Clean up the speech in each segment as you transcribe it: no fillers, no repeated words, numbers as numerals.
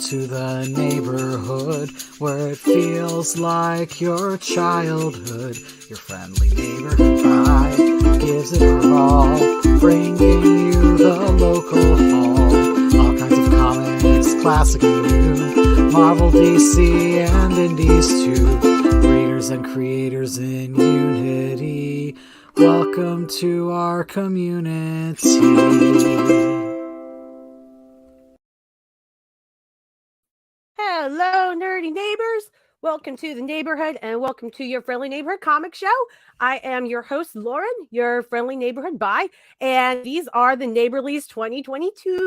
to the neighborhood where it feels like your childhood. Your friendly neighborhood vibe gives it her all, bringing you the local haul. All kinds of comics, classic and new, Marvel, DC, and indies too. Readers and creators in unity, welcome to our community. Hello, nerdy neighbors. Welcome to the neighborhood and welcome to your friendly neighborhood comic show. I am your host, Lauren, your friendly neighborhood bye, and these are the Neighborlies 2022.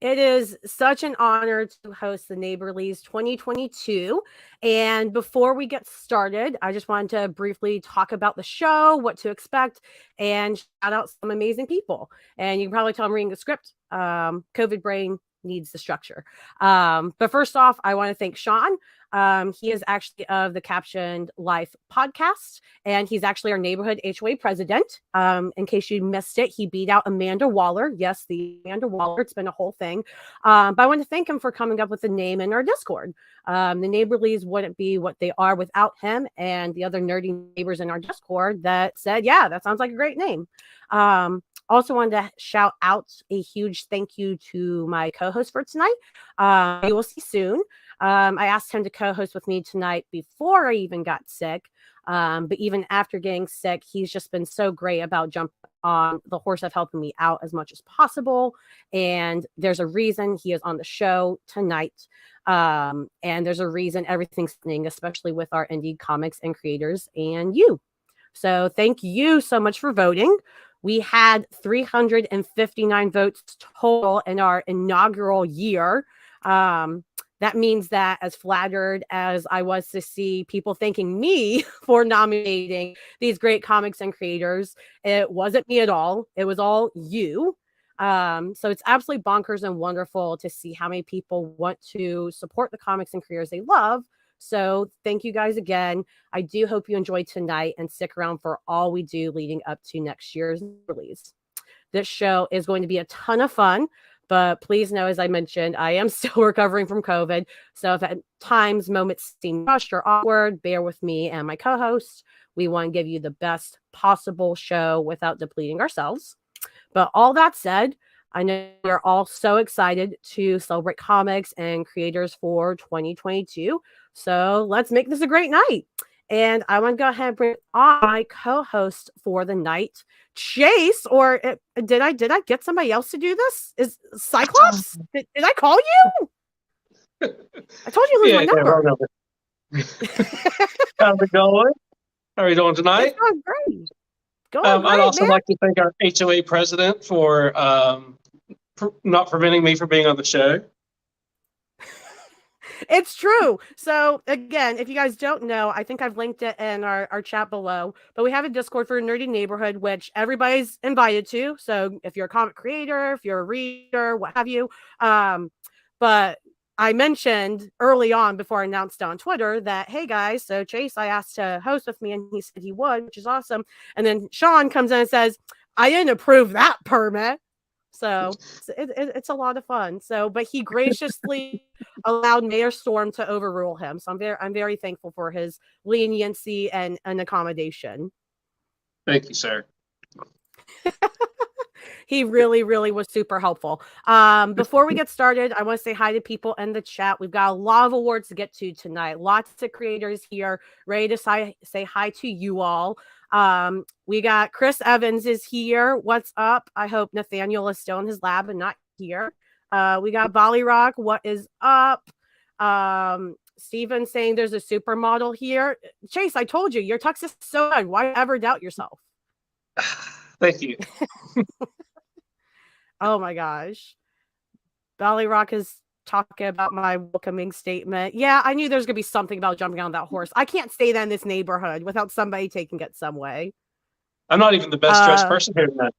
It is such an honor to host the Neighborlies 2022. And before we get started, I just wanted to briefly talk about the show, what to expect, and shout out some amazing people. And you can probably tell I'm reading the script. COVID brain needs the structure. But first off, I want to thank Sean. He is actually of the Captioned Life podcast, and he's actually our neighborhood HOA president. In case you missed it, he beat out Amanda Waller. Yes, the Amanda Waller. It's been a whole thing. But I want to thank him for coming up with the name in our Discord. The Neighborlies wouldn't be what they are without him and the other nerdy neighbors in our Discord that said, yeah, that sounds like a great name. Also wanted to shout out a huge thank you to my co-host for tonight. You will see soon. I asked him to co-host with me tonight before I even got sick. But even after getting sick, he's just been so great about jumping on the horse of helping me out as much as possible. And there's a reason he is on the show tonight. And there's a reason everything's happening, especially with our indie comics and creators and you. So thank you so much for voting. We had 359 votes total in our inaugural year. That means that as flattered as I was to see people thanking me for nominating these great comics and creators, it wasn't me at all. It was all you. So it's absolutely bonkers and wonderful to see how many people want to support the comics and creators they love. So thank you guys again. I do hope you enjoyed tonight and stick around for all we do leading up to next year's release. This show is going to be a ton of fun, but please know, as I mentioned, I am still recovering from COVID. So if at times moments seem rushed or awkward, bear with me and my co-host. We want to give you the best possible show without depleting ourselves. But all that said, I know we're all so excited to celebrate comics and creators for 2022. So let's make this a great night. And I want to go ahead and bring on my co-host for the night, Chase. Or did I get somebody else to do this? Is Cyclops? Did I call you? I told you to lose my number. How's it going? How are you doing tonight? It's going great. I'd also like to thank our HOA president for not preventing me from being on the show. It's true. So again, if you guys don't know, I think I've linked it in our chat below, but we have a Discord for a nerdy neighborhood, which everybody's invited to. So if you're a comic creator, if you're a reader, what have you. But I mentioned early on before I announced on Twitter that, hey guys, so Chase, I asked to host with me and he said he would, which is awesome. And then Sean comes in and says, I didn't approve that permit. So it's a lot of fun. So, but he graciously allowed Mayor Storm to overrule him. So I'm very thankful for his leniency and accommodation. Thank you, sir. He really, really was super helpful. Before we get started, I want to say hi to people in the chat. We've got a lot of awards to get to tonight. Lots of creators here ready to say hi to you all. We got Chris Evans is here. What's up? I hope Nathaniel is still in his lab and not here. We got Volley Rock. What is up? Steven saying there's a supermodel here. Chase, I told you, your tux is so good. Why ever doubt yourself? Thank you. Oh my gosh. Volley Rock is talking about my welcoming statement. Yeah, I knew there's gonna be something about jumping on that horse. I can't stay that in this neighborhood without somebody taking it some way. I'm not even the best dressed person here tonight.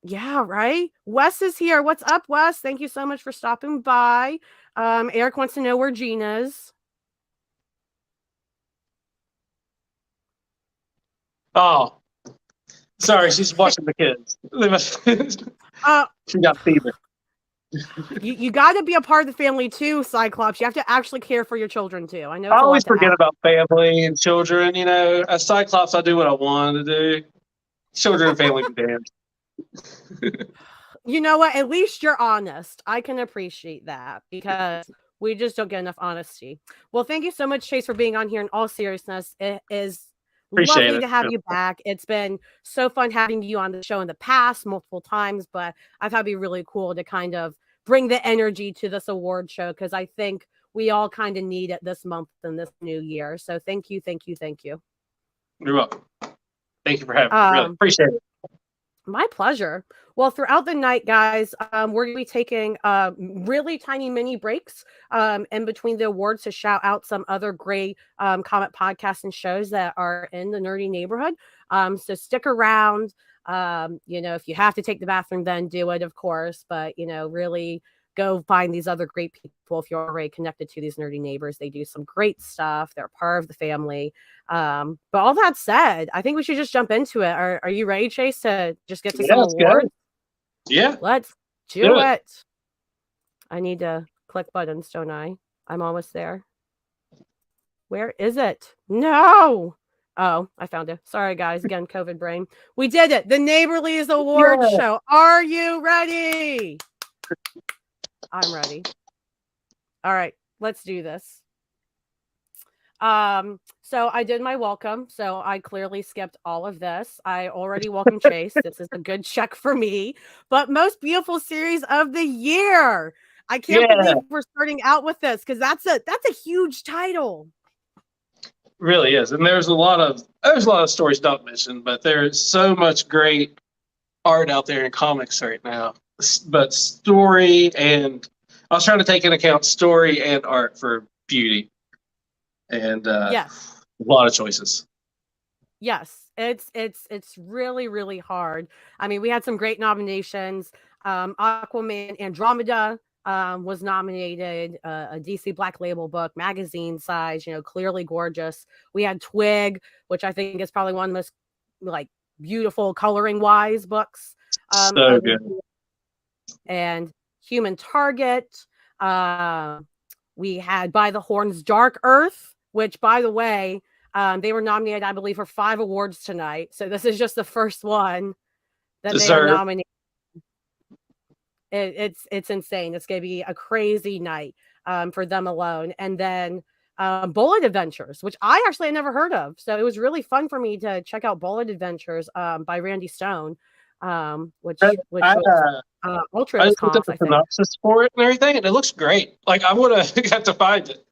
Yeah, right. Wes is here. What's up, Wes? Thank you so much for stopping by. Eric wants to know where Gina's. Oh, Sorry, she's watching the kids. She got fever. You got to be a part of the family too, Cyclops. You have to actually care for your children too. I know I it's a always lot to forget ask. about family and children. You know, as Cyclops, I do what I want to do. Children and family be damned. You know what? At least you're honest. I can appreciate that because we just don't get enough honesty. Well, thank you so much, Chase, for being on here. In all seriousness, it is Appreciate lovely it. to have you back. It's been so fun having you on the show in the past multiple times, but I thought it'd be really cool to kind of bring the energy to this award show because I think we all kind of need it this month and this new year. So thank you, thank you, thank you. You're welcome. Thank you for having me. Really appreciate it. My pleasure. Well, throughout the night, guys, we're going to be taking really tiny mini breaks in between the awards to shout out some other great comic podcasts and shows that are in the nerdy neighborhood. So stick around. If you have to take the bathroom, then do it, of course. But, really go find these other great people if you're already connected to these nerdy neighbors. They do some great stuff. They're part of the family. But all that said, I think we should just jump into it. Are you ready, Chase, to just get to some awards? Yeah. Let's do it. I need to click buttons, don't I? I'm almost there. Where is it? No. Oh, I found it. Sorry, guys. Again, COVID brain. We did it. The Neighborlies Award Show. Are you ready? I'm ready. All right, let's do this. So I did my welcome. So I clearly skipped all of this. I already welcomed Chase. This is a good check for me. But most beautiful series of the year. I can't believe we're starting out with this because that's a huge title. Really is. And there's a lot of stories not mentioned, but there's so much great art out there in comics right now. But story and I was trying to take into account story and art for beauty. And yes, a lot of choices. Yes, it's really, really hard. I mean, we had some great nominations. Aquaman Andromeda was nominated, a DC Black Label book, magazine size, clearly gorgeous. We had Twig, which I think is probably one of the most beautiful coloring wise books. So good. And Human Target. We had By the Horns Dark Earth, which, by the way, they were nominated, I believe, for 5 awards tonight. So this is just the first one that they are nominated. It's insane. It's going to be a crazy night for them alone. And then Bullet Adventures, which I actually had never heard of. So it was really fun for me to check out Bullet Adventures by Randy Stone, which was Ultra. I just looked up the synopsis for it and everything, and it looks great. Like I would have got to find it.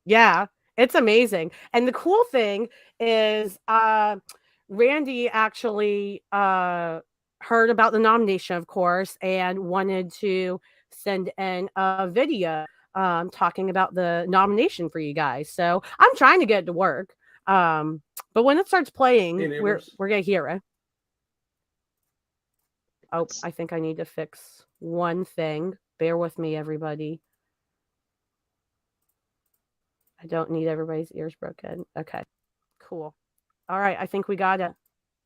Yeah. It's amazing. And the cool thing is Randy actually heard about the nomination, of course, and wanted to send in a video talking about the nomination for you guys. So I'm trying to get it to work. But when it starts playing, we're going to hear it. Oh, I think I need to fix one thing. Bear with me, everybody. I don't need everybody's ears broken. Okay, cool. All right, I think we got it.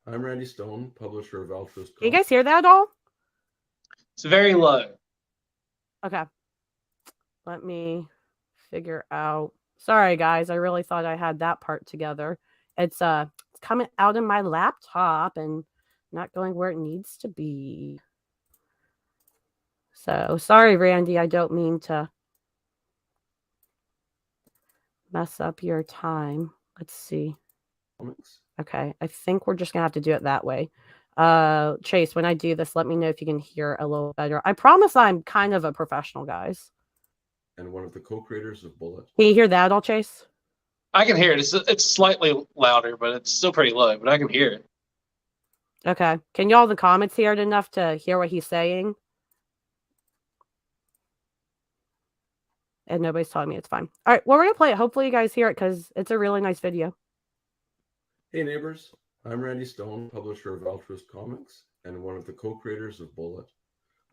I'm Randy Stone, publisher of Altruist Comics. Can you guys hear that at all? It's very low. Okay. Let me figure out. Sorry, guys. I really thought I had that part together. It's coming out of my laptop and not going where it needs to be. So, sorry, Randy. I don't mean to mess up your time. Let's see. Okay, I think we're just gonna have to do it that way. Chase, when I do this, let me know if you can hear a little better. I promise I'm kind of a professional, guys. And one of the co-creators of Bullet. Can you hear that at all, Chase? I can hear it. It's slightly louder, but it's still pretty low, but I can hear it. Okay. Can y'all in the comments hear it enough to hear what he's saying? And nobody's telling me it's fine. All right, well, we're going to play it. Hopefully you guys hear it because it's a really nice video. Hey, neighbors. I'm Randy Stone, publisher of Altruist Comics and one of the co-creators of Bullet.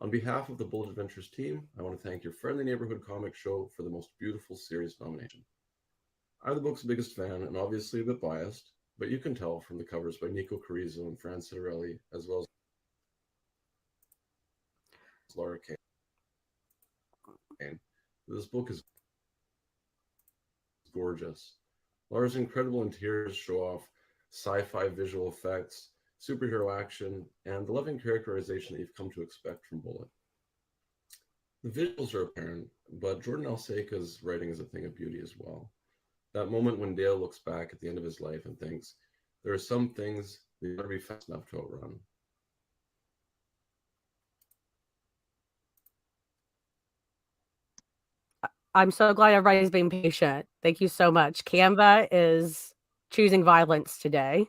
On behalf of the Bullet Adventures team, I want to thank your friendly neighborhood comic show for the most beautiful series nomination. I'm the book's biggest fan and obviously a bit biased, but you can tell from the covers by Nico Carrizo and Fran Citarelli, as well as Laura Kane. This book is gorgeous. Laura's incredible interiors show off sci-fi visual effects, superhero action, and the loving characterization that you've come to expect from Bullet. The visuals are apparent, but Jordan Alseca's writing is a thing of beauty as well. That moment when Dale looks back at the end of his life and thinks, there are some things that you'll never be fast enough to outrun. I'm so glad everybody's being patient. Thank you so much. Canva is choosing violence today.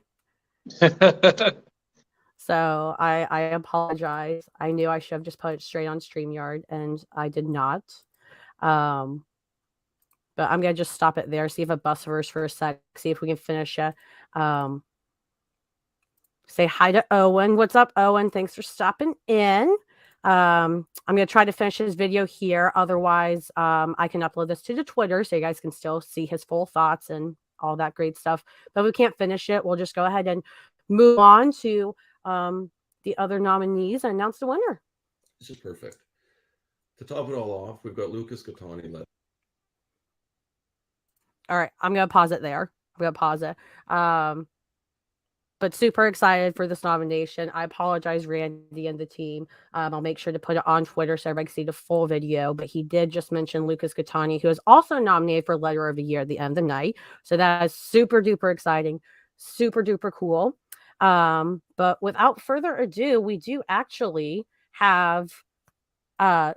So I apologize. I knew I should have just put it straight on StreamYard, and I did not. But I'm going to just stop it there, see if it busts verse for a sec, see if we can finish it. Say hi to Owen. What's up, Owen? Thanks for stopping in. I'm going to try to finish his video here. Otherwise, I can upload this to the Twitter so you guys can still see his full thoughts and all that great stuff. But if we can't finish it, we'll just go ahead and move on to the other nominees and announce the winner. This is perfect. To top it all off, we've got Lucas Gattani led. All right, I'm going to pause it there. I'm going to pause it. But super excited for this nomination. I apologize, Randy and the team. I'll make sure to put it on Twitter so everybody can see the full video. But he did just mention Lucas Gattani, who is also nominated for Letter of the Year at the end of the night. So that is super duper exciting, super duper cool. But without further ado, we do actually have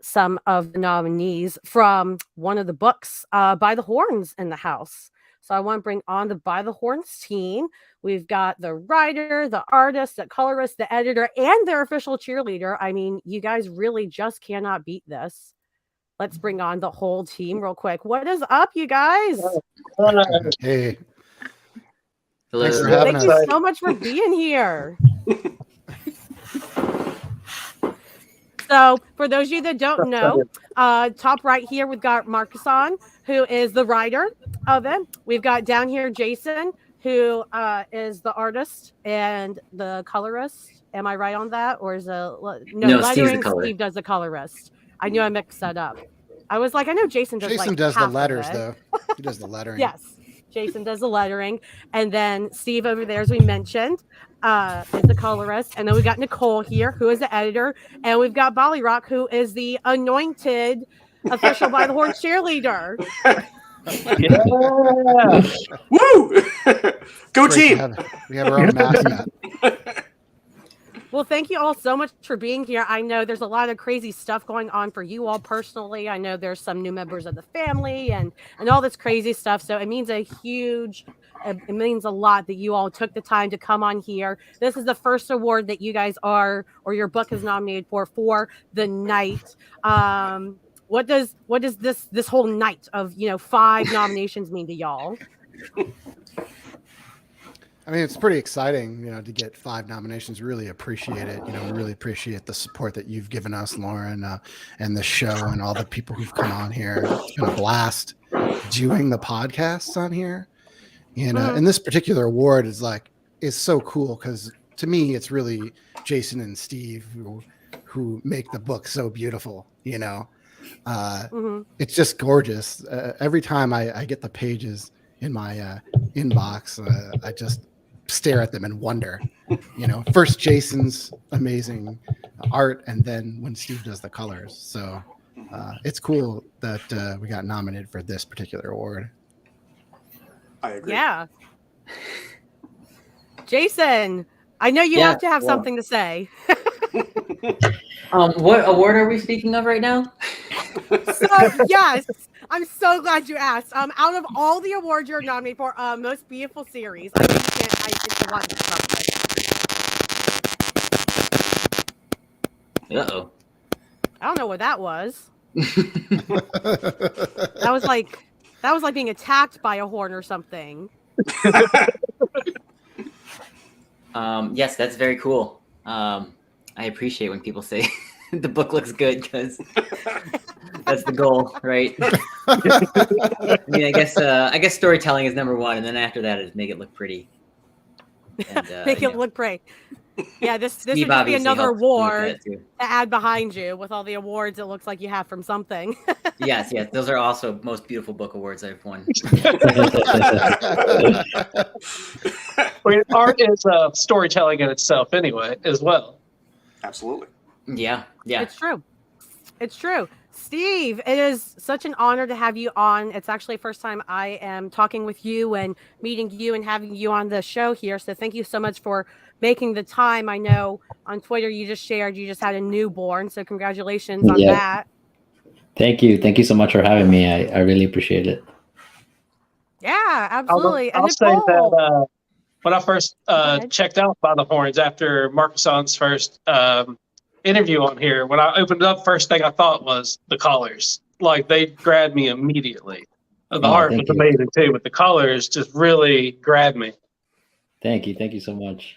some of the nominees from one of the books by the Horns in the house. So I want to bring on the By the Horns team. We've got the writer, the artist, the colorist, the editor, and their official cheerleader. I mean, you guys really just cannot beat this. Let's bring on the whole team real quick. What is up, you guys? Hey. Hello. Thanks for having Thank us. you so much for being here. So for those of you that don't know, top right here, we've got Marcus on, who is the writer of it. We've got down here Jason, who is the artist and the colorist. Am I right on that? Or is no lettering? Steve does the colorist. I knew I mixed that up. I was like, I know Jason does. Jason does the letters, though. He does the lettering. Yes. Jason does the lettering. And then Steve over there, as we mentioned, is the colorist. And then we got Nicole here, who is the editor. And we've got Bolly Rock, who is the anointed official By the Horns cheerleader. Yeah. Woo! Go team! We have our own mascot. Well, thank you all so much for being here. I know there's a lot of crazy stuff going on for you all personally. I know there's some new members of the family and all this crazy stuff. So it means it means a lot that you all took the time to come on here. This is the first award that you guys or your book is nominated for the night. What does this whole night of 5 nominations mean to y'all? I mean, it's pretty exciting, to get 5 nominations. Really appreciate it. We really appreciate the support that you've given us, Lauren, and the show and all the people who've come on here. It's been a blast doing the podcasts on here. And this particular award is so cool because to me, it's really Jason and Steve who make the book so beautiful. It's just gorgeous. Every time I get the pages in my inbox, I just stare at them and wonder. First Jason's amazing art, and then when Steve does the colors. So it's cool that we got nominated for this particular award. I agree. Yeah. Jason, I know you have to have something to say. What award are we speaking of right now? So, yes, I'm so glad you asked. Out of all the awards you're nominated for, most beautiful series, I think it's a lot to come with. Uh-oh. I don't know what that was. That was like being attacked by a horn or something. Yes, that's very cool. I appreciate when people say the book looks good because that's the goal, right? I mean, I guess storytelling is number one, and then after that is make it look pretty. And, Make you it know, look pretty. Yeah, this would Steve just be obviously another helped me with award that, too. to add behind you with all the awards it looks like you have from something. Yes, those are also most beautiful book awards I've won. Well, art is storytelling in itself, anyway, as well. Absolutely. Yeah. It's true. It's true. Steve, it is such an honor to have you on. It's actually the first time I am talking with you and meeting you and having you on the show here. So thank you so much for making the time. I know on Twitter you just shared you just had a newborn. So congratulations on that. Thank you. Thank you so much for having me. I really appreciate it. Yeah, absolutely. I'll And say Nicole. that when I first checked out By the Horns after Marcuson's first interview on here, when I opened it up, first thing I thought was the colors. Like, they grabbed me immediately. The art was amazing too, but the colors just really grabbed me. Thank you. Thank you so much.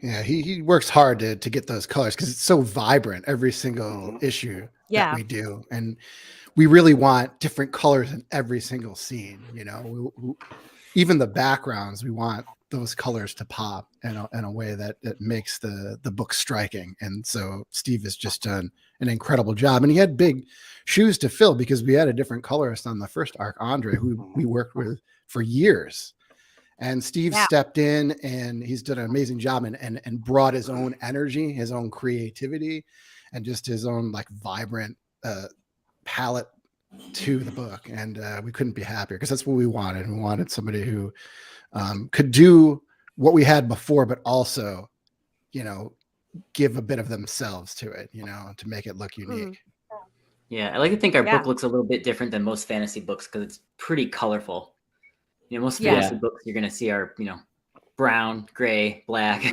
Yeah, he works hard to get those colors because it's so vibrant every single issue that we do, and we really want different colors in every single scene. You know, even the backgrounds, we want those colors to pop in a way that makes the book striking. And so Steve has just done an incredible job, and he had big shoes to fill because we had a different colorist on the first arc, Andre, who we worked with for years. And Steve stepped in, and he's done an amazing job and brought his own energy, his own creativity, and just his own like vibrant palette to the book. And we couldn't be happier because that's what we wanted. We wanted somebody who could do what we had before, but also, you know, give a bit of themselves to it, you know, to make it look unique. Yeah, I like to think our book looks a little bit different than most fantasy books because it's pretty colorful. You know, most fantasy books you're going to see are, you know, brown, gray, black.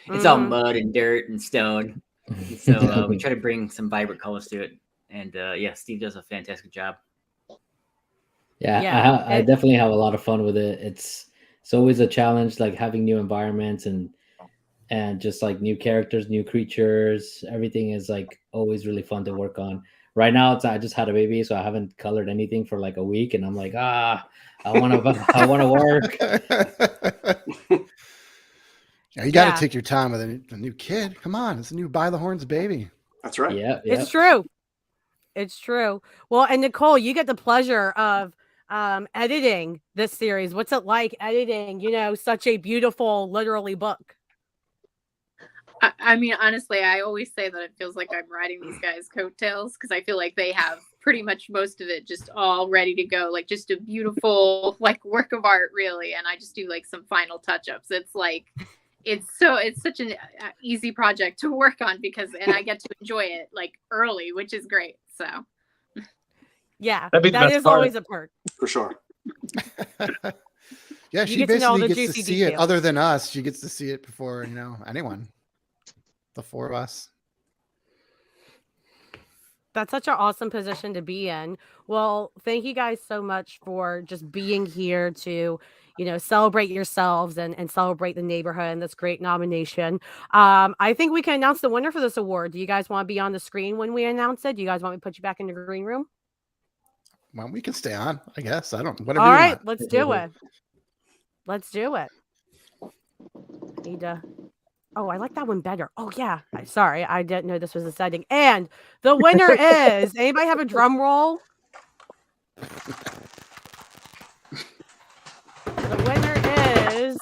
It's all mud and dirt and stone. And so we try to bring some vibrant colors to it. And Steve does a fantastic job. Yeah, I definitely have a lot of fun with it. It's always a challenge, like having new environments and just like new characters, new creatures. Everything is like always really fun to work on. Right now, I just had a baby, so I haven't colored anything for like a week, and I'm like, I want to work. Yeah, you got to take your time with a new kid. Come on, it's a new By the Horns baby. That's right. Yeah, it's true. It's true. Well, and Nicole, you get the pleasure of editing this series. What's it like editing, you know, such a beautiful, literally book? I mean, honestly, I always say that it feels like I'm riding these guys' coattails because I feel like they have pretty much most of it just all ready to go, like just a beautiful like work of art, really. And I just do like some final touch-ups. It's like it's such an easy project to work on and I get to enjoy it like early, which is great. So yeah, that is always a perk for sure. Yeah, she basically gets to see it. Other than us, she gets to see it before, you know, anyone. The four of us. That's such an awesome position to be in. Well, thank you guys so much for just being here to, you know, celebrate yourselves and celebrate the neighborhood and this great nomination. I think we can announce the winner for this award. Do you guys want to be on the screen when we announce it? Do you guys want me to put you back in the green room? Well, we can stay on, I guess. I don't. All right, let's do it. Let's do it. Need to. Oh, I like that one better. Oh, yeah. Sorry, I didn't know this was a setting. And the winner is... Anybody have a drum roll? The winner is...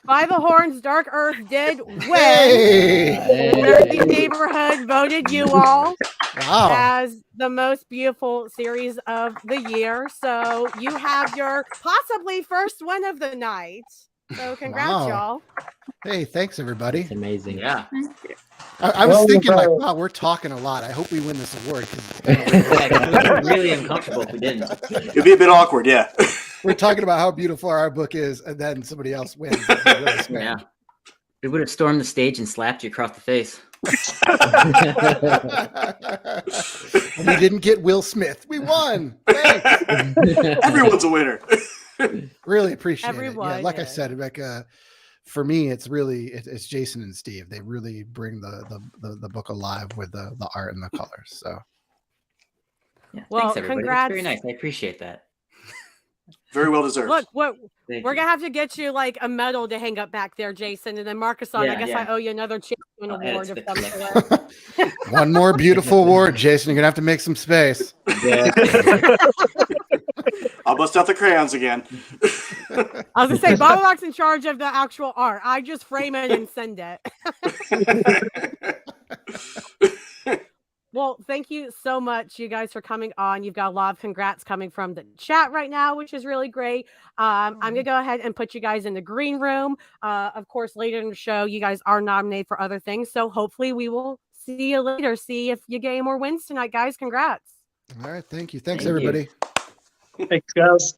By the Horns, Dark Earth did win. The Nerdy Neighborhood voted you all as the most beautiful series of the year. So you have your possibly first win of the night. So congrats, y'all. Hey, thanks everybody. It's amazing. Yeah. I was thinking like, wow, we're talking a lot. I hope we win this award. It's really uncomfortable if we didn't. It'd be a bit awkward, yeah. We're talking about how beautiful our book is, and then somebody else wins. Yeah. We would have stormed the stage and slapped you across the face. And we didn't get Will Smith. We won. Thanks. Everyone's a winner. Really appreciate Everyone it. Yeah, like I said, Rebecca, for me, it's really it's Jason and Steve. They really bring the book alive with the art and the colors. So, yeah, well, thanks everybody. Congrats. It's very nice. I appreciate that. Very well deserved. Look, what Thank we're you. gonna have to get you like a medal to hang up back there, Jason, and then Marcus on. I Yeah, guess yeah. I owe you another champion I'll add award it of to some the sort. One more beautiful award, Jason. You're gonna have to make some space. Yeah. I'll bust out the crayons again. I was gonna say Bob Rock's in charge of the actual art. I just frame it and send it. Well, thank you so much, you guys, for coming on. You've got a lot of congrats coming from the chat right now, which is really great. I'm going to go ahead and put you guys in the green room. Of course, later in the show, you guys are nominated for other things. So hopefully we will see you later. See if you get more wins tonight, guys. Congrats. All right. Thank you. Thanks, Thank you. everybody. Thanks, guys.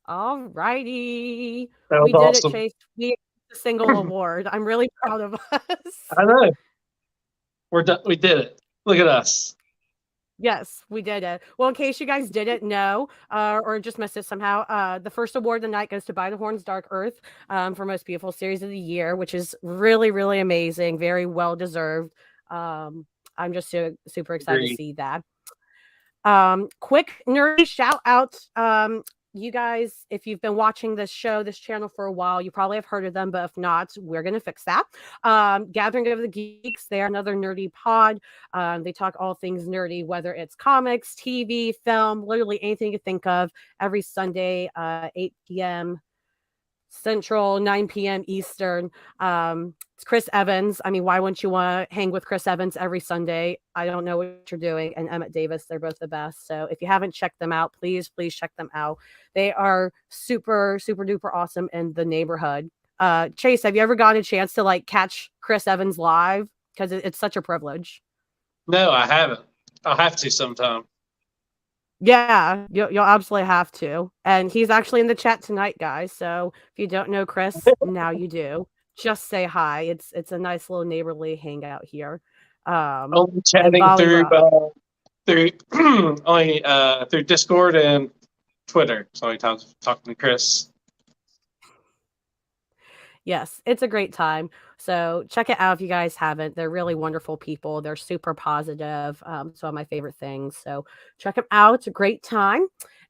All righty. That was We did awesome. it, Chase. We got a single award. I'm really proud of us. I know. We're done. We did it. Look at us. Yes, we did it. Well, in case you guys didn't know or just missed it somehow, the first award of the night goes to By the Horns Dark Earth for Most Beautiful Series of the Year, which is really, really amazing. Very well deserved. I'm just super excited to see that. Quick nerdy shout out. You guys, if you've been watching this channel for a while, you probably have heard of them, but if not, we're going to fix that. Gathering of the Geeks, they're another nerdy pod. They talk all things nerdy, whether it's comics, TV, film, literally anything you think of, every Sunday, 8 p.m. Central, 9 p.m. Eastern. It's Chris Evans. I mean, why wouldn't you want to hang with Chris Evans every Sunday? I don't know what you're doing. And Emmett Davis, they're both the best. So if you haven't checked them out, please check them out. They are super, super duper awesome in the neighborhood. Chase, have you ever gotten a chance to like catch Chris Evans live? Because it's such a privilege. No, I haven't. I'll have to sometime. Yeah, you'll absolutely have to. And he's actually in the chat tonight, guys. So if you don't know Chris, now you do. Just say hi. It's a nice little neighborly hangout here. Only chatting through only through Discord and Twitter. So many times talking to Chris. Yes, it's a great time. So check it out if you guys haven't. They're really wonderful people. They're super positive. It's one of my favorite things. So check them out. It's a great time.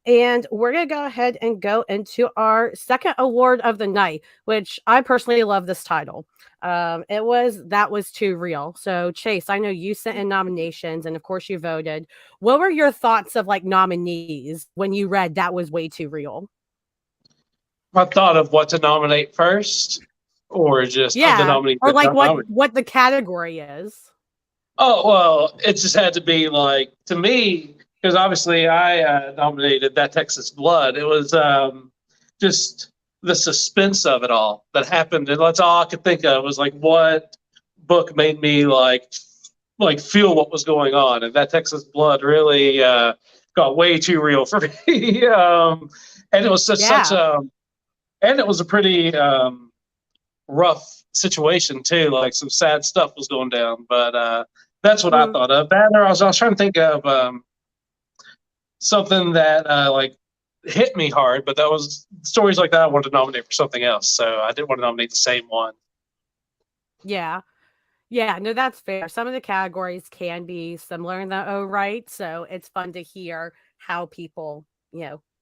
And we're going to go ahead and go into our second award of the night, which I personally love this title. That was too real. So Chase, I know you sent in nominations and of course you voted. What were your thoughts of like nominees when you read that was way too real? I thought of what to nominate first, or just of the nominees. Or like what the category is. Oh, well, it just had to be like, to me, because obviously I nominated That Texas Blood. It was just the suspense of it all that happened. And that's all I could think of was like, what book made me like feel what was going on. And That Texas Blood really got way too real for me. And it was and it was a pretty rough situation too. Like some sad stuff was going down, but that's what I thought of. That, or I was trying to think of something that like hit me hard, but that was stories like that I wanted to nominate for something else. So I didn't want to nominate the same one. Yeah. Yeah, no, that's fair. Some of the categories can be similar in the right. So it's fun to hear how people,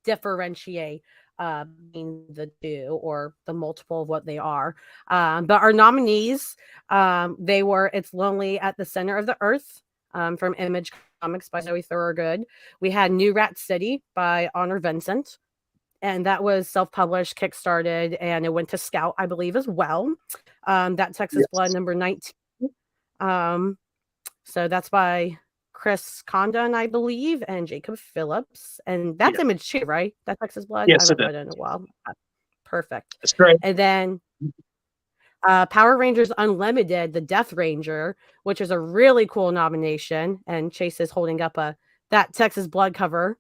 differentiate between the two or the multiple of what they are. But our nominees, they were It's Lonely at the Center of the Earth from Image Comics by Zoe Thorogood. We had New Rat City by Honor Vincent. And that was self-published, kickstarted, and it went to Scout, I believe, as well. That Texas Blood number 19. So that's by Chris Condon, I believe, and Jacob Phillips. And that's Image too, right? That Texas Blood? Yes, I haven't read it in a while. Perfect. That's great. And then Power Rangers Unlimited, the Death Ranger, which is a really cool nomination. And Chase is holding up that Texas Blood cover,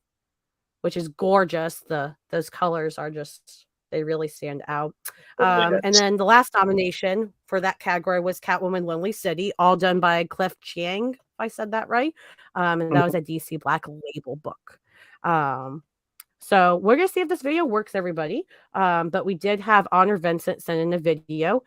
which is gorgeous. Those colors are just, they really stand out. And then the last nomination for that category was Catwoman Lonely City, all done by Cliff Chiang, if I said that right. And that was a DC Black Label book. So we're going to see if this video works, everybody. But we did have Honor Vincent send in a video.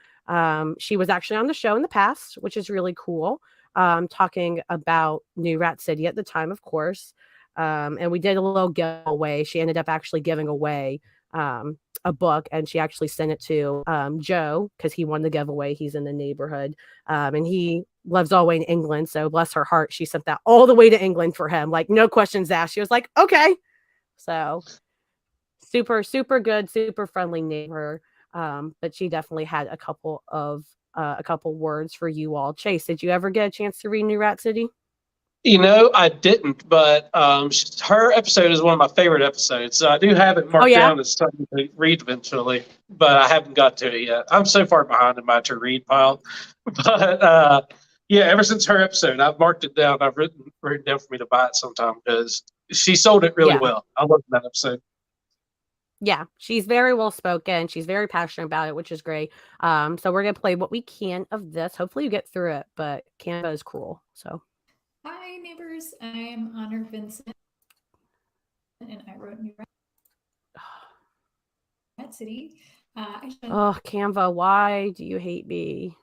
She was actually on the show in the past, which is really cool. Talking about New Rat City at the time, of course. And we did a little giveaway. She ended up actually giving away a book, and she actually sent it to Joe because he won the giveaway. He's in the neighborhood, and he lives all the way in England. So bless her heart, she sent that all the way to England for him. Like, no questions asked. She was like, okay. So super, super good, super friendly neighbor. But she definitely had a couple words for you all. Chase, did you ever get a chance to read New Rat City? I didn't, but her episode is one of my favorite episodes. So I do have it marked down as something to read eventually, but I haven't got to it yet. I'm so far behind in my to read pile. But yeah, ever since her episode, I've marked it down. I've written down for me to buy it sometime because she sold it really well. I love that episode. Yeah, she's very well spoken. She's very passionate about it, which is great. So we're gonna play what we can of this. Hopefully you get through it, but Canva is cruel. So hi neighbors, I'm Honor Vincent, and I wrote New Rat City. Canva, why do you hate me?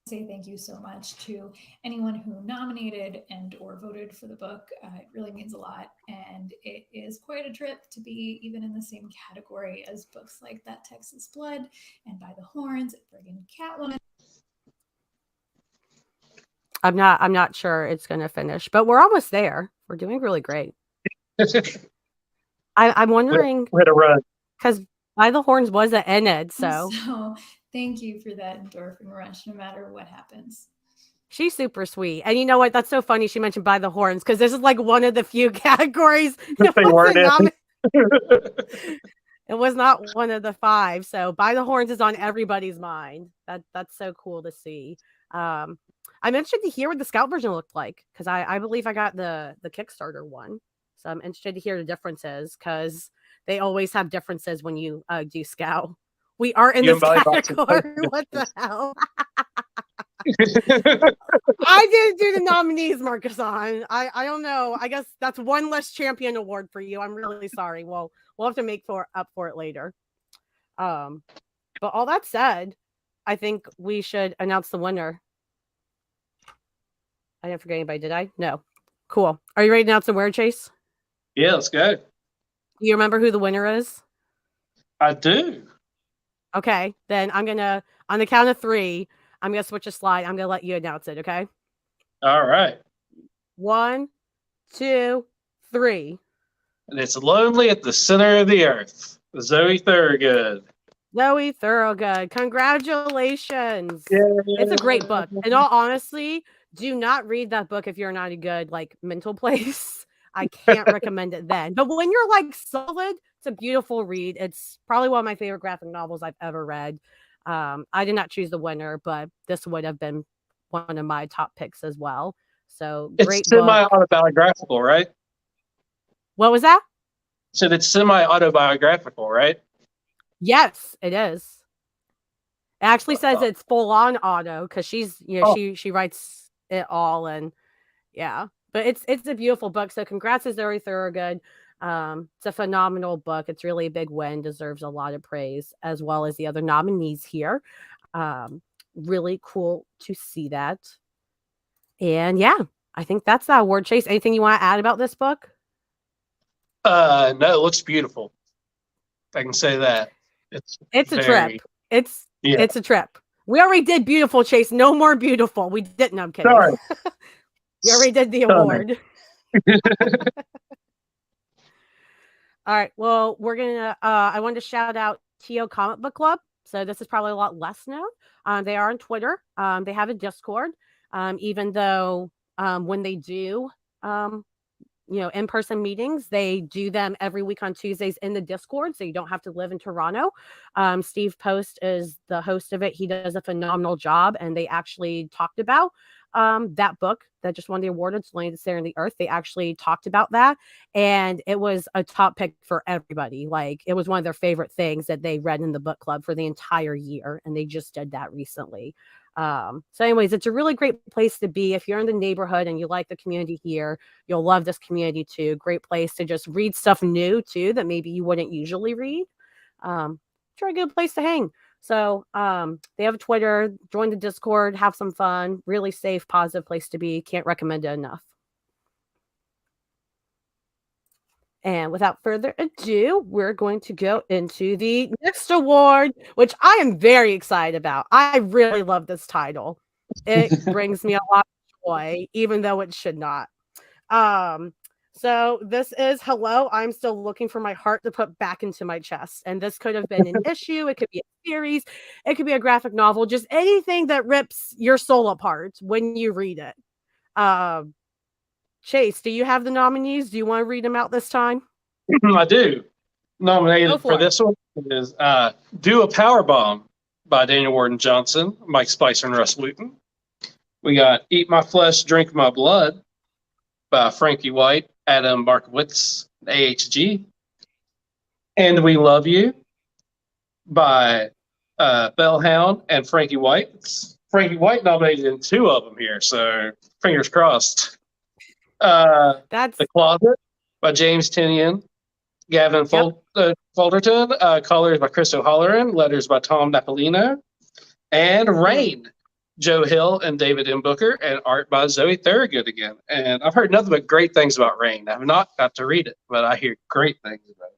Say thank you so much to anyone who nominated and or voted for the book. It really means a lot, and it is quite a trip to be even in the same category as books like That Texas Blood and By the Horns and friggin' Catwoman. I'm not sure it's gonna finish, but we're almost there. We're doing really great. I'm wondering where to run, because By the Horns was an Enid, so thank you for that endorphin rush, no matter what happens. She's super sweet. And you know what? That's so funny she mentioned By the Horns because this is like one of the few categories that it was not one of the 5. So By the Horns is on everybody's mind. That's so cool to see. I'm interested to hear what the Scout version looked like because I believe I got the Kickstarter one. So I'm interested to hear the differences because they always have differences when you do Scout. We are in this category. What the hell? I didn't do the nominees, Marcus. I don't know. I guess that's one less champion award for you. I'm really sorry. Well, we'll have to make up for it later. But all that said, I think we should announce the winner. I didn't forget anybody, did I? No. Cool. Are you ready to announce the winner, Chase? Yeah, let's go. Do you remember who the winner is? I do. Okay, then I'm gonna, on the count of 3, I'm gonna switch a slide. I'm gonna let you announce it. Okay. All right. 1, 2, 3. And it's Lonely at the Center of the Earth. Zoe Thorogood. Zoe Thorogood. Congratulations. Yay. It's a great book. In all honesty, do not read that book if you're not a good mental place. I can't recommend it then. But when you're solid, it's a beautiful read. It's probably one of my favorite graphic novels I've ever read. I did not choose the winner, but this would have been one of my top picks as well. So great. It's semi-autobiographical, right? What was that? So it's semi-autobiographical, right? Yes, it is. It actually says it's full on auto because she's she writes it all, and yeah. But it's a beautiful book. So congrats to Zoe Thorogood. It's a phenomenal book. It's really a big win. Deserves a lot of praise, as well as the other nominees here. Really cool to see that. And yeah, I think that's that award, Chase. Anything you want to add about this book? No, it looks beautiful. I can say that. It's a trip. It's a trip. We already did beautiful, Chase. No more beautiful. We didn't. I'm kidding. Sorry. We already did the award. All right. Well, we're gonna. I wanted to shout out TO Comic Book Club. So this is probably a lot less known. They are on Twitter. They have a Discord. Even though when they do, in-person meetings, they do them every week on Tuesdays in the Discord, so you don't have to live in Toronto. Steve Post is the host of it. He does a phenomenal job, and they actually talked about that book that just won the award. It's Lonely at the Center of the Earth. They actually talked about that, and it was a top pick for everybody. It was one of their favorite things that they read in the book club for the entire year, and they just did that recently. So anyways, it's a really great place to be. If you're in the neighborhood and you like the community here, you'll love this community too. Great place to just read stuff new too that maybe you wouldn't usually read. It's a good place to hang. So they have a Twitter, join the Discord, have some fun, really safe, positive place to be. Can't recommend it enough. And without further ado, we're going to go into the next award, which I am very excited about. I really love this title. It brings me a lot of joy, even though it should not. So this is Hello, I'm Still Looking for My Heart to Put Back into My Chest. And this could have been an issue, it could be a series, it could be a graphic novel, just anything that rips your soul apart when you read it. Chase, do you have the nominees? Do you want to read them out this time? I do. Nominated for this one is Do a Power Bomb by Daniel Warden Johnson, Mike Spicer, and Russ Wooten. We got Eat My Flesh, Drink My Blood by Frankie White, Adam Markowitz, AHG. And We Love You by Bellhound and Frankie White. Frankie White nominated in 2 of them here, so fingers crossed. That's The Closet by James Tinian, Gavin Folderton, Colors by Chris O'Halloran, Letters by Tom Napolino, and Rain, Joe Hill and David M. Booker, and art by Zoe Thorogood again. And I've heard nothing but great things about Rain. I've not got to read it, but I hear great things about it.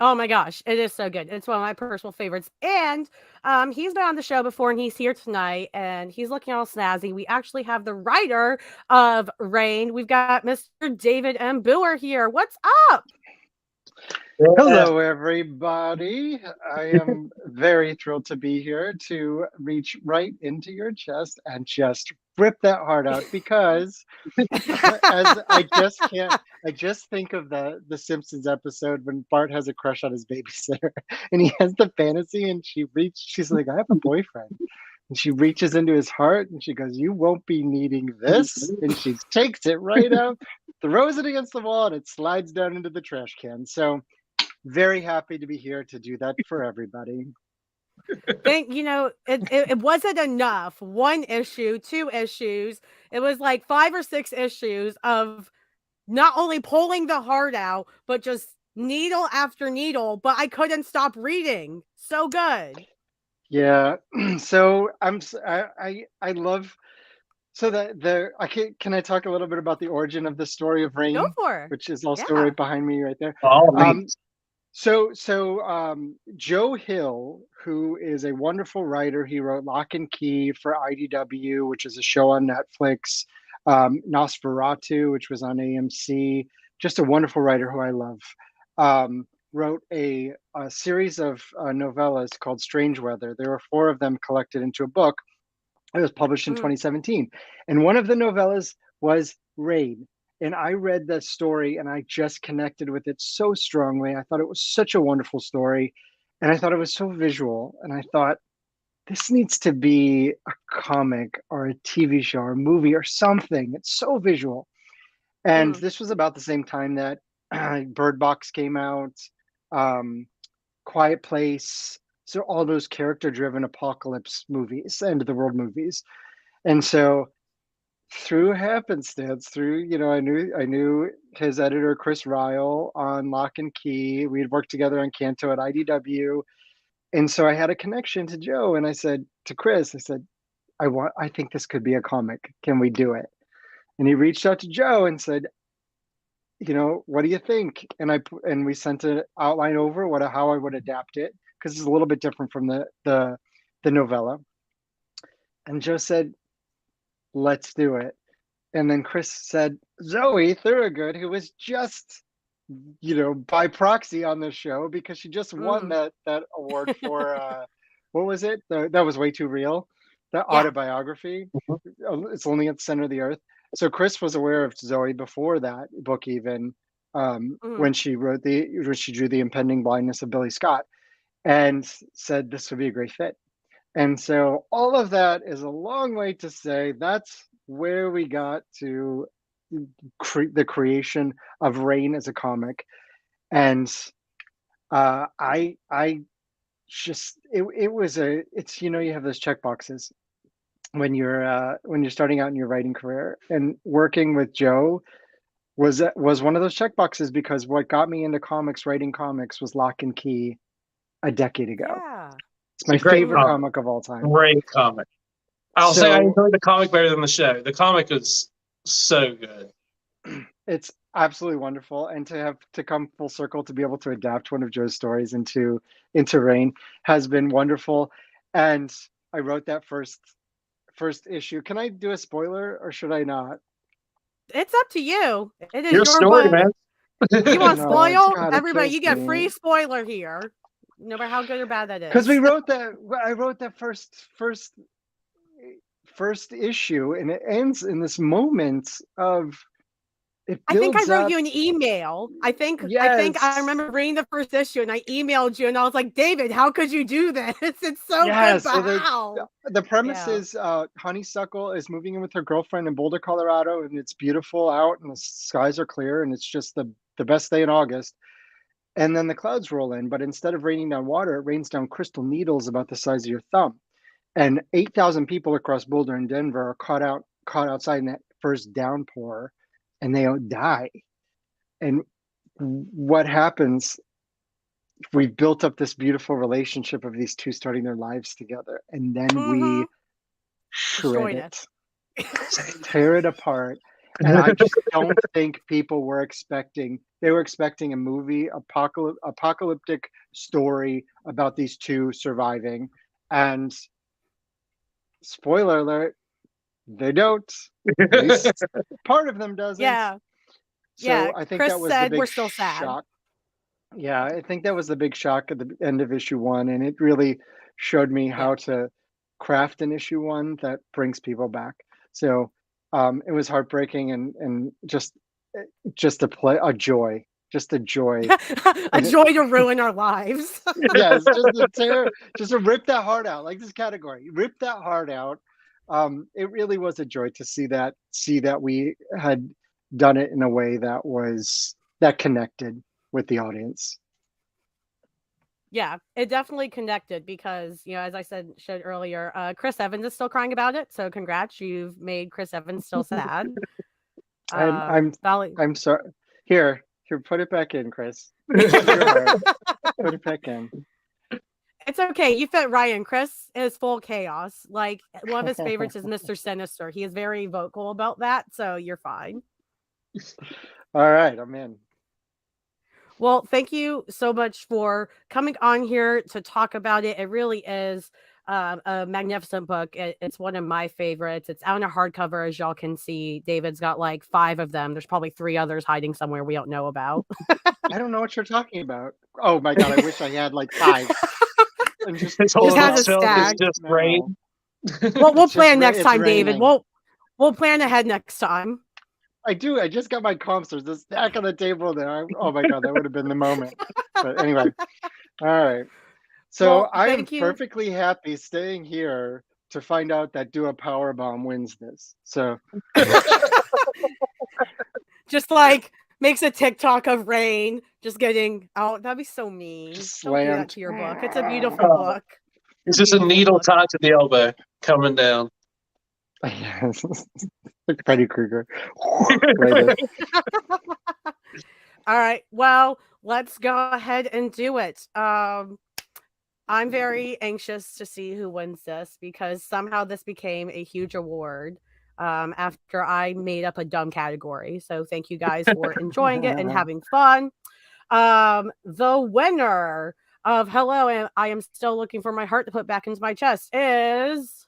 Oh my gosh, it is so good. It's one of my personal favorites. And he's been on the show before and he's here tonight and he's looking all snazzy. We actually have the writer of Rain. We've got Mr. David M. Boer here. What's up? Hello, everybody. I am very thrilled to be here to reach right into your chest and just rip that heart out because as I just think of the Simpsons episode when Bart has a crush on his babysitter and he has the fantasy and she's like, I have a boyfriend. And she reaches into his heart and she goes, you won't be needing this. And she takes it right out, throws it against the wall, and it slides down into the trash can. So very happy to be here to do that for everybody. It wasn't enough. 1 issue, 2 issues. It was like 5 or 6 issues of not only pulling the heart out, but just needle after needle. But I couldn't stop reading. So good. Yeah. So I love. So can I talk a little bit about the origin of the story of Rain? Go for it. Which is also right behind me right there. So Joe Hill, who is a wonderful writer, he wrote Lock and Key for IDW, which is a show on Netflix, Nosferatu, which was on AMC, just a wonderful writer who I love, wrote a series of novellas called Strange Weather. There were 4 of them collected into a book. It was published in 2017. And one of the novellas was Rain. And I read that story and I just connected with it so strongly. I thought it was such a wonderful story. And I thought it was so visual. And I thought, this needs to be a comic or a TV show or a movie or something. It's so visual. And this was about the same time that Bird Box came out, Quiet Place. So all those character-driven apocalypse movies, end of the world movies. And so through happenstance, I knew his editor, Chris Ryle, on Lock and Key. We had worked together on Canto at IDW. And so I had a connection to Joe and I said to Chris, I said, I think this could be a comic. Can we do it? And he reached out to Joe and said, what do you think? And we sent an outline over how I would adapt it, because it's a little bit different from the novella. And Joe said, let's do it. And then Chris said, Zoe Thorogood, who was just, by proxy on the show because she just won that award for, what was it? That was Way Too Real, that autobiography. It's Only at the Center of the Earth. So Chris was aware of Zoe before that book, even when she drew The Impending Blindness of Billy Scott, and said this would be a great fit. And so all of that is a long way to say that's where we got to the creation of Rain as a comic. And you have those check boxes when you're starting out in your writing career, and working with Joe was one of those check boxes, because what got me into writing comics was Lock and Key a decade ago. Yeah. It's my favorite comic of all time. Great comic. I'll say I enjoyed the comic better than the show. The comic is so good. It's absolutely wonderful, and to have to come full circle to be able to adapt one of Joe's stories into Rain has been wonderful. And I wrote that first issue. Can I do a spoiler or should I not? It's up to you. It is Your your story, book. man. You want No, spoil? God, it Everybody, kills you get me. free spoiler here. No matter how good or bad that is. Because we wrote that, I wrote that first issue, and it ends in this moment of it I think I builds wrote up. you an email. I think I Yes. remember reading the first issue and I emailed you and I was like, David, how could you do this? It's so Yes. good, So but how? the premise Yeah. is Honeysuckle is moving in with her girlfriend in Boulder, Colorado, and it's beautiful out, and the skies are clear, and it's just the best day in August. And then the clouds roll in, but instead of raining down water, it rains down crystal needles about the size of your thumb. And 8,000 people across Boulder and Denver are caught outside in that first downpour, and they die. And what happens? We've built up this beautiful relationship of these two starting their lives together, and then we shred Destroyed it, tear it apart. And I just don't think people were expecting. They were expecting a movie, apocalyptic story about these two surviving, and spoiler alert, they don't. At least part of them doesn't. Yeah. So Yeah. I think Chris that was said the big we're still sad. shock. Yeah, I think that was the big shock at the end of issue 1, and it really showed me how to craft an issue 1 that brings people back. So it was heartbreaking and just a joy, just a joy. A joy to ruin our lives. Yes, just to rip that heart out, like this category, rip that heart out. It really was a joy to see that we had done it in a way that connected with the audience. Yeah, it definitely connected because, as I showed earlier, Chris Evans is still crying about it. So congrats, you've made Chris Evans still sad. I'm sorry. Here, put it back in, Chris. Put it back in. It's okay. You fit right in. Chris is full chaos. Like, one of his favorites is Mr. Sinister. He is very vocal about that, so you're fine. All right, I'm in. Well, thank you so much for coming on here to talk about it. It really is a magnificent book. It's one of my favorites. It's out in a hardcover, as y'all can see. David's got like 5 of them. There's probably 3 others hiding somewhere we don't know about. I don't know what you're talking about. Oh my God, I wish I had like 5. And just His whole has a shelf stack. is just rain. Well, we'll plan next it's time, David. raining. We'll plan ahead next time. I do. I just got my comps. There's a stack on the table there. Oh my God, that would have been the moment. But anyway, all right. So Well, I am thank you. perfectly happy staying here to find out that Do a Powerbomb wins this. So just like makes a TikTok of rain just getting out. That'd be so mean. Don't do that to your book. It's a beautiful book. It's just a needle tied to the elbow coming down. Like Freddy Krueger. All right. Well, let's go ahead and do it. I'm very anxious to see who wins this because somehow this became a huge award after I made up a dumb category. So thank you guys for enjoying it and having fun. The winner of Hello, and I am still looking for my heart to put back into my chest is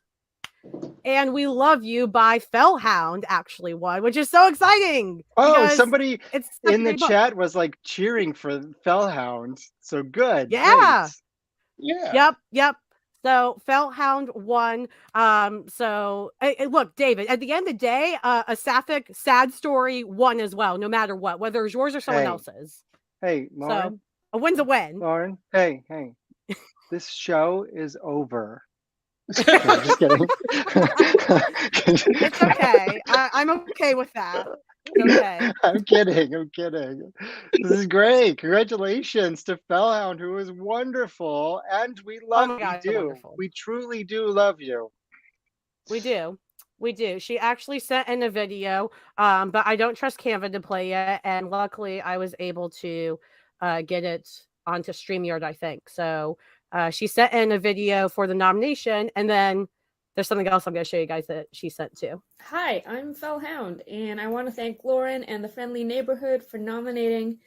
And We Love You by Fellhound actually won, which is so exciting. Oh, somebody in the book. chat was like cheering for Fellhound. So good. Yeah. Great. Yeah. Yep. So Fellhound won. So look, David, at the end of the day, a sapphic sad story won as well, no matter what, whether it's yours or someone else's. Hey, Lauren. So a win's a win. Lauren, hey. This show is over. Just kidding. It's okay. I'm okay with that. It's okay. I'm kidding. This is great. Congratulations to Fellhound, who is wonderful, and we love you. Do we truly do love you? We do. She actually sent in a video, but I don't trust Canva to play it, and luckily I was able to get it onto StreamYard, I think. So she sent in a video for the nomination, and then there's something else I'm going to show you guys that she sent too. Hi, I'm Fellhound, and I want to thank Lauren and the Friendly Neighborhood for nominating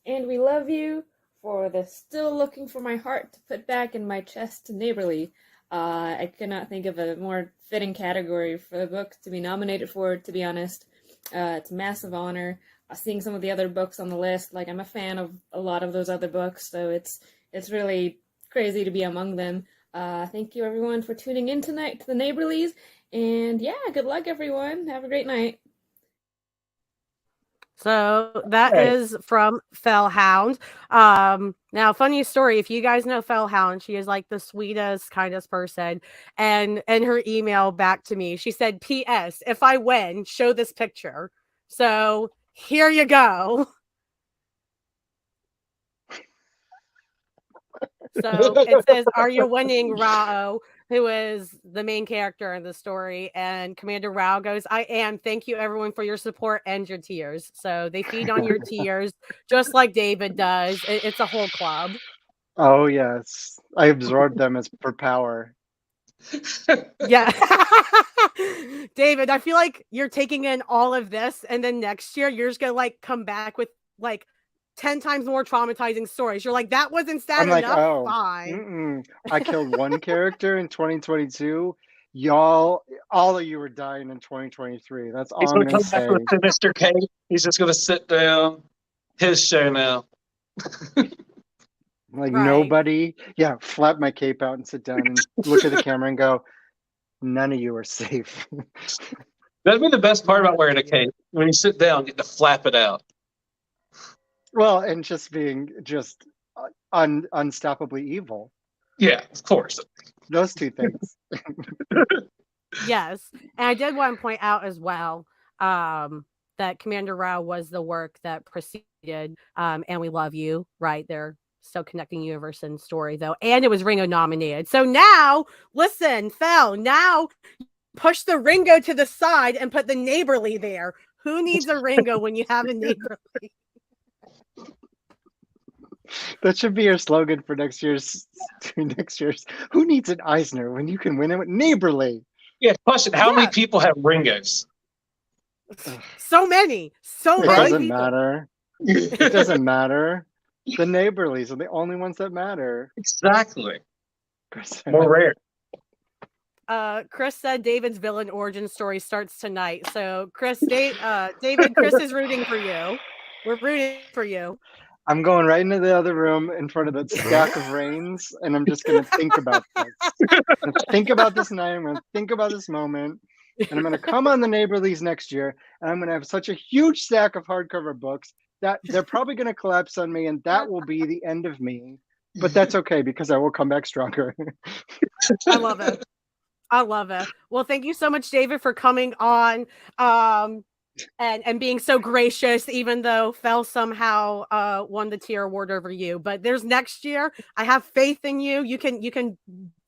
And We Love You for the Still Looking for My Heart to Put Back in My Chest Neighborly. I could not think of a more fitting category for the book to be nominated for, to be honest. It's a massive honor. Seeing some of the other books on the list, like I'm a fan of a lot of those other books, so it's really crazy to be among them. Thank you everyone for tuning in tonight to the Neighborlies, and yeah, good luck everyone. Have a great night. So that is from Fellhound. Now, funny story, if you guys know Fellhound, she is like the sweetest, kindest person. And in her email back to me, she said, P.S. if I win, show this picture. So here you go. So it says, are you winning, Rao, who is the main character in the story? And Commander Rao goes, I am. Thank you, everyone, for your support and your tears. So they feed on your tears, just like David does. It's a whole club. Oh, yes. I absorbed them as for power. Yeah. David, I feel like you're taking in all of this, and then next year you're just going to like come back with like 10 times more traumatizing stories. You're like, that wasn't sad enough. Oh, fine. I killed one character in 2022. Y'all, all of you were dying in 2023. That's all I'm going to say. With Mr. K. He's just going to sit down. His show now. Like nobody. Yeah, flap my cape out and sit down and look at the camera and go, none of you are safe. That'd be the best part about wearing a cape. When you sit down, get to flap it out. Well, and just being just unstoppably evil. Yeah, of course. Those two things. Yes. And I did want to point out as well that Commander Rao was the work that preceded And We Love You, right? They're still connecting universe and story, though. And it was Ringo nominated. So now, listen, Fel, now push the Ringo to the side and put the Neighborly there. Who needs a Ringo when you have a Neighborly? That should be your slogan for next year's. Who needs an Eisner when you can win it with Neighborly? Yeah, question. How many people have Ringos? So many. It many doesn't people. matter. It doesn't matter. The Neighborlies are the only ones that matter. Exactly. More rare. Chris said David's villain origin story starts tonight. So Chris, David, Chris is rooting for you. We're rooting for you. I'm going right into the other room in front of the stack of reins, and I'm just going to think about this. Think about this night. I'm going to think about this moment, and I'm going to come on the Neighborlies next year, and I'm going to have such a huge stack of hardcover books that they're probably going to collapse on me, and that will be the end of me. But that's okay, because I will come back stronger. I love it. I love it. Well, thank you so much, David, for coming on. And being so gracious, even though Fel somehow won the tier award over you. But there's next year. I have faith in you. You can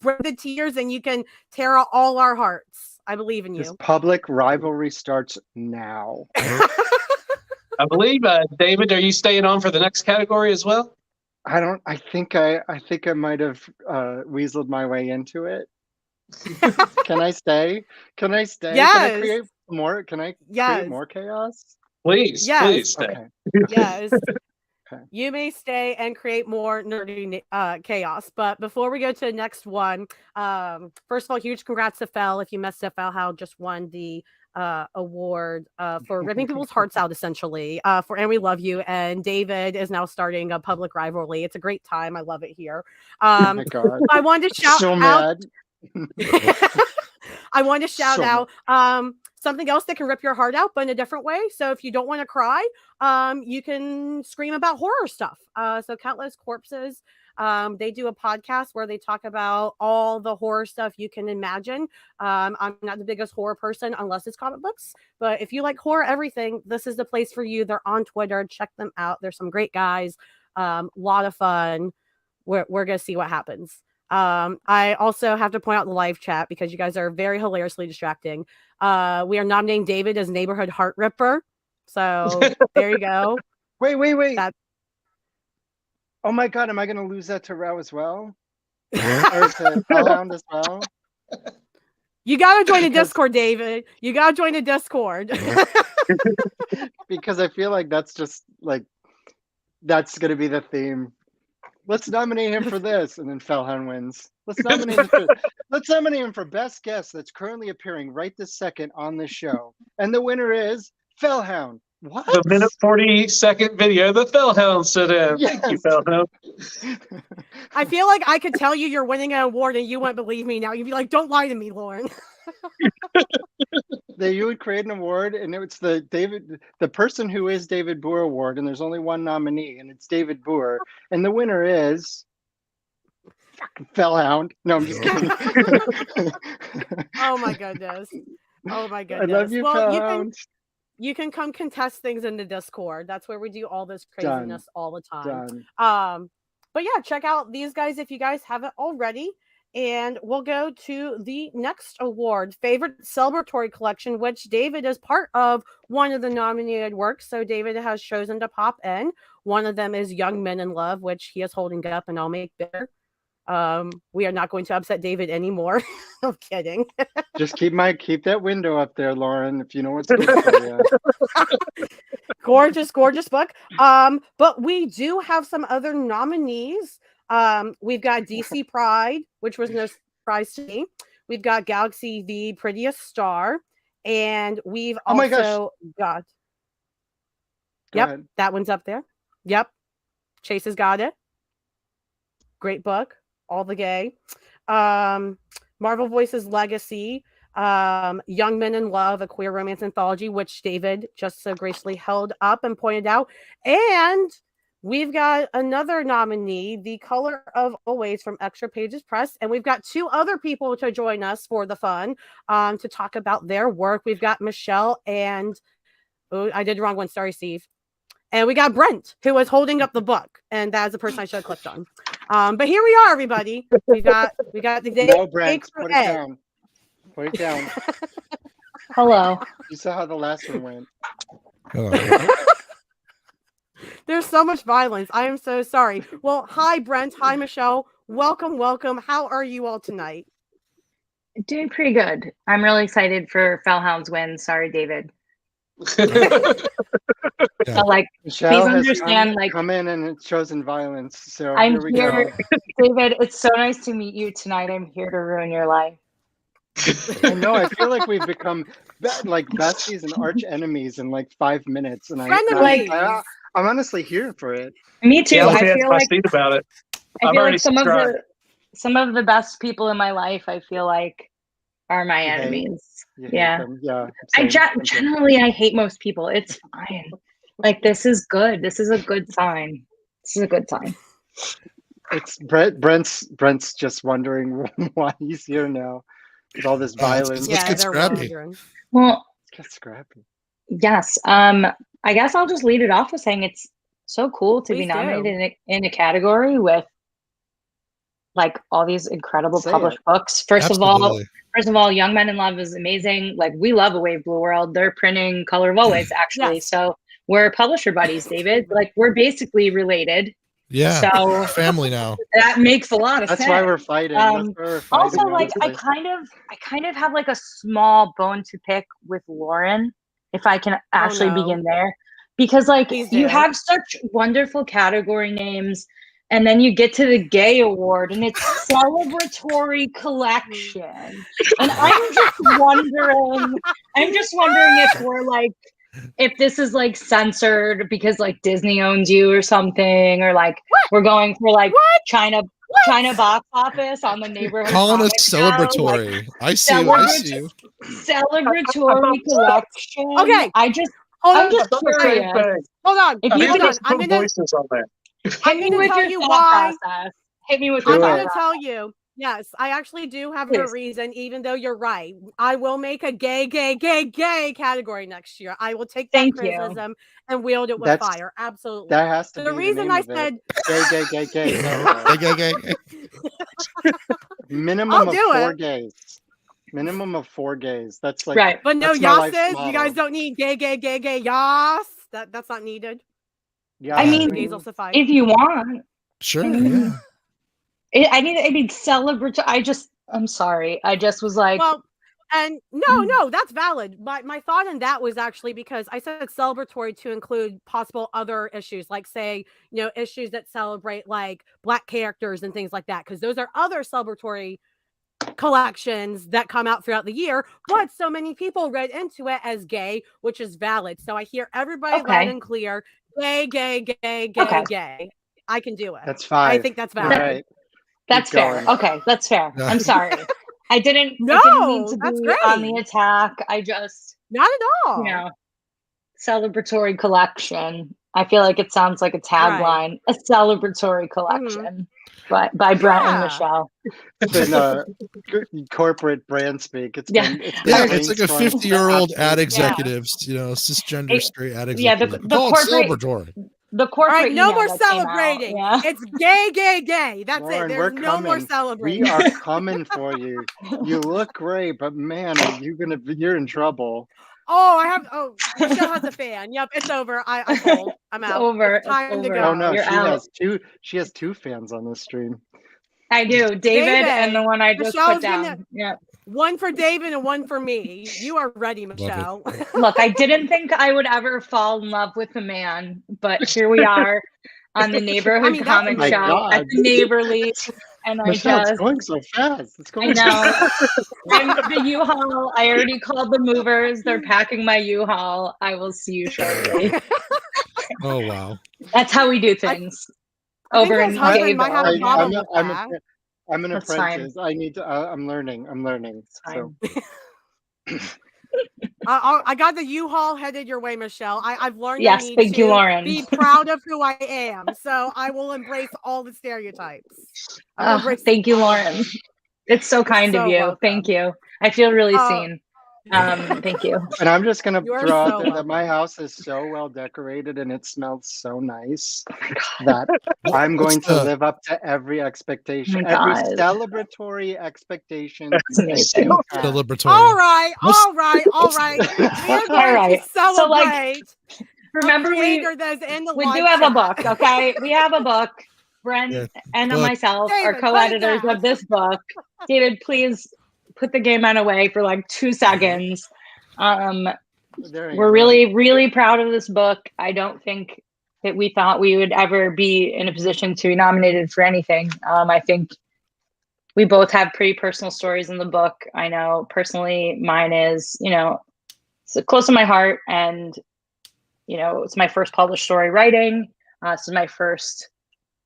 bring the tears and you can tear out all our hearts. I believe in you. This public rivalry starts now. I believe, David, are you staying on for the next category as well? I think I might have weaseled my way into it. Can I stay? Yes. Can I create more? Can I create more chaos? Please, please stay. Okay. Yes. Okay. You may stay and create more nerdy chaos. But before we go to the next one, first of all, huge congrats to Fel. If you messed up, Fel just won the award for ripping people's hearts out, essentially, for And We Love You. And David is now starting a public rivalry. It's a great time. I love it here. Oh my God. I wanted to shout out. Mad. I want to shout out something else that can rip your heart out, but in a different way. So if you don't want to cry, you can scream about horror stuff. So Countless Corpses, they do a podcast where they talk about all the horror stuff you can imagine. I'm not the biggest horror person unless it's comic books, but if you like horror everything, this is the place for you. They're on Twitter. Check them out. There's some great guys. Lot of fun. We're gonna see what happens. I also have to point out the live chat because you guys are very hilariously distracting. We are nominating David as Neighborhood Heart Ripper. So there you go. Wait. Oh my God, am I going to lose that to Rao as well? Or to Hellhound as well? You gotta join the Discord, David. You gotta join the Discord. Because I feel like that's just like that's gonna be the theme. Let's nominate him for this, and then Fellhound wins. Let's nominate him for best guest that's currently appearing right this second on this show, and the winner is Fellhound. What? The minute 40-second video that Fellhound sent in. Yes. Thank you, Fellhound. I feel like I could tell you're winning an award and you wouldn't believe me now. You'd be like, don't lie to me, Lauren. You would create an award, and it's the person who is David Boer award, and there's only one nominee, and it's David Boer, and the winner is fucking Fellhound. No, I'm just kidding. Oh my goodness. Oh my goodness. I love you, Fellhound. You can come contest things in the Discord. That's where we do all this craziness all the time. Done. But yeah, check out these guys if you guys haven't already. And we'll go to the next award, Favorite Celebratory Collection, which David is part of one of the nominated works. So David has chosen to pop in. One of them is Young Men in Love, which he is holding up, and I'll make bitter. We are not going to upset David anymore. I'm kidding. Just keep that window up there, Lauren, if you know what's good for you. Gorgeous book. But we do have some other nominees. We've got DC Pride, which was no surprise to me. We've got Galaxy the Prettiest Star, and we've also got. Yep, that one's up there. Yep, Chase has got it. Great book, all the gay. Marvel Voices Legacy, Young Men in Love, a queer romance anthology, which David just so gracefully held up and pointed out. And we've got another nominee, The Color of Always from Extra Pages Press. And we've got two other people to join us for the fun to talk about their work. We've got Michelle and, oh, I did the wrong one. Sorry, Steve. And we got Brent, who was holding up the book. And that's the person I should have clicked on. But here we are, everybody. We got the day. No, Brent, put it down. Put it down. Hello. You saw how the last one went. Hello. There's so much violence. I am so sorry. Well, hi, Brent. Hi, Michelle. Welcome. How are you all tonight? Doing pretty good. I'm really excited for Fellhound's win. Sorry, David. Yeah. So, like, Michelle please understand, come in and chosen violence. So I'm here we go. David. It's so nice to meet you tonight. I'm here to ruin your life. I know. I feel like we've become like besties and arch enemies in like 5 minutes, and I'm honestly here for it. Me too. Yeah, I feel like about it. I feel like some of the best people in my life, I feel like, are my enemies. Yeah. Generally I hate most people. It's fine. Like, this is good. This is a good sign. It's Brent's just wondering why he's here now with all this violence. Let's get scrappy. Well, let's get scrappy. Yes. I guess I'll just lead it off with saying it's so cool to be nominated in a category with like all these incredible published books. First of all, Young Men in Love is amazing. Like, we love A Wave Blue World. They're printing Color of Always, actually. Yes. So we're publisher buddies, David. Like, we're basically related. Yeah. So family now. That makes a lot of sense. That's why we're fighting. Also, like, I kind of have like a small bone to pick with Lauren, if I can actually begin there. Because like you have such wonderful category names, and then you get to the gay award and it's celebratory collection. And I'm just wondering if we're like, if this is like censored because like Disney owns you or something, or like we're going for like China box office on the neighborhood. Calling us celebratory. Like, I see you. Celebratory collection. Okay. I'm just curious. Hold on. If you could put voices on there. I'm going to tell you why. Hit me with I'm going to tell you. Yes, I actually do have a reason, even though you're right. I will make a gay category next year. I will take that criticism and wield it with fire. Absolutely. That has to be the reason I said gay. Minimum of 4 gays. Minimum of 4 gays. That's like right. But no yasses. You guys don't need gay. Yas. That's not needed. Yeah. I mean, if you want. Sure. I mean, celebratory. I'm sorry. I just was like, And no, that's valid. My thought in that was actually because I said celebratory to include possible other issues, like say, issues that celebrate like Black characters and things like that, because those are other celebratory collections that come out throughout the year. But so many people read into it as gay, which is valid. So I hear everybody loud and clear, gay, gay, gay, gay, gay. I can do it. That's fine. I think that's valid. Right. That's fair. Okay, that's fair. I'm sorry. I didn't mean to that's be great. on the attack. I just not at all. Celebratory collection. I feel like it sounds like a tagline. A celebratory collection by Brent and Michelle. It's been corporate brand speak. It's been it's like a 50-year-old ad executive, cisgender straight ad executive. The corporate celebratory. The corporate. All right, no more celebrating. It's gay, gay, gay. That's Lauren, it. There's no more celebrating. We are coming for you. You look great, but man, you're in trouble. Oh, Michelle has a fan. Yep, it's over. I told. I'm out. It's time to go. Oh no, You're out. She has two fans on this stream. I do, David and the one I just put down. Yeah. One for David and one for me. You are ready, Michelle. Look, I didn't think I would ever fall in love with a man, but here we are on the Neighborhood Comic Show at the Neighborlies. And it's going so fast. It's going. I know. I'm the U-Haul. I already called the movers. They're packing my U-Haul. I will see you shortly. Oh wow. That's how we do things. Over in Gayville. I'm an apprentice. I need to. I'm learning. So. I got the U-Haul headed your way, Michelle. I've learned. Yes, thank you, Lauren. Be proud of who I am. So I will embrace all the stereotypes. Thank you, Lauren. It's so kind of you. Welcome. Thank you. I feel really seen. Thank you. And I'm just gonna throw out there that my house is so well decorated and it smells so nice that I'm going to live up to every expectation, every celebratory expectation. Celebratory. All right. We're going to celebrate. So remember, we do have a book. Okay, we have a book. Brent and myself are co-editors of this book. David, please put the game on away for like 2 seconds. We're really, really proud of this book. I don't think that we thought we would ever be in a position to be nominated for anything. I think we both have pretty personal stories in the book. I know personally mine is, it's close to my heart, and, it's my first published story writing. This is my first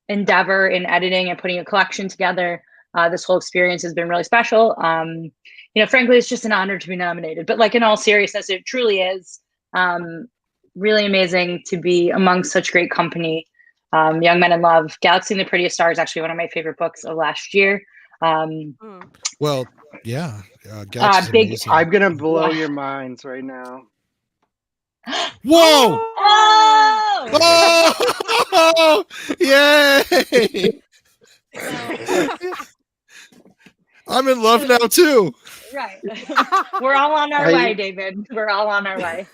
endeavor in editing and putting a collection together. This whole experience has been really special. Frankly, it's just an honor to be nominated. But like in all seriousness, it truly is really amazing to be among such great company. Young Men in Love, Galaxy and the Prettiest Star is actually one of my favorite books of last year. Well, yeah. I'm gonna blow your minds right now. Whoa! Oh! Yay! I'm in love now too. Right. We're all on our way, David. We're all on our way.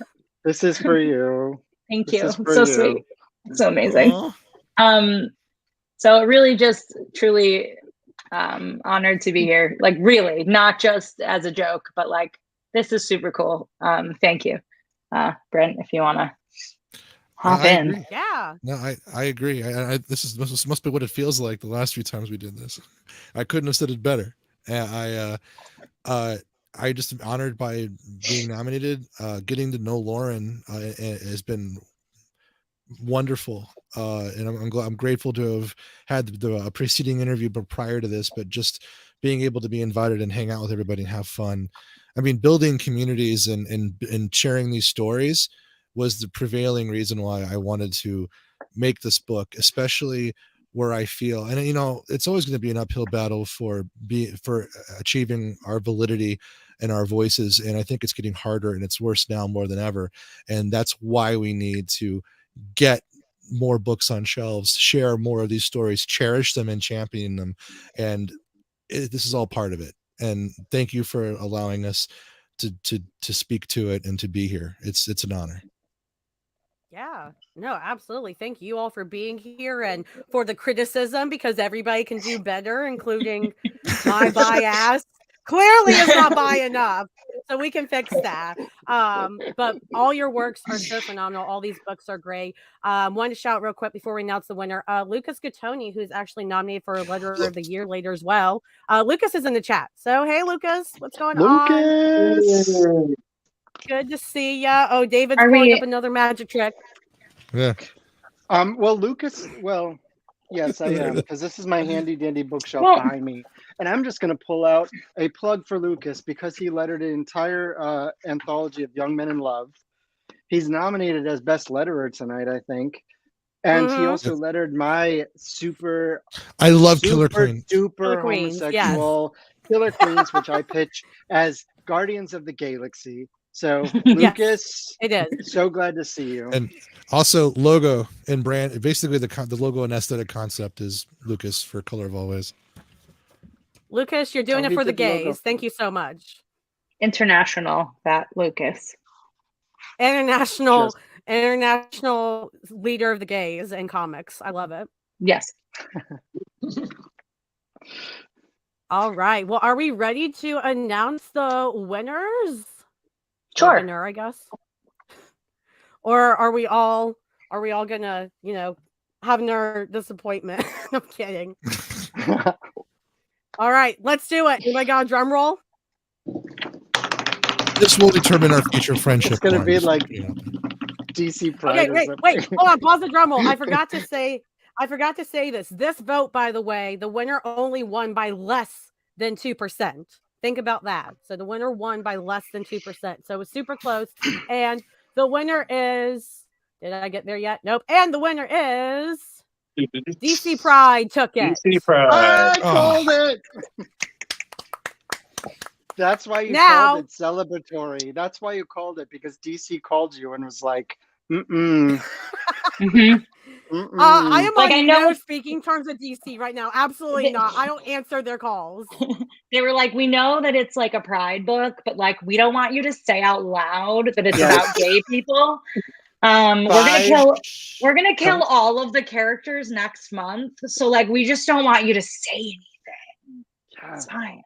This is for you. Thank you. So sweet. So amazing. So really just truly honored to be here. Like really, not just as a joke, but like this is super cool. Thank you. Brent, if you wanna hop in. Agree. Yeah. No, I agree. This must be what it feels like the last few times we did this. I couldn't have said it better. I just am honored by being nominated. Getting to know Lauren has been wonderful, and I'm grateful to have had the preceding interview, but prior to this, but just being able to be invited and hang out with everybody and have fun. I mean, building communities and sharing these stories was the prevailing reason why I wanted to make this book, especially where I feel, and it's always going to be an uphill battle for achieving our validity and our voices. And I think it's getting harder, and it's worse now more than ever. And that's why we need to get more books on shelves, share more of these stories, cherish them and champion them. And this is all part of it. And thank you for allowing us to speak to it and to be here. It's an honor. Yeah, no, absolutely. Thank you all for being here and for the criticism, because everybody can do better, including my bias. Clearly is not by enough. So we can fix that. But all your works are so phenomenal. All these books are great. Wanted to shout real quick before we announce the winner. Lucas Gattoni, who's actually nominated for Letter of the Year later as well. Lucas is in the chat. So hey, Lucas, what's going on? Lucas. Good to see ya. Oh, David's Are pulling we- up another magic trick. Yeah. Well, Lucas. Well, yes, I am, because this is my handy dandy bookshelf Well- behind me, and I'm just going to pull out a plug for Lucas because he lettered an entire anthology of Young Men in Love. He's nominated as best letterer tonight, I think, and he also lettered my super. I love Killer super Queen. duper Killer Queens, homosexual Killer Queens, which I pitch as Guardians of the Galaxy. So, Yes, Lucas, it is. so glad to see you. And also logo and brand. Basically, the logo and aesthetic concept is Lucas for Color of Always. Lucas, you're doing Oh, it he for the did the logo. gays. Thank you so much. International, that Lucas. International leader of the gays in comics. I love it. Yes. All right. Well, are we ready to announce the winners? Sure. Or winner, I guess. Or are we all gonna, have our disappointment? I'm kidding. All right, let's do it. Anybody got a drum roll? This will determine our future friendship. It's going to be bonds, like you know. DC Pride. Okay, or wait. something. Hold on. Pause the drum roll. I forgot to say this. This vote, by the way, the winner only won by less than 2%. Think about that. So the winner won by less than 2%. So it was super close. And the winner is, did I get there yet? Nope. And the winner is DC Pride took it. DC Pride. I called it. That's why you Now- called it celebratory. That's why you called it, because DC called you and was like, mm-mm. Mhm. Mm-mm. I am Like, on I know- no speaking terms with DC right now. Absolutely not. I don't answer their calls. They were like, we know that it's like a pride book, but like we don't want you to say out loud that it's Yes. about gay people. We're gonna kill all of the characters next month. So like we just don't want you to say anything. It's fine.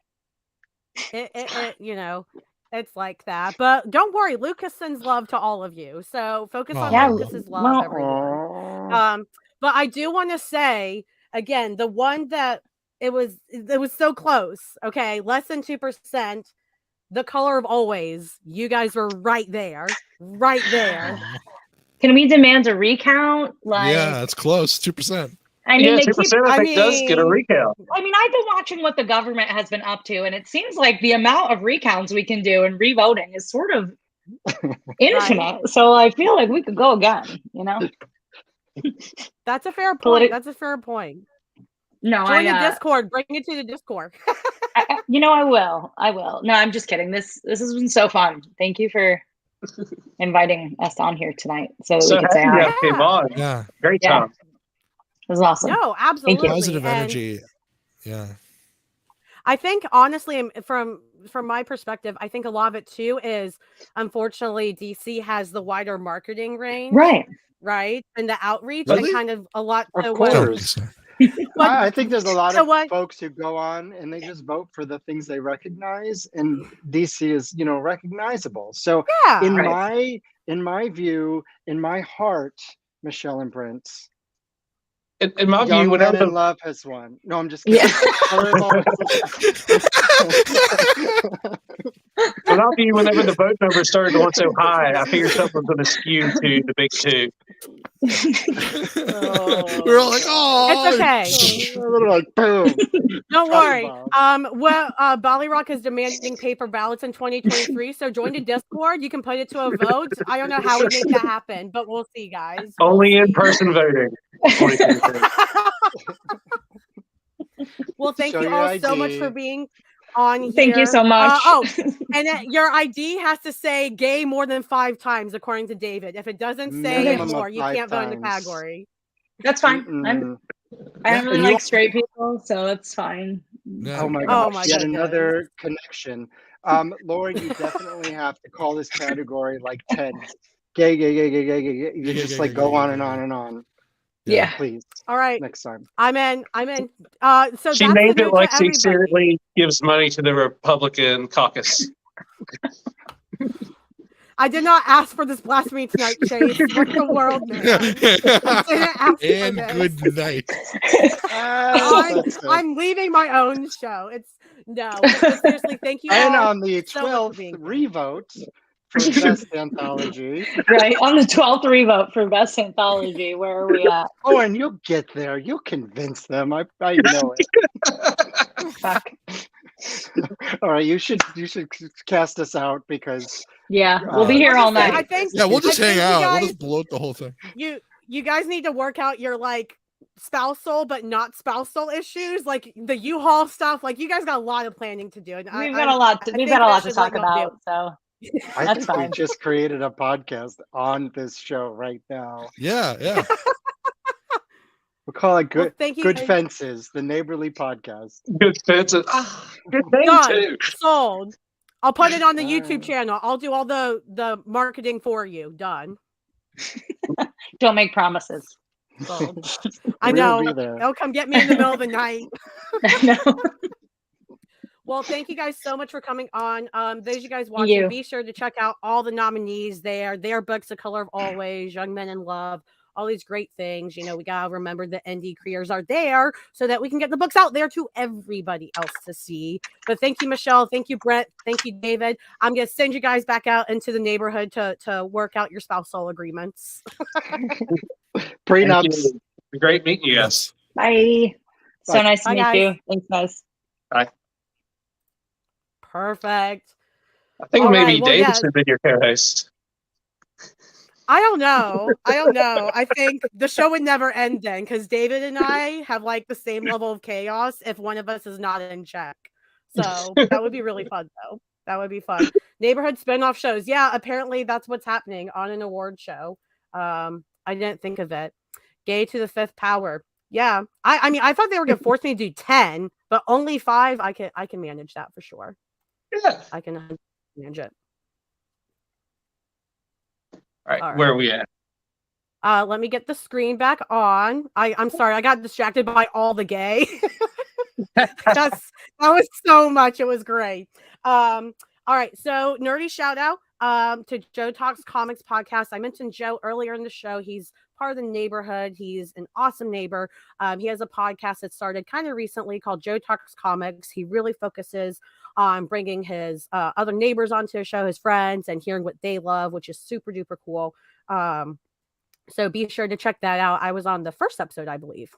It's like that. But don't worry, Lucas sends love to all of you. So focus on Yeah, Lucas's love, well- everyone. But I do want to say again, the one that it was so close. Okay, less than 2%. The Color of Always. You guys were right there. Right there. Can we demand a recount? Like, Yeah, it's close. 2%. I mean, Yeah, they 2% keep, I think does get a recount. I mean, I've been watching what the government has been up to, and it seems like the amount of recounts we can do and revoting is sort of infinite. So I feel like we could go again, you know? That's a fair point. That's a fair point. No, Join the Discord. Bring it to the Discord. I will. No, I'm just kidding. This has been so fun. Thank you for inviting us on here tonight so that we could say happy you hi. guys came on. Yeah. Great Yeah. time. It was awesome. No, absolutely. Positive And energy. Yeah. I think honestly, from my perspective, I think a lot of it too is unfortunately DC has the wider marketing range, right, and the outreach, Really? and kind of a lot. Of to course. what- I think there's a lot so of what- folks who go on and they just vote for the things they recognize, and DC is, recognizable. So Yeah. in my view, in my heart, Michelle and Brent, In my Young view, whenever Men in the Love has won. No, I'm just kidding. whenever the vote numbers started going so high, I figured something was going to skew to the big two. We're all like, oh, It's okay. We're like, boom. Don't Cut worry. bomb. Ballyrock is demanding paper ballots in 2023. So join the Discord. You can put it to a vote. I don't know how we make that happen, but we'll see, guys. Only in-person voting. 2023. Well, thank Show you your all so much ID. for being on here. Thank you so much. And your ID has to say gay more than 5 times, according to David. If it doesn't say Minimum it more, of you 5 can't vote in the times. category. That's fine. Mm-mm. I don't really and you- like straight people, so it's fine. Yeah. Oh my Oh gosh, my yet goodness. another connection. Lauren, you definitely have to call this category like Ted. Gay. You Gay, just gay, like gay, go gay, on gay, and gay. on and on. Yeah. Please, All right. next time. I'm in. So She that's named the it note like to she everybody. secretly gives money to the Republican caucus. I did not ask for this blasphemy tonight, Chase. What the world, man? I didn't ask And for this. good night. I'm leaving my own show. It's no, but seriously, thank you And all on the so much for 12th being here. revote for best anthology. Right, on the 12th revote for best anthology. Where are we at? Oh, and you'll get there. You'll convince them. I know it. Fuck. All right, you should cast us out because Yeah, we'll be here all night. I think Yeah, we'll just I hang think you out. We'll guys- just bloat the whole thing. You guys need to work out your like spousal but not spousal issues, like the U-Haul stuff. Like you guys got a lot of planning to do. And We've got a lot to talk about. So I that's think fine. we just created a podcast on this show right now. Yeah. We'll call it Good thank you, Good guys. Fences, the Neighborly podcast. Good Fences. Good name Done. too. Sold. I'll put it on the YouTube channel. I'll do all the marketing for you. Done. Don't make promises. Sold. I We'll know. be there. They'll come get me in the middle of the night. I know. Well, thank you guys so much for coming on. Those of you guys watching, be sure to check out all the nominees there. Their books, The Color of Always, Young Men in Love, all these great things. You know, we got to remember the indie creators are there so that we can get the books out there to everybody else to see. But thank you, Michelle. Thank you, Brett. Thank you, David. I'm going to send you guys back out into the neighborhood to work out your spousal agreements. Prenups. Great meeting you guys. Bye. So Bye. nice to Bye, meet guys. you. Thanks, guys. Bye. Perfect. I think All maybe right, well, David yeah. should have been your co-host. I don't know. I think the show would never end then because David and I have like the same level of chaos if one of us is not in check. So that would be really fun, though. That would be fun. Neighborhood spinoff shows. Yeah, apparently that's what's happening on an award show. I didn't think of it. Gay to the Fifth Power. Yeah. I mean, I thought they were going to force me to do 10, but only 5. I can manage that for sure. Yeah. I can manage it. All right, All right. where are we at? Let me get the screen back on. I'm sorry, I got distracted by all the gay. that was so much. It was great. All right, so nerdy shout out to Joe Talks Comics podcast. I mentioned Joe earlier in the show. He's part of the neighborhood. He's an awesome neighbor. He has a podcast that started kind of recently called Joe Talks Comics. He really focuses on bringing his other neighbors onto his show, his friends, and hearing what they love, which is super duper cool. So be sure to check that out. I was on the first episode, I believe.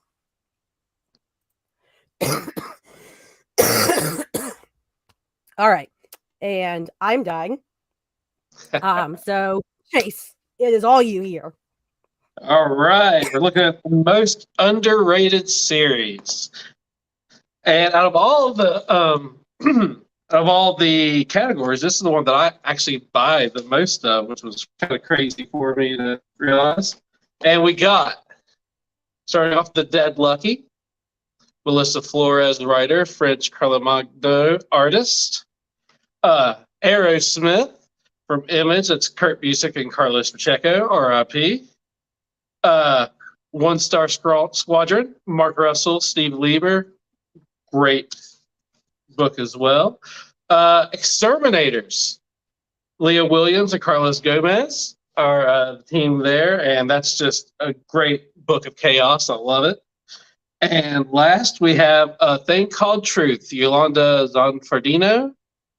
All right. And I'm dying. So Chase, it is all you here. All right, we're looking at the most underrated series, and out of all the categories, this is the one that I actually buy the most of, which was kind of crazy for me to realize. And we got, starting off, The Dead Lucky, Melissa Flores, writer, French Carlamagno, artist, Aerosmith from Image. It's Kurt Busiek and Carlos Pacheco, R.I.P. One Star Squadron, Mark Russell, Steve Lieber, great book as well. Exterminators, Leah Williams and Carlos Gomez are the team there, and that's just a great book of chaos. I love it. And last, we have A Thing Called Truth, Yolanda Zanfardino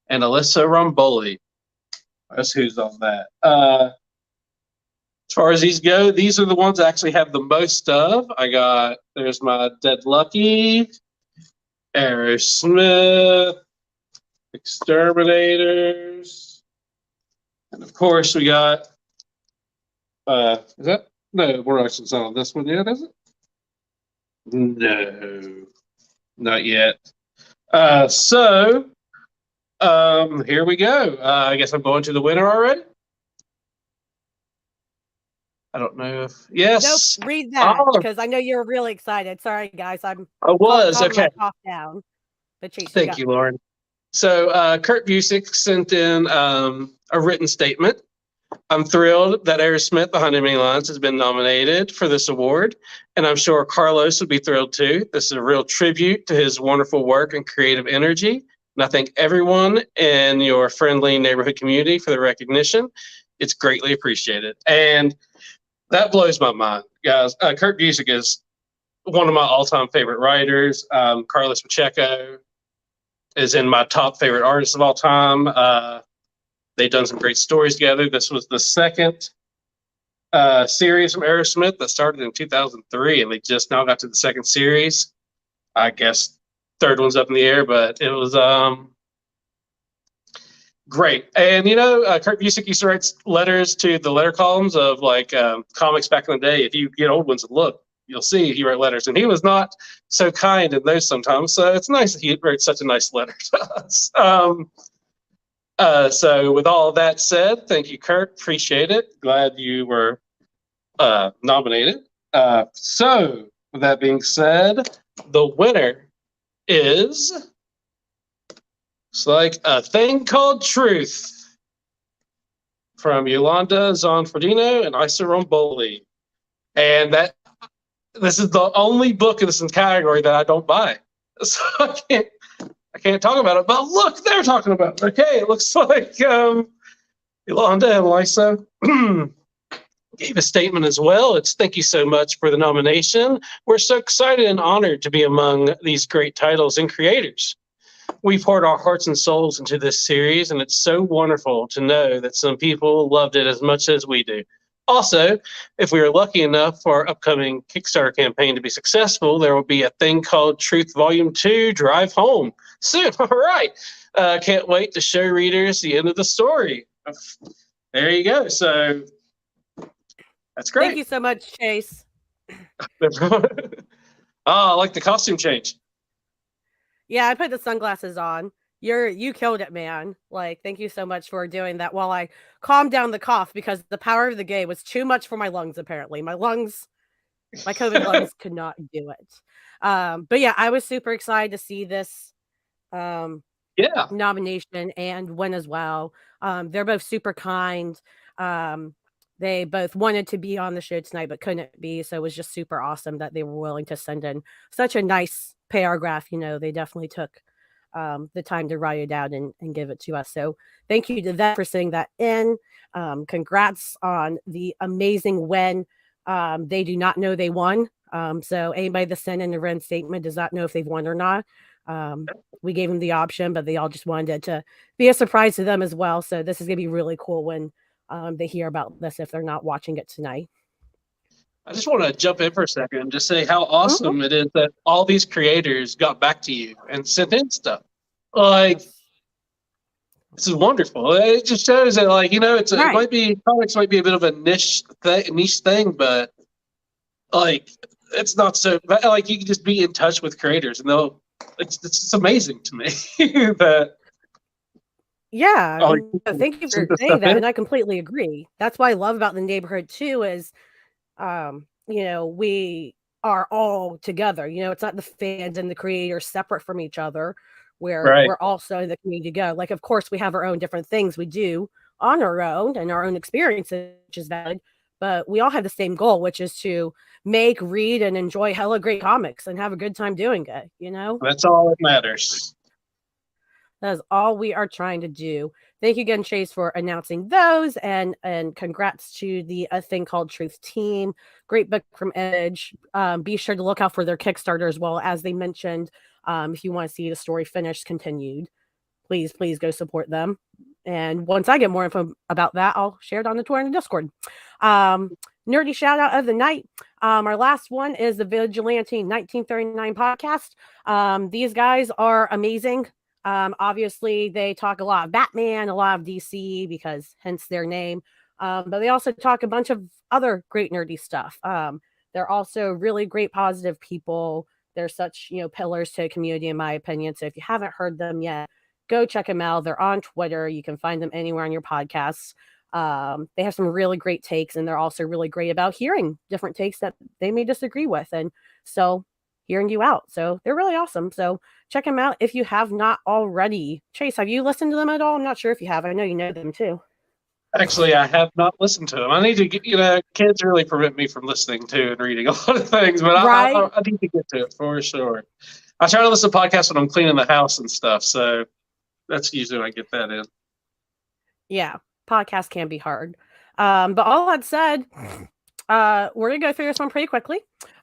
and Alyssa Romboli. That's who's on that. As far as these go, these are the ones I actually have the most of. There's my Dead Lucky, Aerosmith, Exterminators, and of course we got, no, we're actually not on this one yet, is it? No, not yet. So here we go. I guess I'm going to the winner already. I don't know if yes. Nope, read that because I know you're really excited. Sorry, guys, I was okay. Off down. But Chase, Thank you, Lauren. So Kurt Busiek sent in a written statement. I'm thrilled that Aerosmith, Behind Enemy Lines, has been nominated for this award, and I'm sure Carlos would be thrilled too. This is a real tribute to his wonderful work and creative energy, and I thank everyone in your friendly neighborhood community for the recognition. It's greatly appreciated. And that blows my mind, guys. Kurt Busiek is one of my all-time favorite writers. Carlos Pacheco is in my top favorite artists of all time. They've done some great stories together. This was the second series from Aerosmith that started in 2003, and they just now got to the second series. I guess third one's up in the air, but it was great. And Kurt Busiek used to write letters to the letter columns of like comics back in the day. If you get old ones and look, you'll see he wrote letters, and he was not so kind in those sometimes. So it's nice that he wrote such a nice letter to us. So with all of that said, thank you, Kurt. Appreciate it. Glad you were nominated. So with that being said, the winner is it's like A Thing Called Truth from Yolanda Zanfordino and Isa Romboli. And this is the only book in this category that I don't buy. So I can't talk about it. But look, they're talking about it. Okay, it looks like Yolanda and Lisa gave a statement as well. It's thank you so much for the nomination. We're so excited and honored to be among these great titles and creators. We've poured our hearts and souls into this series, and it's so wonderful to know that some people loved it as much as we do. Also, if we are lucky enough for our upcoming Kickstarter campaign to be successful, there will be A Thing Called Truth Volume 2 Drive Home soon. All right. Can't wait to show readers the end of the story. There you go. So that's great. Thank you so much, Chase. I like the costume change. Yeah, I put the sunglasses on. You killed it, man. Like, thank you so much for doing that while I calmed down the cough, because the power of the game was too much for my lungs, apparently. My COVID lungs could not do it. But yeah, I was super excited to see this nomination and win as well. They're both super kind. They both wanted to be on the show tonight, but couldn't be. So it was just super awesome that they were willing to send in such a nice paragraph. They definitely took the time to write it out and give it to us. So thank you to them for sending that in. Congrats on the amazing win. They do not know they won. So anybody that sent in the written statement does not know if they've won or not. We gave them the option, but they all just wanted it to be a surprise to them as well. So this is going to be really cool when they hear about this if they're not watching it tonight. I just want to jump in for a second and just say how awesome it is that all these creators got back to you and sent in stuff. Like, this is wonderful. It just shows that, like, it might be, comics might be a bit of a niche thing, but like, it's not so, like, you can just be in touch with creators and it's just amazing to me that. Yeah, thank you for saying that, and I completely agree. That's what I love about the neighborhood too is, we are all together. It's not the fans and the creators separate from each other. We're also in the community together. Like, of course, we have our own different things we do on our own and our own experiences, which is valid. But we all have the same goal, which is to make, read, and enjoy hella great comics and have a good time doing it. That's all that matters. That is all we are trying to do. Thank you again, Chase, for announcing those, and congrats to the A Thing Called Truth team. Great book from Edge. Be sure to look out for their Kickstarter as well, as they mentioned. If you want to see the story finished, continued, please go support them. And once I get more info about that, I'll share it on the Twitter and the Discord. Nerdy shout out of the night. Our last one is the Vigilante 1939 podcast. These guys are amazing. Obviously they talk a lot of Batman, a lot of DC, because hence their name. But they also talk a bunch of other great nerdy stuff. They're also really great, positive people. They're such, pillars to the community, in my opinion. So if you haven't heard them yet, go check them out. They're on Twitter. You can find them anywhere on your podcasts. They have some really great takes, and they're also really great about hearing different takes that they may disagree with. And so hearing you out. So they're really awesome. So check them out if you have not already. Chase, have you listened to them at all? I'm not sure if you have. I know you know them too. Actually, I have not listened to them. I need to get, kids really prevent me from listening to and reading a lot of things, but I need to get to it for sure. I try to listen to podcasts when I'm cleaning the house and stuff, so that's usually when I get that in. Yeah, podcasts can be hard. But all that said, we're gonna go through this one pretty quickly.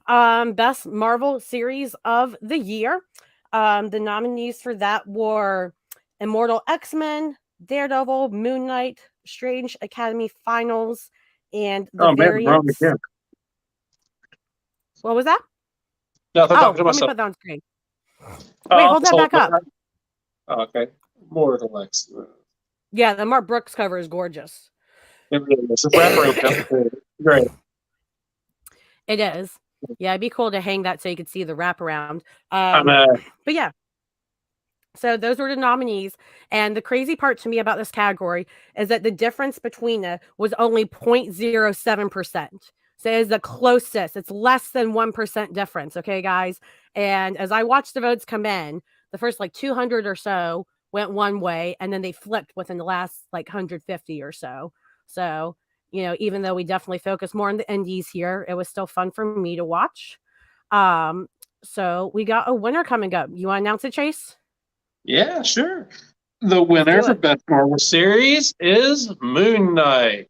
Best Marvel series of the year. The nominees for that were Immortal X-Men, Daredevil, Moon Knight, Strange Academy Finals, and The Variants. Man, what was that? No, I thought let to me myself. put that on screen. Wait, hold that back up. Oh, okay. Immortal X-Men. Yeah, the Mark Brooks cover is gorgeous. It really is. The wraparound great. It is. Yeah, it'd be cool to hang that so you could see the wraparound. But yeah. So those were the nominees. And the crazy part to me about this category is that the difference between it was only 0.07%. So it's the closest. It's less than 1% difference. Okay, guys. And as I watched the votes come in, the first like 200 or so went one way, and then they flipped within the last like 150 or so. So, you know, even though we definitely focus more on the indies here, it was still fun for me to watch. So we got a winner coming up. You want to announce it, Chase? Yeah, sure. The winner for Best Marvel Series is Moon Knight.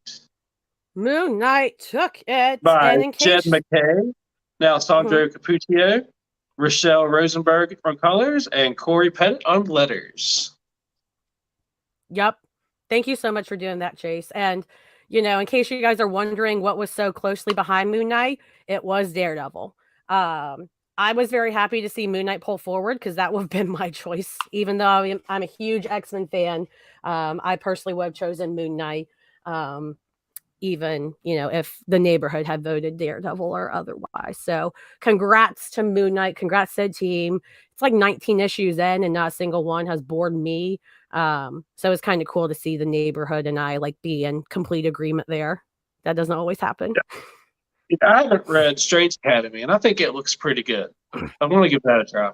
Moon Knight took it. By and in Jed case... McKay, Alessandro Capuccio, Rochelle Rosenberg on colors, and Corey Pettit on letters. Yep. Thank you so much for doing that, Chase. And, you know, in case you guys are wondering what was so closely behind Moon Knight, it was Daredevil. I was very happy to see Moon Knight pull forward because that would have been my choice. Even though I'm a huge X-Men fan, I personally would have chosen Moon Knight. Even, you know, if the neighborhood had voted Daredevil or otherwise. So congrats to Moon Knight. Congrats to the team. It's like 19 issues in and not a single one has bored me. So it's kind of cool to see the neighborhood and I like be in complete agreement there. That doesn't always happen. Yeah. I haven't read Strange Academy, and I think it looks pretty good. I want to give that a try.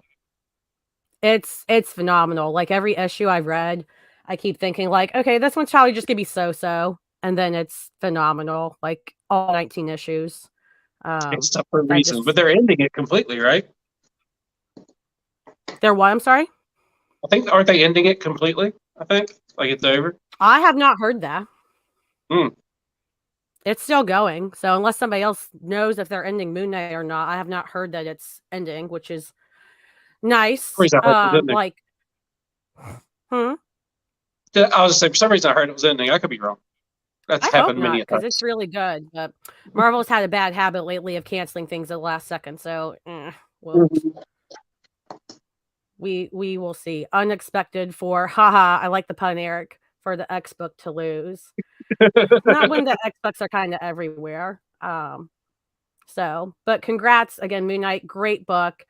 It's phenomenal. Like every issue I've read, I keep thinking like, okay, this one's probably just gonna be so. And then it's phenomenal, like all 19 issues. It's tough for a reason, but they're ending it completely, right? They're what? I'm sorry? Aren't they ending it completely? I think. Like it's over? I have not heard that. It's still going. So unless somebody else knows if they're ending Moon Knight or not, I have not heard that it's ending, which is nice. I was just saying, for some reason I heard it was ending. I could be wrong. That's happened many times. Because it's really good. But Marvel's had a bad habit lately of canceling things at the last second. So, we will see. Unexpected for, I like the pun, Eric, for the X book to lose. Not when the X books are kind of everywhere. But congrats again, Moon Knight, great book.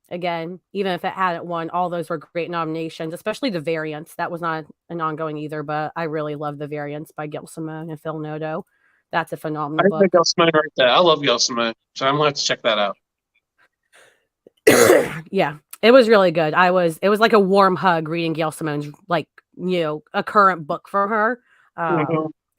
Again, even if it hadn't won, all those were great nominations, especially the Variants. That was not an ongoing either, but I really love the Variants by Gail Simone and Phil Noto. That's a phenomenal book. I think Gail Simone right there. I love Gail Simone, so I'm going to have to check that out. Yeah, it was really good. It was like a warm hug reading Gail Simone's, like, you know, a current book for her.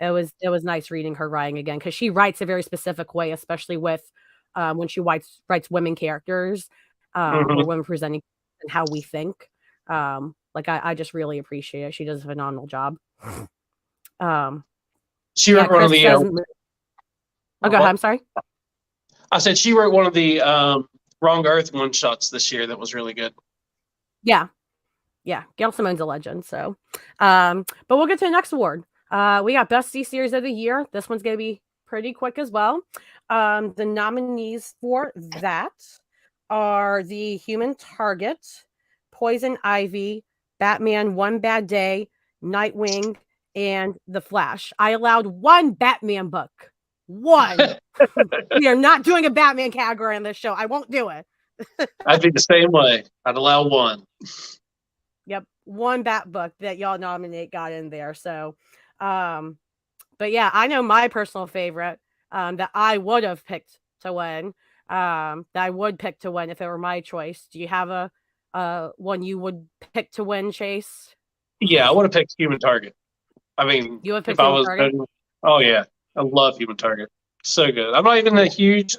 It was nice reading her writing again because she writes a very specific way, especially with when she writes women characters. Or women presenting and how we think. Like I just really appreciate it. She does a phenomenal job. She wrote one of the. Go ahead. I'm sorry. I said she wrote one of the Wrong Earth one shots this year that was really good. Yeah. Gail Simone's a legend. So, but we'll get to the next award. We got Best C Series of the Year. This one's gonna be pretty quick as well. The nominees for that are The Human Target, Poison Ivy, Batman One Bad Day, Nightwing, and The Flash. I allowed one Batman book. One. We are not doing a Batman category on this show. I won't do it. I'd be the same way. I'd allow one. Yep. One Bat book that y'all nominate got in there. So, but yeah, I know my personal favorite that I would have picked to win. That I would pick to win if it were my choice. Do you have a one you would pick to win, Chase? Yeah, I would have picked Human Target. I mean, you would pick Human Target? Oh yeah, I love Human Target. So good. I'm not even a huge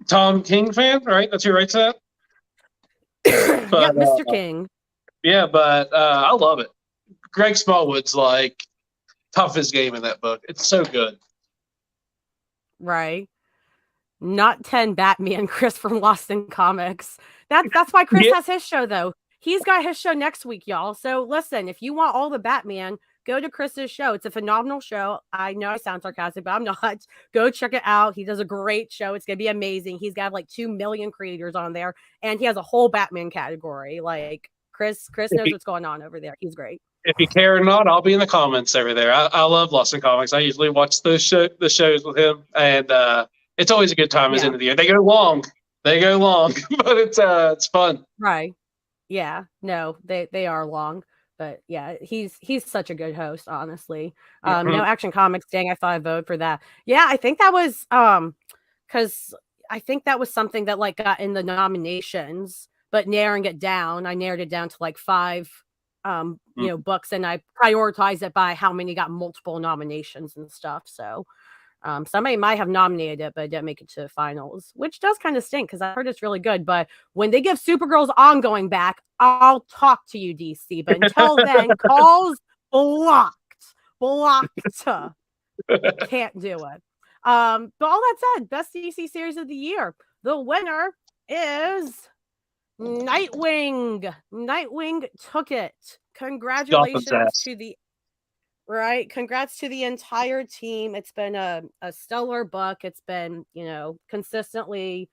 Tom King fan, right? That's who writes that. But, Mr. King. Yeah, but I love it. Greg Smallwood's like toughest game in that book. It's so good. Right. Not 10 Batman, Chris from Lost in Comics. That's why Chris has his show, though. He's got his show next week, y'all. So listen, if you want all the Batman, go to Chris's show. It's a phenomenal show. I know I sound sarcastic, but I'm not. Go check it out. He does a great show. It's going to be amazing. He's got like 2 million creators on there, and he has a whole Batman category. Like Chris knows what's going on over there. He's great. If you care or not, I'll be in the comments over there. I love Lost in Comics. I usually watch the shows with him, and it's always a good time as end of the year. They go long, but it's fun. Right. Yeah. No, they are long, but yeah, he's such a good host, honestly. No Action Comics, dang, I thought I'd vote for that. Yeah, I think that was because I think that was something that like got in the nominations, but narrowing it down, I narrowed it down to like 5 books, and I prioritized it by how many got multiple nominations and stuff. So somebody might have nominated it, but it didn't make it to finals, which does kind of stink because I heard it's really good. But when they give Supergirl's ongoing back, I'll talk to you, DC. But until then, calls blocked. Can't do it. But all that said, best DC series of the year. The winner is Nightwing. Nightwing took it. Congratulations to the congrats to the entire team. It's been a stellar book. It's been, consistently,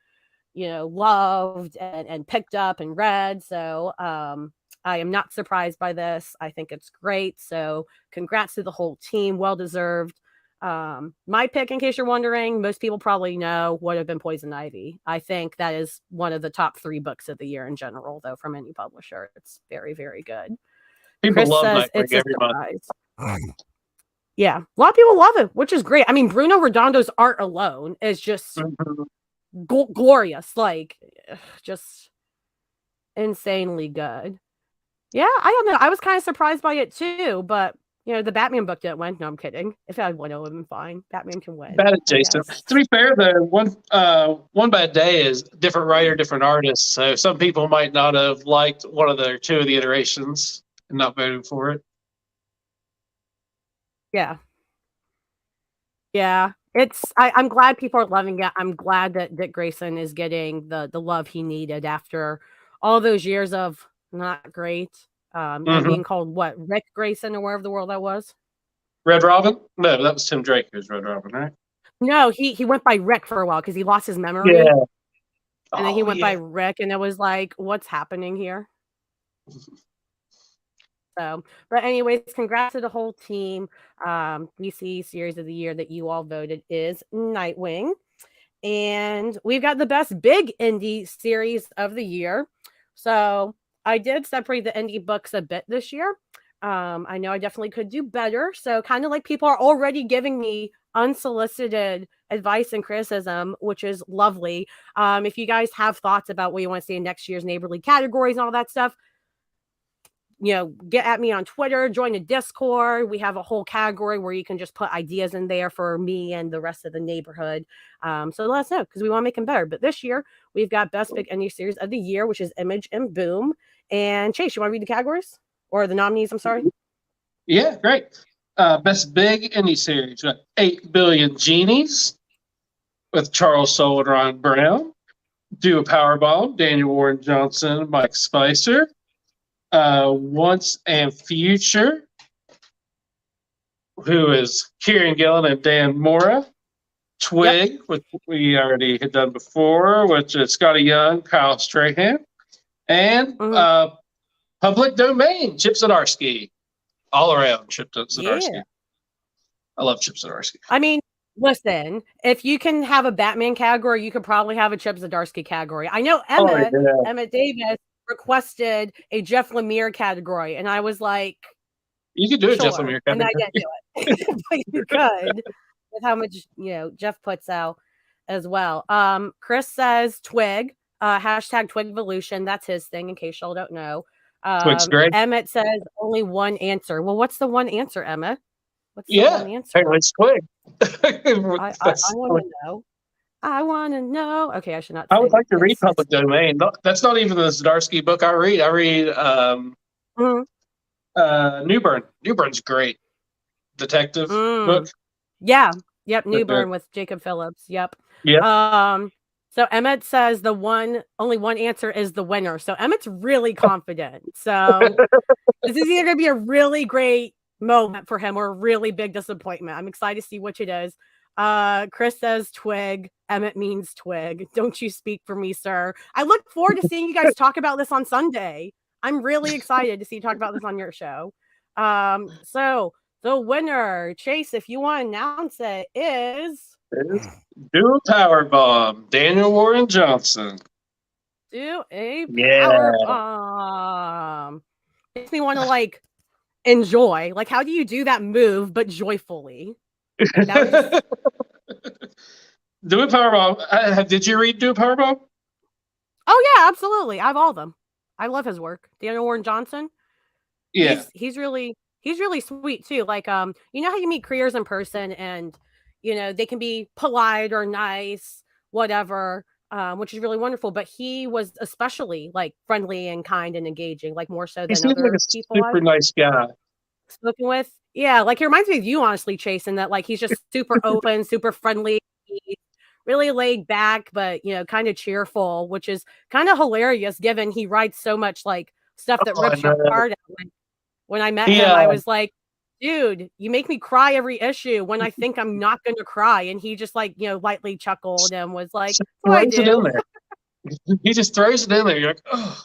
loved and picked up and read. So I am not surprised by this. I think it's great. So congrats to the whole team. Well deserved. My pick, in case you're wondering, most people probably know, would have been Poison Ivy. I think that is one of the top 3 books of the year in general, though, from any publisher. It's very, very good. People Chris love says Nightwing it's a every month. surprise. Yeah, a lot of people love it, which is great. I mean, Bruno Redondo's art alone is just glorious, like just insanely good. Yeah, I don't know. I was kind of surprised by it too, but the Batman book didn't win. No, I'm kidding. If I had won, it would have been fine. Batman can win. Bad adjacent. To be fair, though, one bad day is different writer, different artist. So some people might not have liked one of the 2 of the iterations and not voted for it. Yeah. I'm glad people are loving it. I'm glad that Dick Grayson is getting the love he needed after all those years of not great. And being called what, Rick Grayson or wherever the world that was. Red Robin? No, that was Tim Drake who's Red Robin, right? No, he went by Rick for a while because he lost his memory. Yeah. And then he went by Rick, and it was like, what's happening here? So, but anyways, congrats to the whole team. DC series of the year that you all voted is Nightwing. And we've got the best big indie series of the year. So I did separate the indie books a bit this year. I know I definitely could do better. So kind of like people are already giving me unsolicited advice and criticism, which is lovely. If you guys have thoughts about what you want to see in next year's Neighborly categories and all that stuff, get at me on Twitter, join the Discord. We have a whole category where you can just put ideas in there for me and the rest of the neighborhood. So let us know because we want to make them better. But this year, we've got Best Big Indie Series of the Year, which is Image and Boom. And Chase, you want to read the categories? Or the nominees, I'm sorry? Yeah, great. Best Big Indie Series. 8 Billion Genies with Charles Soule and Ron Brown. Do a Powerbomb, Daniel Warren Johnson, Mike Spicer. Once and Future, who is Kieran Gillen and Dan Mora. Twig, which we already had done before, which is Scotty Young, Kyle Strahan. And Public Domain, Chip Zdarsky. All around Chip Zdarsky. Yeah. I love Chip Zdarsky. I mean, listen, if you can have a Batman category, you could probably have a Chip Zdarsky category. I know Emmett Davis requested a Jeff Lemire category, and I was like, you could do a Jeff Lemire category. And I didn't do it. But you could, with how much Jeff puts out as well. Chris says Twig, hashtag Twigvolution. That's his thing, in case y'all don't know. Twig's great. Emmett says only one answer. Well, what's the one answer, Emmett? What's the one answer? It's Twig. I want to know. I want to know. Okay, I should not. I would like to read Public Domain. That's not even the Zdarsky book I read. I read Newburn. Newburn's great. detective book. Yeah. Yep. Okay. Newburn with Jacob Phillips. Yep. Yep. So Emmett says only one answer is the winner. So Emmett's really confident. So this is either going to be a really great moment for him or a really big disappointment. I'm excited to see which it is. Chris says twig. Emmett means twig. Don't you speak for me, sir. I look forward to seeing you guys talk about this on Sunday. I'm really excited to see you talk about this on your show. So the winner, Chase, if you want to announce it, is Do a power bomb, Daniel Warren Johnson. Do a power bomb. Makes me want to like enjoy. Like, how do you do that move but joyfully? That Do a power bomb. Did you read Do a power bomb? Oh yeah, absolutely. I have all of them. I love his work. Daniel Warren Johnson. Yeah, he's really sweet too. Like you know how you meet creators in person and you know they can be polite or nice, whatever, which is really wonderful. But he was especially like friendly and kind and engaging, like more so he than seems other like a people super nice guy. spoken with. Yeah, like he reminds me of you, honestly, Chase, in that like he's just super open, super friendly, really laid back, but you know, kind of cheerful, which is kind of hilarious given he writes so much like stuff that rips you apart. When I met him, I was like, dude, you make me cry every issue when I think I'm not going to cry. And he just like, you know, lightly chuckled and was like, oh, I do. He just throws it in there. You're like, oh.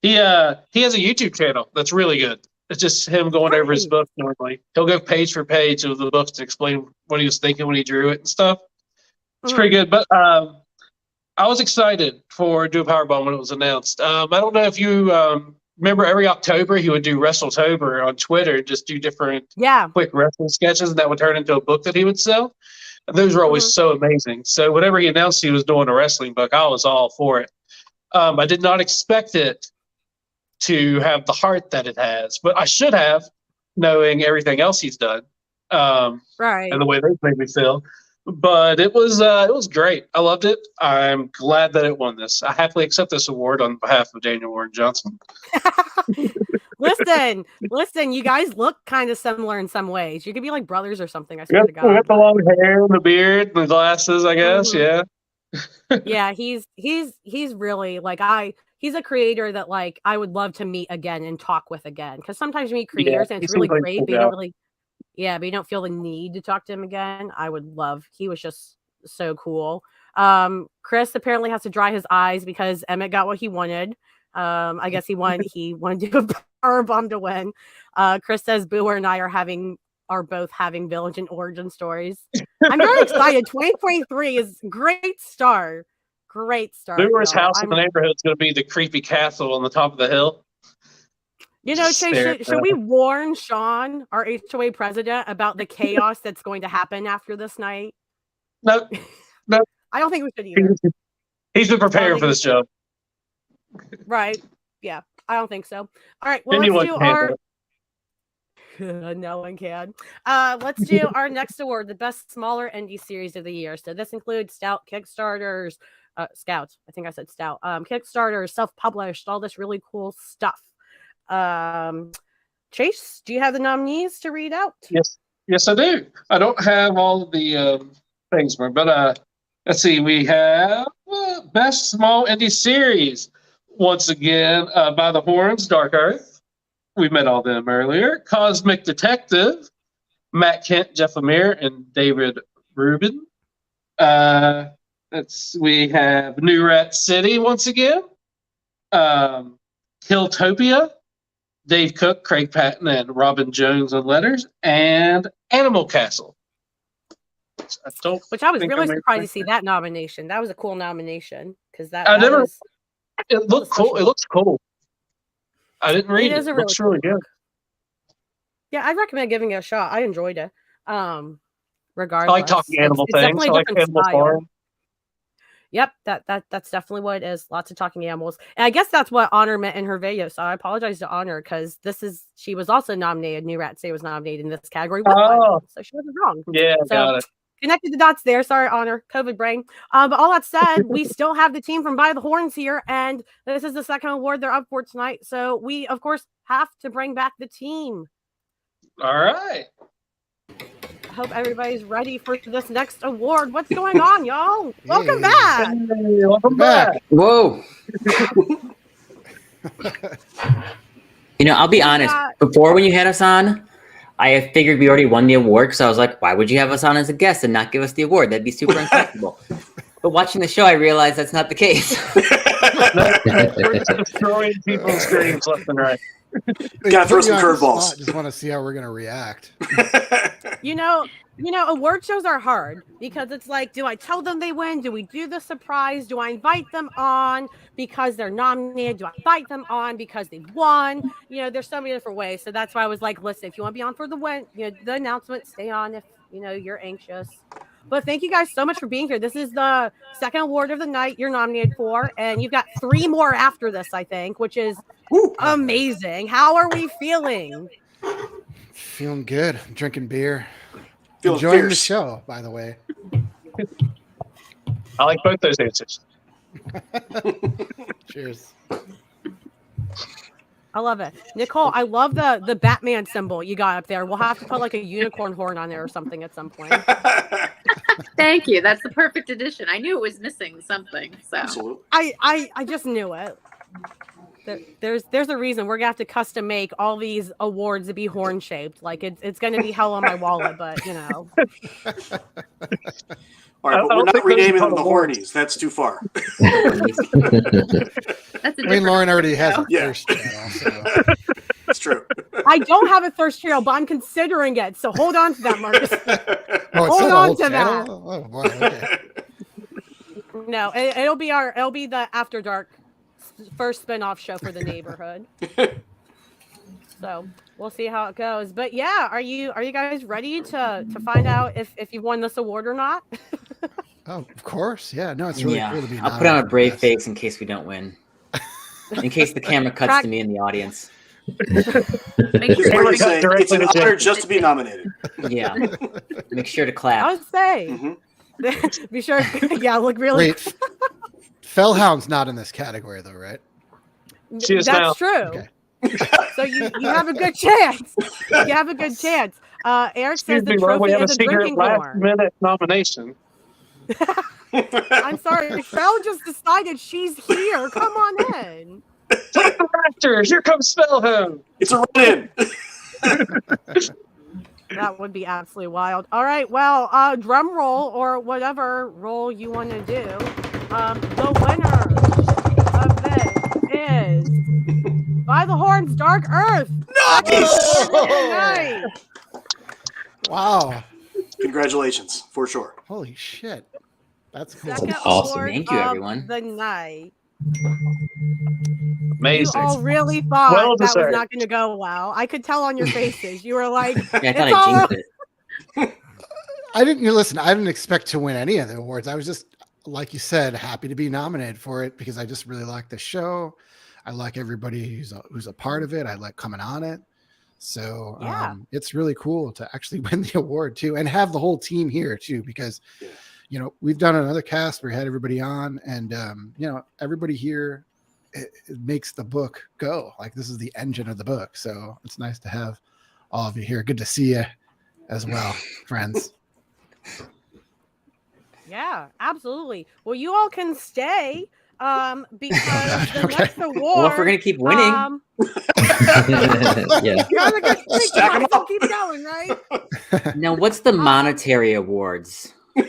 He has a YouTube channel that's really good. It's just him going over his book normally. He'll go page for page of the books to explain what he was thinking when he drew it and stuff. It's pretty good. But I was excited for Do a Powerbomb when it was announced. I don't know if you remember every October he would do WrestleTober on Twitter, just do different quick wrestling sketches, and that would turn into a book that he would sell. And those were always so amazing. So whenever he announced he was doing a wrestling book, I was all for it. I did not expect it to have the heart that it has, but I should have, knowing everything else he's done, right, and the way they made me feel. But it was great. I loved it. I'm glad that it won this. I happily accept this award on behalf of Daniel Warren Johnson. Listen, you guys look kind of similar in some ways. You could be like brothers or something. I swear to God. We got the long hair and the beard and the glasses, I guess. Yeah. Yeah, he's really like he's a creator that like I would love to meet again and talk with again, because sometimes you meet creators and it's really great, but you don't really but you don't feel the need to talk to him again. I would love. He was just so cool. Chris apparently has to dry his eyes because Emmett got what he wanted. I guess he wanted to do a power bomb to win. Chris says Booer and I are both having village and origin stories. I'm very excited. 2023 is great start. Booer's house in the neighborhood is going to be the creepy castle on the top of the hill. You know, Chase, should we warn Sean, our HOA president, about the chaos that's going to happen after this night? No. I don't think we should either. He's been preparing for this job. Right. Yeah, I don't think so. All right. Well, let's do our... No one can. Let's do our next award, the best smaller indie series of the year. So this includes Stout Kickstarters, Scouts. I think I said Stout. Kickstarters, self-published, all this really cool stuff. Chase, do you have the nominees to read out? Yes, I do. I don't have all of the things, but let's see. We have best small indie series once again by the Horns, Dark Earth. We met all them earlier. Cosmic Detective, Matt Kent, Jeff Lemire, and David Rubin. We have New Rat City once again. Hilltopia, Dave Cook, Craig Patton, and Robin Jones on letters, and Animal Castle. Which I was really surprised to see that nomination. That was a cool nomination because it looked cool. It looks cool. I didn't read it. It looks really good. Yeah, I'd recommend giving it a shot. I enjoyed it. Regardless, I like talking animal things. I like Animal Farm. Yep, that's definitely what it is. Lots of talking animals. And I guess that's what Honor meant in her video. So I apologize to Honor because she was also nominated. New Rat Say was nominated in this category. So she wasn't wrong. Yeah, got it. Connected the dots there. Sorry, Honor. COVID brain. But all that said, we still have the team from By the Horns here. And this is the second award they're up for tonight. So we, of course, have to bring back the team. All right. hope everybody's ready for this next award. What's going on, y'all? Welcome back. Hey, welcome back. Whoa. I'll be honest. Before, when you had us on, I figured we already won the award, because I was like, why would you have us on as a guest and not give us the award? That'd be super uncomfortable. But watching the show, I realized that's not the case. We're destroying people's screens left and right. Gotta throw some curveballs. Just want to see how we're gonna react. Award shows are hard because it's like, do I tell them they win? Do we do the surprise? Do I invite them on because they're nominated? Do I invite them on because they won? There's so many different ways. So that's why I was like, listen, if you want to be on for the win, the announcement, stay on if you're anxious. But thank you guys so much for being here. This is the second award of the night you're nominated for, and you've got 3 more after this, I think, which is amazing. How are we feeling? Feeling good. I'm drinking beer. Feeling Enjoying fierce. the show, by the way. I like both those answers. Cheers. I love it. Nicole, I love the Batman symbol you got up there. We'll have to put like a unicorn horn on there or something at some point. Thank you. That's the perfect addition. I knew it was missing something. So Absolutely. I just knew it. There's a reason we're gonna have to custom make all these awards to be horn shaped. Like it's gonna be hell on my wallet, but All right, but we're not renaming them the Hornies. That's too far. that's Lauren already has a Yeah. thirst trail, so. That's true. I don't have a thirst trail, but I'm considering it. So hold on to that, Marcus. Hold on to that. Oh boy, okay. No, it'll be the After Dark first spin-off show for the neighborhood. So we'll see how it goes. But yeah, are you guys ready to find out if you won this award or not? Oh, of course. Yeah. No, it's really cool to be. I'll put on a brave face in case we don't win. In case the camera cuts to me in the audience. It's an honor just to be nominated. Yeah. Make sure to clap. I would say. Be sure. Yeah, look really. Wait, Fellhound's not in this category though, right? That's true. Okay. So you have a good chance. You have a good chance. Eric says the trophy we have a is a secret drinking last horn. minute nomination. I'm sorry, Fel just decided she's here. Come on in. Take the rafters. Here comes Spellhound. It's a run-in. That would be absolutely wild. All right, well, drum roll or whatever roll you want to do. The winner of this is By the Horns, Dark Earth. Nice! Wow. Congratulations, for sure. Holy shit. That's cool. Second awesome. award Thank you, of everyone. The night. Amazing. You all really thought Well that was deserved. not going to go well. I could tell on your faces. You were like, Yeah, I it's thought all I jinxed it. I didn't expect to win any of the awards. I was just, like you said, happy to be nominated for it because I just really like the show. I like everybody who's a part of it. I like coming on it. So it's really cool to actually win the award too, and have the whole team here too, because we've done another cast where we had everybody on, and everybody here it makes the book go. Like, this is the engine of the book. So it's nice to have all of you here. Good to see you as well, friends. Yeah, absolutely. Well, you all can stay because the next award. Well, if we're gonna keep winning, Yeah. You have a good streak. You might as well keep going, right? now what's the monetary awards? Well,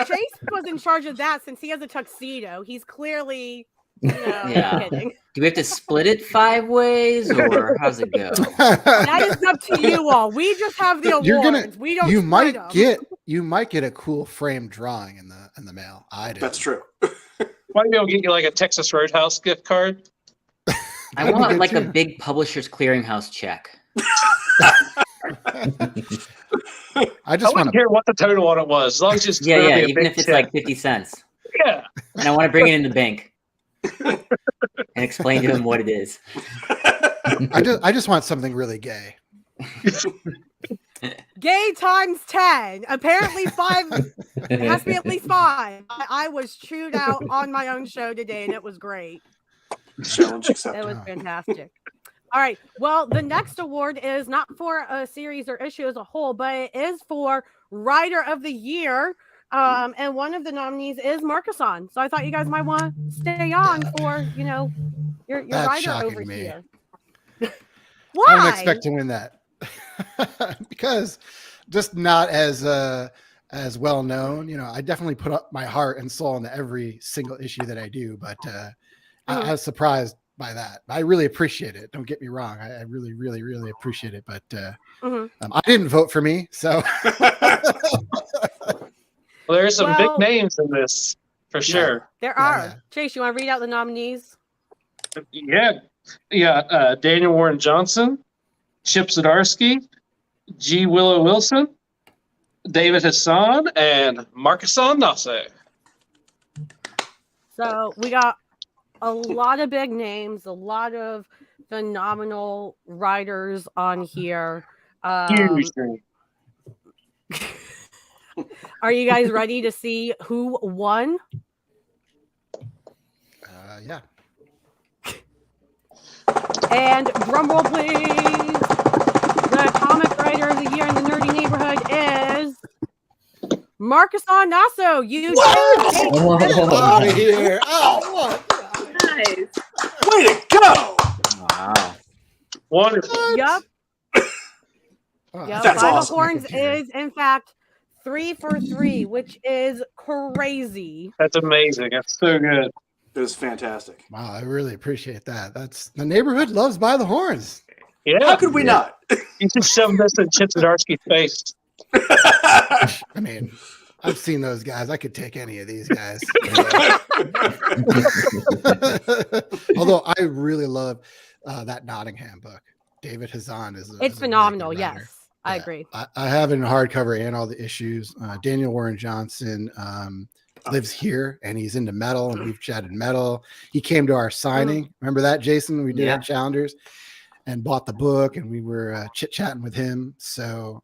Chase was in charge of that since he has a tuxedo. He's clearly, kidding. Do we have to split it 5 ways, or how's it go? That is up to you all. We just have the awards. We don't. You split might them. get a cool framed drawing in the mail. I do. That's true. Why don't we get you like a Texas Roadhouse gift card? I want like a big Publishers Clearinghouse check. I just wouldn't care what the total on it was, as long as it's even if it's like 50 cents. Yeah. And I want to bring it in the bank and explain to him what it is. I just want something really gay. Gay times 10. Apparently 5. It has to be at least 5. I was chewed out on my own show today, and it was great. Challenge accepted. It was fantastic. All right. Well, the next award is not for a series or issue as a whole, but it is for Writer of the Year. And one of the nominees is Marcus-on. So I thought you guys might want to stay on for, your That's writer shocking over to me. here. Why? I don't expect to win that because just not as well known. I definitely put up my heart and soul into every single issue that I do, but I was surprised by that. I really appreciate it. Don't get me wrong. I really, really, really appreciate it. But I didn't vote for me, so. Well, there's some big names in this for sure. There are. Chase, you want to read out the nominees? Yeah. Daniel Warren Johnson, Chip Zdarsky, G. Willow Wilson, David Hassan, and Marcus-on Nassau. So we got a lot of big names, a lot of phenomenal writers on here. Huge. Are you guys ready to see who won? Yeah. And drum roll, please. The comic writer of the year in the nerdy neighborhood is Marcus-on Nassau. You What? did Get out of here. Oh, what? Nice. Way to go. Wow. Wonderful. Yep. That's By the awesome. Horns is, in fact, 3 for 3, which is crazy. That's amazing. That's so good. It was fantastic. Wow, I really appreciate that. That's the neighborhood loves By the Horns. Yeah. How could we not? You should shove this in Chip Zdarsky's face. I mean, I've seen those guys. I could take any of these guys. Although I really love that Nottingham book. David Hassan is It's phenomenal. Yes, I agree. I have it in hardcover and all the issues. Daniel Warren Johnson lives here and he's into metal, and we've chatted metal. He came to our signing. Remember that, Jason? We did at Challengers and bought the book, and we were chit-chatting with him. So,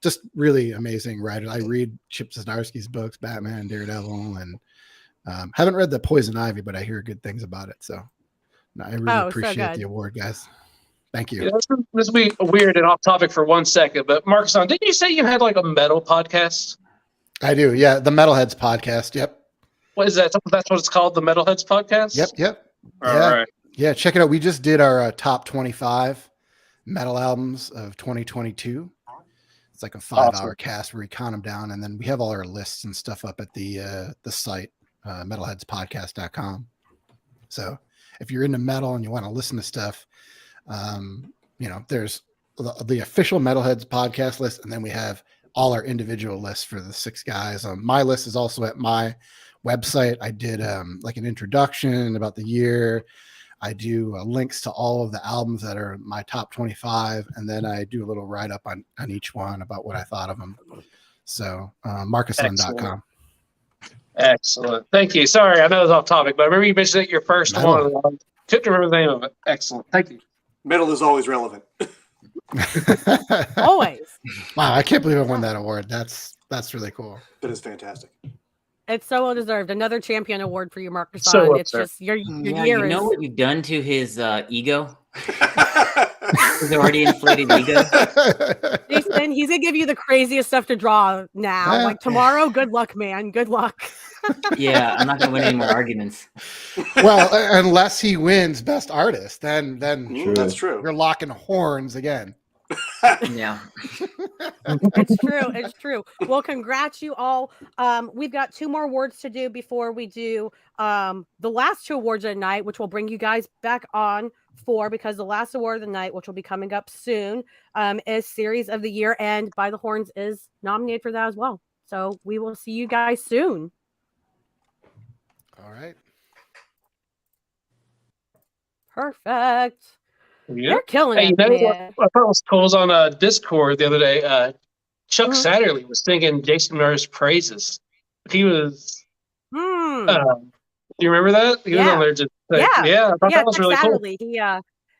just really amazing writer. I read Chip Zdarsky's books, Batman, Daredevil, and haven't read the Poison Ivy, but I hear good things about it. So I really appreciate the award, guys. Thank you. This will be weird and off topic for 1 second, but Marcus-on, didn't you say you had like a metal podcast? I do. Yeah. The Metalheads podcast. Yep. What is that? That's what it's called, the Metalheads podcast? Yep. All right. Yeah. Check it out. We just did our top 25 metal albums of 2022. It's like a 5-hour cast where we count them down, and then we have all our lists and stuff up at the site, metalheadspodcast.com. So if you're into metal and you want to listen to stuff, there's the official Metalheads podcast list, and then we have all our individual lists for the 6 guys. My list is also at my website. I did like an introduction about the year. I do links to all of the albums that are my top 25, and then I do a little write-up on each one about what I thought of them. So marcusson.com. Excellent. Thank you. Sorry, I know it's off topic, but I remember you mentioned it your first one. I couldn't remember the name of it. Excellent. Thank you. Metal is always relevant. Always. Wow, I can't believe I won that award. That's really cool. That is fantastic. It's so well deserved. Another champion award for you, Marcus-on. So it's just your year you is. know what you've done to his ego? His already inflated ego. Jason, he's gonna give you the craziest stuff to draw now. Like tomorrow, good luck, man. Good luck. Yeah, I'm not gonna win any more arguments. Well, unless he wins Best Artist, then that's true. You're locking horns again. Yeah. It's true. Well, congrats you all. We've got 2 more awards to do before we do the last 2 awards of the night, which will bring you guys back on for, because the last award of the night, which will be coming up soon, is Series of the Year, and By the Horns is nominated for that as well. So we will see you guys soon. All right. Perfect. Yeah. They're killing it, what man. I thought was cool was on Discord the other day. Chuck Satterley was singing Jason Murray's praises. He was. Do you remember that? He was on there just. I thought that was Chuck really Satterley.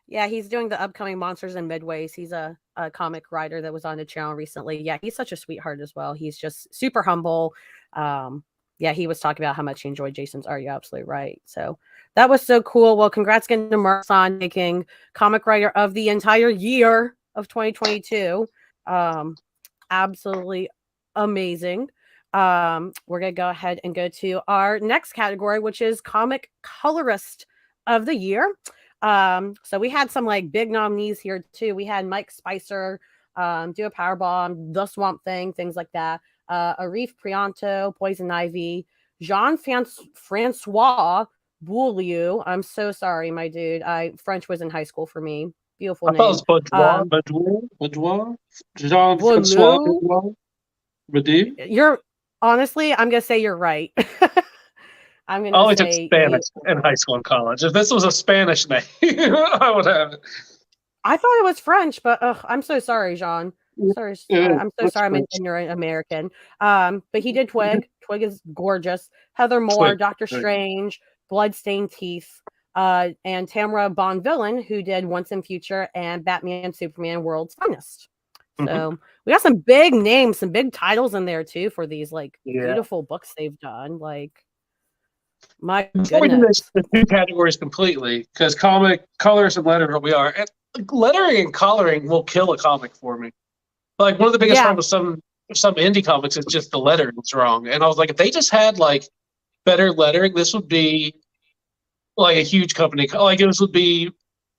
cool. He's doing the upcoming Monsters and Midways. He's a comic writer that was on the channel recently. Yeah, he's such a sweetheart as well. He's just super humble. yeah, he was talking about how much he enjoyed Jason's art. You're absolutely right. So that was so cool. Well, congrats again to Marson making comic writer of the entire year of 2022. Absolutely amazing. We're gonna go ahead and go to our next category, which is comic colorist of the year. So we had some like big nominees here too. We had Mike Spicer do a Powerbomb, The Swamp Thing, things like that. Arif Prianto, Poison Ivy, Jean-Francois Boulieu. I'm so sorry, my dude. French was in high school for me. Beautiful name. I thought it was Boudoir. Jean-Francois Boudoir. You're honestly, I'm gonna say you're right. I'm gonna I only took say Spanish in high school and college. If this was a Spanish name, I would have it. I thought it was French, but I'm so sorry, Jean. Sorry, I'm so sorry. I'm an ignorant American. But he did Twig. Twig is gorgeous. Heather Moore, Twig. Doctor Strange, Bloodstained Teeth, and Tamara Bonvillain, who did Once and Future and Batman, Superman, World's Finest. So we got some big names, some big titles in there too for these like beautiful books they've done. Like, my Before we do goodness. this, the two categories completely, because comic colors and lettering we are. And lettering and coloring will kill a comic for me. Like one of the biggest problems with some indie comics is just the lettering's wrong. And I was like, if they just had like better lettering, this would be like a huge company. Like this would be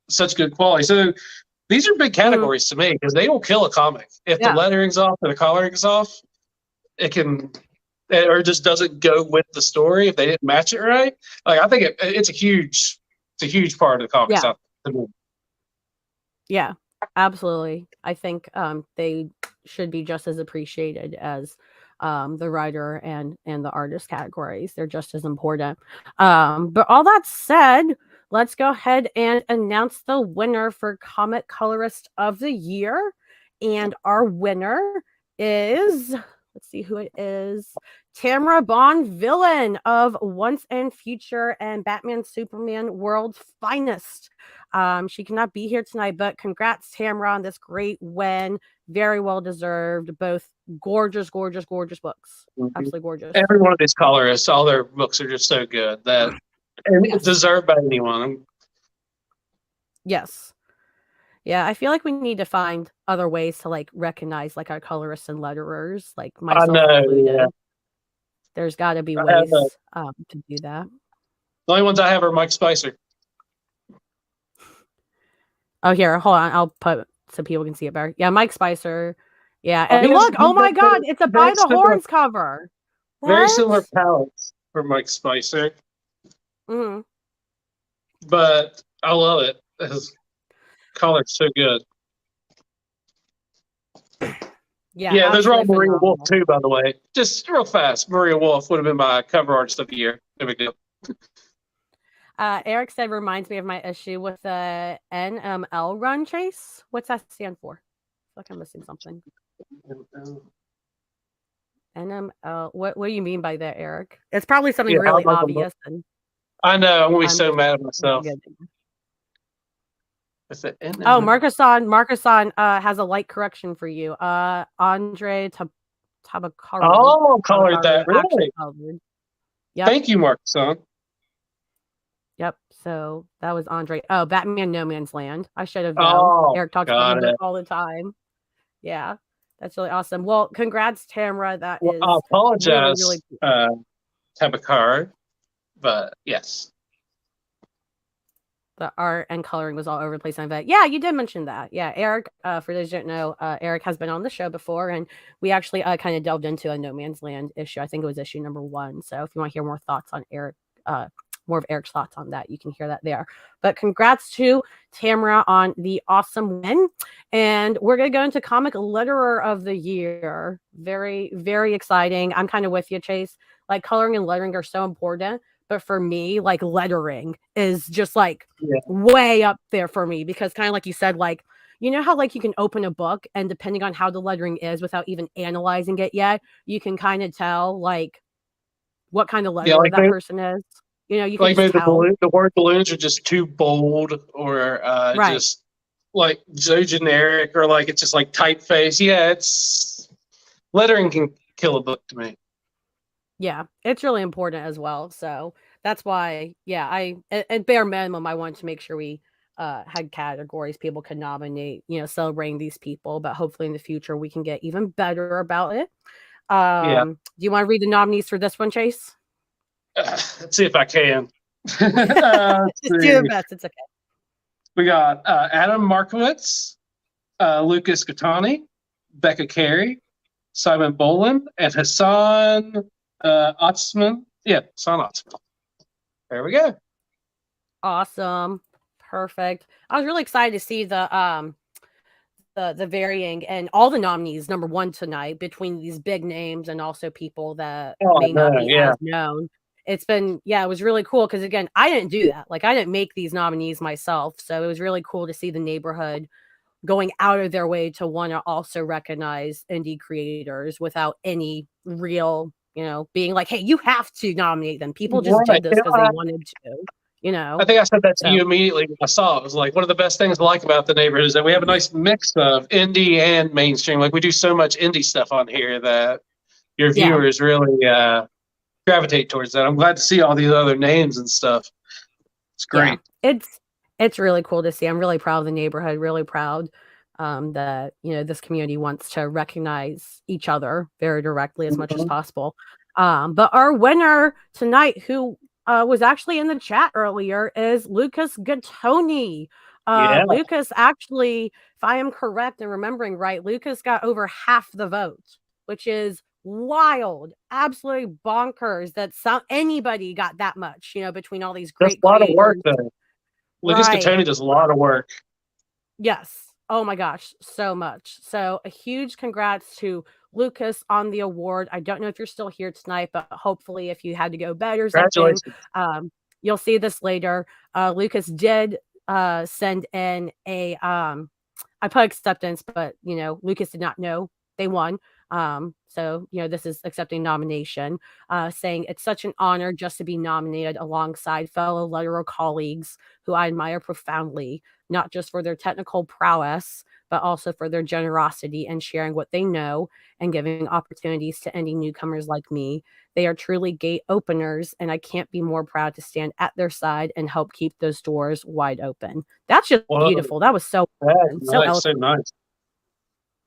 such good quality. So these are big categories to me because they will kill a comic if the lettering's off or the coloring's off. It can, or it just doesn't go with the story if they didn't match it right. Like I think it's a huge part of the comics. Yeah, absolutely. I think they should be just as appreciated as the writer and the artist categories. They're just as important. But all that said, let's go ahead and announce the winner for Comic Colorist of the Year. And our winner is, let's see who it is, Tamara Bonvillain of Once and Future and Batman Superman World's Finest. She cannot be here tonight, but congrats, Tamara, on this great win. Very well deserved. Both gorgeous, gorgeous, gorgeous books. Absolutely gorgeous. Every one of these colorists, all their books are just so good that and deserved by anyone. Yes. Yeah, I feel like we need to find other ways to like recognize like our colorists and letterers, like myself included. Yeah. There's got to be ways to do that. The only ones I have are Mike Spicer. Oh, here, hold on. I'll put so people can see it better. Yeah, Mike Spicer. Yeah, and look, oh my God, it's a By the Horns cover. Very similar palettes for Mike Spicer. But I love it. His color's so good. Yeah, those are all Maria Wolf too, by the way. Just real fast, Maria Wolf would have been my cover artist of the year. There we go. Eric said, reminds me of my issue with the NML run, Chase. What's that stand for? I feel like I'm missing something. NML. What do you mean by that, Eric? It's probably something really obvious. I know. I'm going to be so mad at myself. Oh, Marcus has a light correction for you. Andre Tabakaro. Oh, colored that. Really? Yep. Thank you, Marcus. Yep. So that was Andre. Oh, Batman No Man's Land. I should have known. Eric talks about it all the time. Yeah. That's really awesome. Well, congrats, Tamara. That is. I apologize, really cool. Tabakar, but yes. The art and coloring was all over the place. But yeah, you did mention that. Yeah, Eric, for those who don't know, Eric has been on the show before, and we actually kind of delved into a No Man's Land issue. I think it was issue number 1. So if you want to hear more thoughts on Eric, more of Eric's thoughts on that, you can hear that there. But congrats to Tamara on the awesome win. And we're going to go into Comic Letterer of the Year. Very, very exciting. I'm kind of with you, Chase. Like, coloring and lettering are so important. But for me, like, lettering is just like way up there for me, because kind of like you said, like, you know how like you can open a book and depending on how the lettering is without even analyzing it yet, you can kind of tell like what kind of letter like that person is. You know, you can like just tell. The word balloons are just too bold or just like so generic, or like it's just like typeface. Yeah, it's lettering can kill a book to me. Yeah, it's really important as well. So that's why, yeah, at bare minimum, I wanted to make sure we had categories people could nominate, celebrating these people. But hopefully in the future we can get even better about it. Do you want to read the nominees for this one, Chase? Let's see if I can. Just do your best. It's okay. We got Adam Markowitz, Lucas Gattani, Becca Carey, Simon Boland, and Hassan Otsman. Yeah, Hassan Otsman. There we go. Awesome. Perfect. I was really excited to see the varying and all the nominees number one tonight between these big names and also people that may not be as known. It was really cool because again, I didn't do that. Like I didn't make these nominees myself. So it was really cool to see the neighborhood going out of their way to want to also recognize indie creators without any real, being like, hey, you have to nominate them. People just did this because they wanted to. I think I said that to you immediately when I saw it. It was like one of the best things I like about the neighborhood is that we have a nice mix of indie and mainstream. Like we do so much indie stuff on here that your viewers really gravitate towards that. I'm glad to see all these other names and stuff. It's great. Yeah, it's really cool to see. I'm really proud of the neighborhood. Really proud that this community wants to recognize each other very directly as much as possible. But our winner tonight, who was actually in the chat earlier, is Lucas Gattoni. Lucas actually, if I am correct and remembering right, Lucas got over half the vote, which is wild, absolutely bonkers that anybody got that much, between all these great That's a lot creators. of work, though. Lucas Gattoni does a lot of work. Yes. Oh my gosh, so much. So a huge congrats to Lucas on the award. I don't know if you're still here tonight, but hopefully if you had to go bed or something, you'll see this later. Lucas did send in a I put acceptance, but Lucas did not know they won. So this is accepting nomination, saying it's such an honor just to be nominated alongside fellow letterer colleagues who I admire profoundly, not just for their technical prowess, but also for their generosity and sharing what they know and giving opportunities to indie newcomers like me. They are truly gate openers, and I can't be more proud to stand at their side and help keep those doors wide open. That's just beautiful. That was so nice, eloquent. so nice.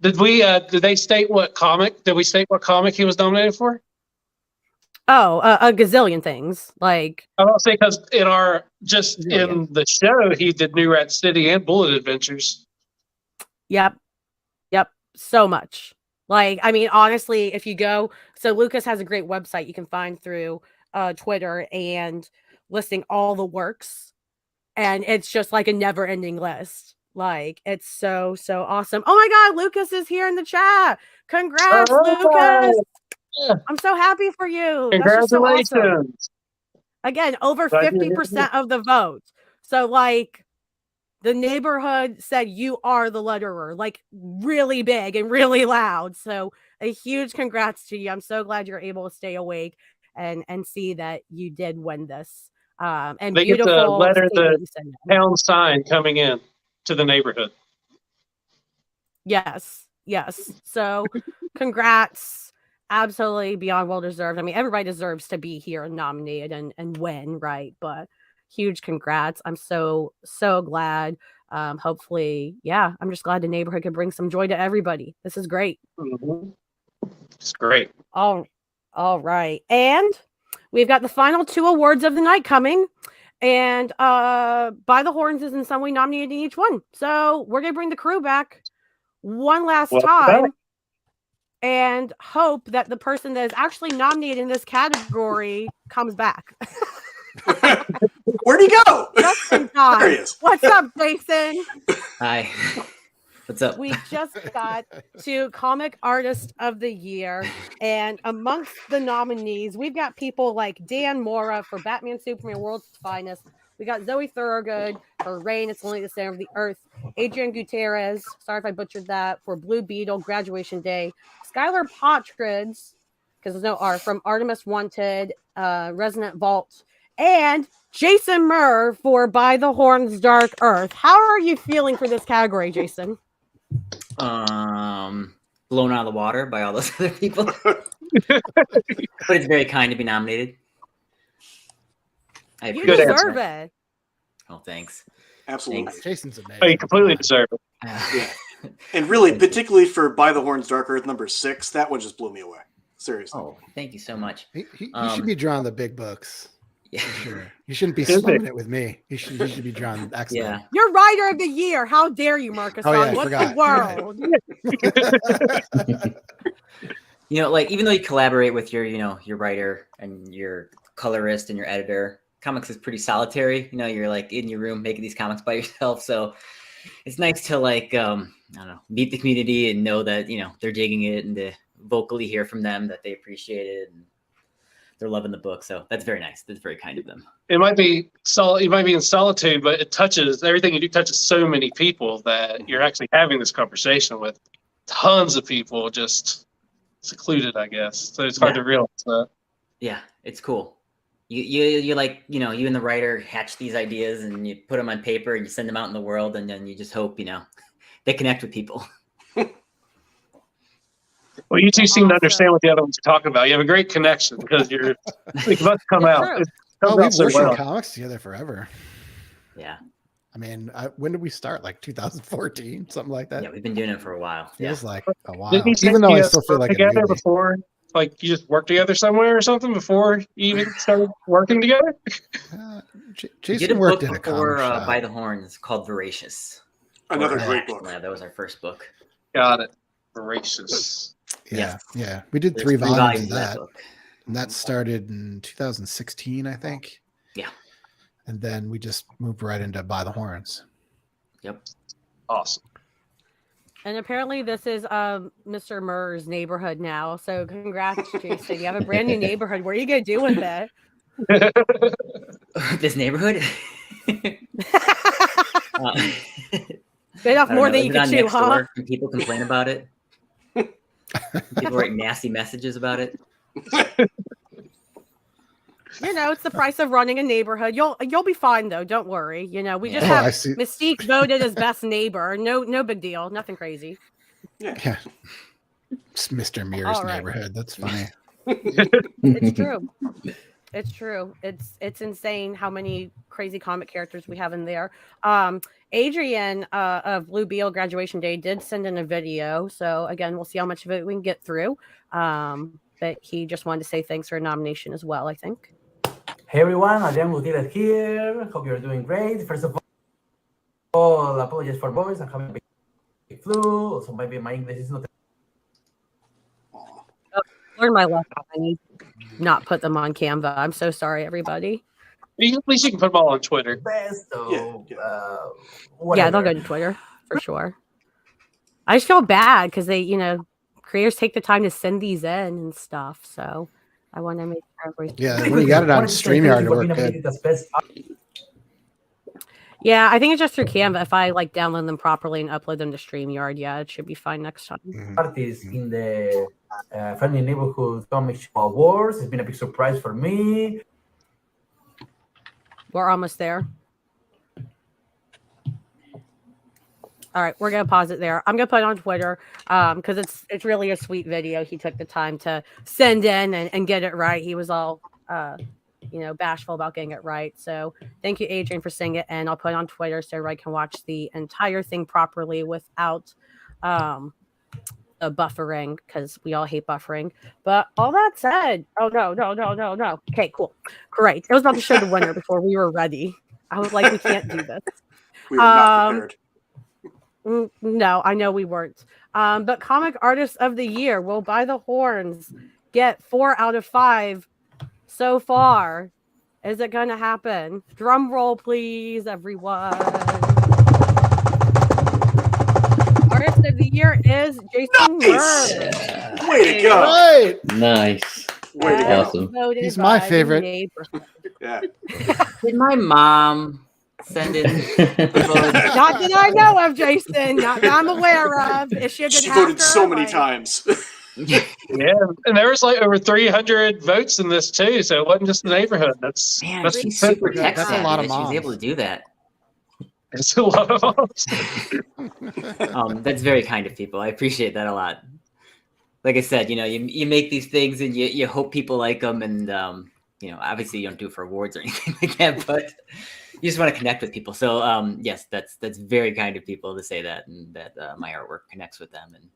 Did they state what comic? Did we state what comic he was nominated for? Oh, a gazillion things. Like I will say because in the show he did New Rat City and Bullet Adventures. Yep. So much. Like, I mean, honestly, if you go, so Lucas has a great website you can find through Twitter and listing all the works, and it's just like a never-ending list. Like, it's so awesome. Oh my God, Lucas is here in the chat. Congrats, Lucas. I'm so happy for you. Congratulations. That's just so awesome. Again, over 50% of the vote. So, like, the neighborhood said you are the letterer, like really big and really loud. So a huge congrats to you. I'm so glad you're able to stay awake and see that you did win this. And they beautiful get to letter the town sign coming in to the neighborhood. Yes. So congrats. Absolutely beyond well deserved. I mean, everybody deserves to be here and nominated and win, right? But huge congrats. I'm so glad. Hopefully, I'm just glad the neighborhood could bring some joy to everybody. This is great. Mm-hmm. It's great. All right. And we've got the final two awards of the night coming. And By the Horns is in some way nominated in each one. So we're going to bring the crew back one last time and hope that the person that is actually nominated in this category comes back. Where'd he go? Just in time. There he is. What's up, Jason? Hi. What's up? We just got to Comic Artist of the Year, and amongst the nominees, we've got people like Dan Mora for Batman Superman World's Finest. We got Zoe Thorogood for Rain, It's Only the Center of the Earth. Adrian Gutierrez, sorry if I butchered that, for Blue Beetle, Graduation Day. Skylar Pottridge, because there's no R, from Artemis Wanted, Resonant Vault. And Jason Murr for By the Horns Dark Earth. How are you feeling for this category, Jason? blown out of the water by all those other people. But it's very kind to be nominated. You deserve it. Oh, thanks. Absolutely. Thanks. Jason's amazing. Oh, you completely deserve it. Yeah. And really, particularly for By the Horns Dark Earth #6, that one just blew me away. Seriously. Oh, thank you so much. He should be drawing the big books. Yeah. For sure. You shouldn't be slumming it with me. You should be drawing X-Men. Yeah. You're writer of the year. How dare you, Marcus? Oh, yeah, I What's forgot. the world? You know, like even though you collaborate with your, your writer and your colorist and your editor, comics is pretty solitary. You know, you're like in your room making these comics by yourself. So it's nice to like, I don't know, meet the community and know that, they're digging it and to vocally hear from them that they appreciate it and they're loving the book. So that's very nice. That's very kind of them. It might be you might be in solitude, but it touches everything you do touches so many people that you're actually having this conversation with tons of people just secluded, I guess. So it's hard to realize that. Yeah, it's cool. You like, you and the writer hatch these ideas and you put them on paper and you send them out in the world and then you just hope, they connect with people. Well, you two seem to understand what the other ones are talking about. You have a great connection because you're about to come out. We've worked on comics together forever. Yeah. I mean, when did we start? Like 2014, something like that. Yeah, we've been doing it for a while. Feels like a while. Didn't you say Even though I you still feel like together before, like you just worked together somewhere or something before you even started working together? Jason worked in a before comic shop. By the Horns called Voracious. Another great book. Yeah, that was our first book. Got it. Voracious. Yeah. We did There's 3 volumes of of that that. book. And that started in 2016, I think. Yeah. And then we just moved right into By the Horns. Yep. Awesome. And apparently this is Mr. Murr's neighborhood now. So congrats, Jason. You have a brand new neighborhood. What are you going to do with it? This neighborhood? Bit off more than you can chew, huh? Can people complain about it? People write nasty messages about it. It's the price of running a neighborhood. You'll be fine though. Don't worry. We just have Mystique voted as best neighbor. No big deal. Nothing crazy. Yeah. It's Mr. Muir's neighborhood. That's funny. It's true. It's true. It's insane how many crazy comic characters we have in there. Adrian of Blue Beetle Graduation Day did send in a video. So again, we'll see how much of it we can get through. But he just wanted to say thanks for a nomination as well, I think. Hey everyone, Adrian Gutierrez here. Hope you're doing great. First of all, apologies for voice. I'm having a big flu, so maybe my English is not. Learn my lesson. I need to not put them on Canva. I'm so sorry, everybody. At least you can put them all on Twitter. Best, so, yeah, they'll go to Twitter for sure. I just feel bad because they, creators take the time to send these in and stuff. So I want to make sure everything. Yeah, when you got it on StreamYard, it worked good. Yeah, I think it's just through Canva. If I download them properly and upload them to StreamYard, yeah, it should be fine next time. Artists in the Friendly Neighborhood Comic Show Awards. It's been a big surprise for me. We're almost there. All right, we're gonna pause it there. I'm gonna put it on Twitter because it's really a sweet video. He took the time to send in and get it right. He was all bashful about getting it right. So thank you, Adrian, for saying it, and I'll put it on Twitter so everybody can watch the entire thing properly without the buffering, because we all hate buffering. But all that said, no. Okay, cool, great. I was about to show the winner before we were ready. I was like, we can't do this. We were not prepared. No, I know we weren't. But Comic Artist of the Year will By the Horns get 4 out of 5 so far. Is it going to happen? Drum roll, please, everyone. Artist of the Year is Jason Murr. Way to go. Right. Nice. Way to go. Awesome. He's my favorite. Yeah. Did my mom send in? Not that I know of, Jason. Not that I'm aware of. Is she a good She voted hacker? so many times. Yeah, and there was over 300 votes in this too, so it wasn't just the neighborhood. That's She's super tech That's a savvy lot of that she was moms. able to do that. It's a lot of moms. That's very kind of people. I appreciate that a lot. like I said, you make these things and you hope people like them, and obviously you don't do it for awards or anything like that, but you just want to connect with people. So yes, that's very kind of people to say that, and that my artwork connects with them, and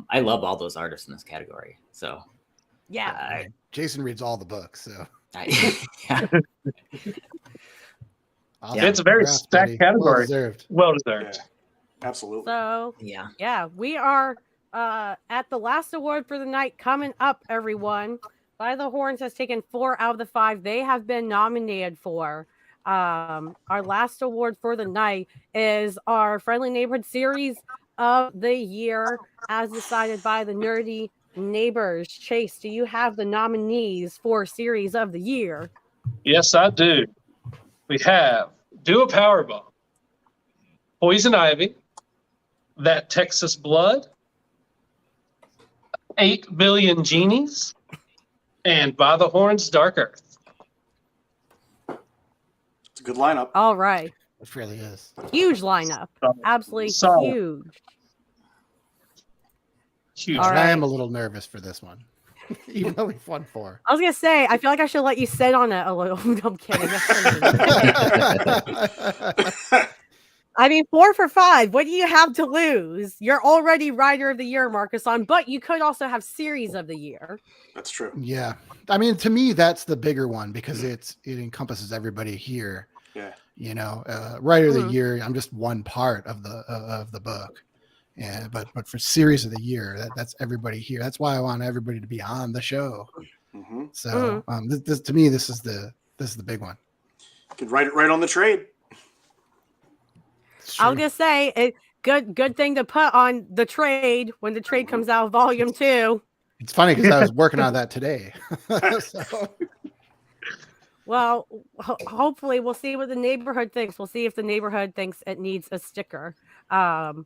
I love all those artists in this category. So yeah, Jason reads all the books, so yeah. Awesome. It's a very Congrats, stacked buddy. category. Well deserved. Well deserved. Yeah, absolutely. So yeah, we are at the last award for the night coming up, everyone. By the Horns has taken 4 out of the 5 they have been nominated for. Our last award for the night is our Friendly Neighborhood Series of the Year, as decided by the Nerdy Neighbors. Chase, do you have the nominees for Series of the Year? Yes, I do. We have Do a Powerbomb, Poison Ivy, That Texas Blood, 8 Billion Genies, and By the Horns Dark Earth. It's a good lineup. All right. It really is. Huge lineup. Absolutely Solid. huge. Huge. All I right. am a little nervous for this one, even though we've won 4. I was gonna say, I feel like I should let you sit on it a little. I'm kidding. I mean, 4 for 5. What do you have to lose? You're already Writer of the Year, Marcus, but you could also have Series of the Year. That's true. Yeah, I mean, to me, that's the bigger one because it encompasses everybody here. Yeah. Writer of the Year, I'm just one part of the book. Yeah, but for Series of the Year, that's everybody here. That's why I want everybody to be on the show. Mm-hmm. So this to me, this is the big one. You could write it right on the trade. I was gonna say, good thing to put on the trade when the trade comes out, Volume 2. It's funny because I was working on that today. So. Well, hopefully we'll see what the neighborhood thinks. We'll see if the neighborhood thinks it needs a sticker. Drum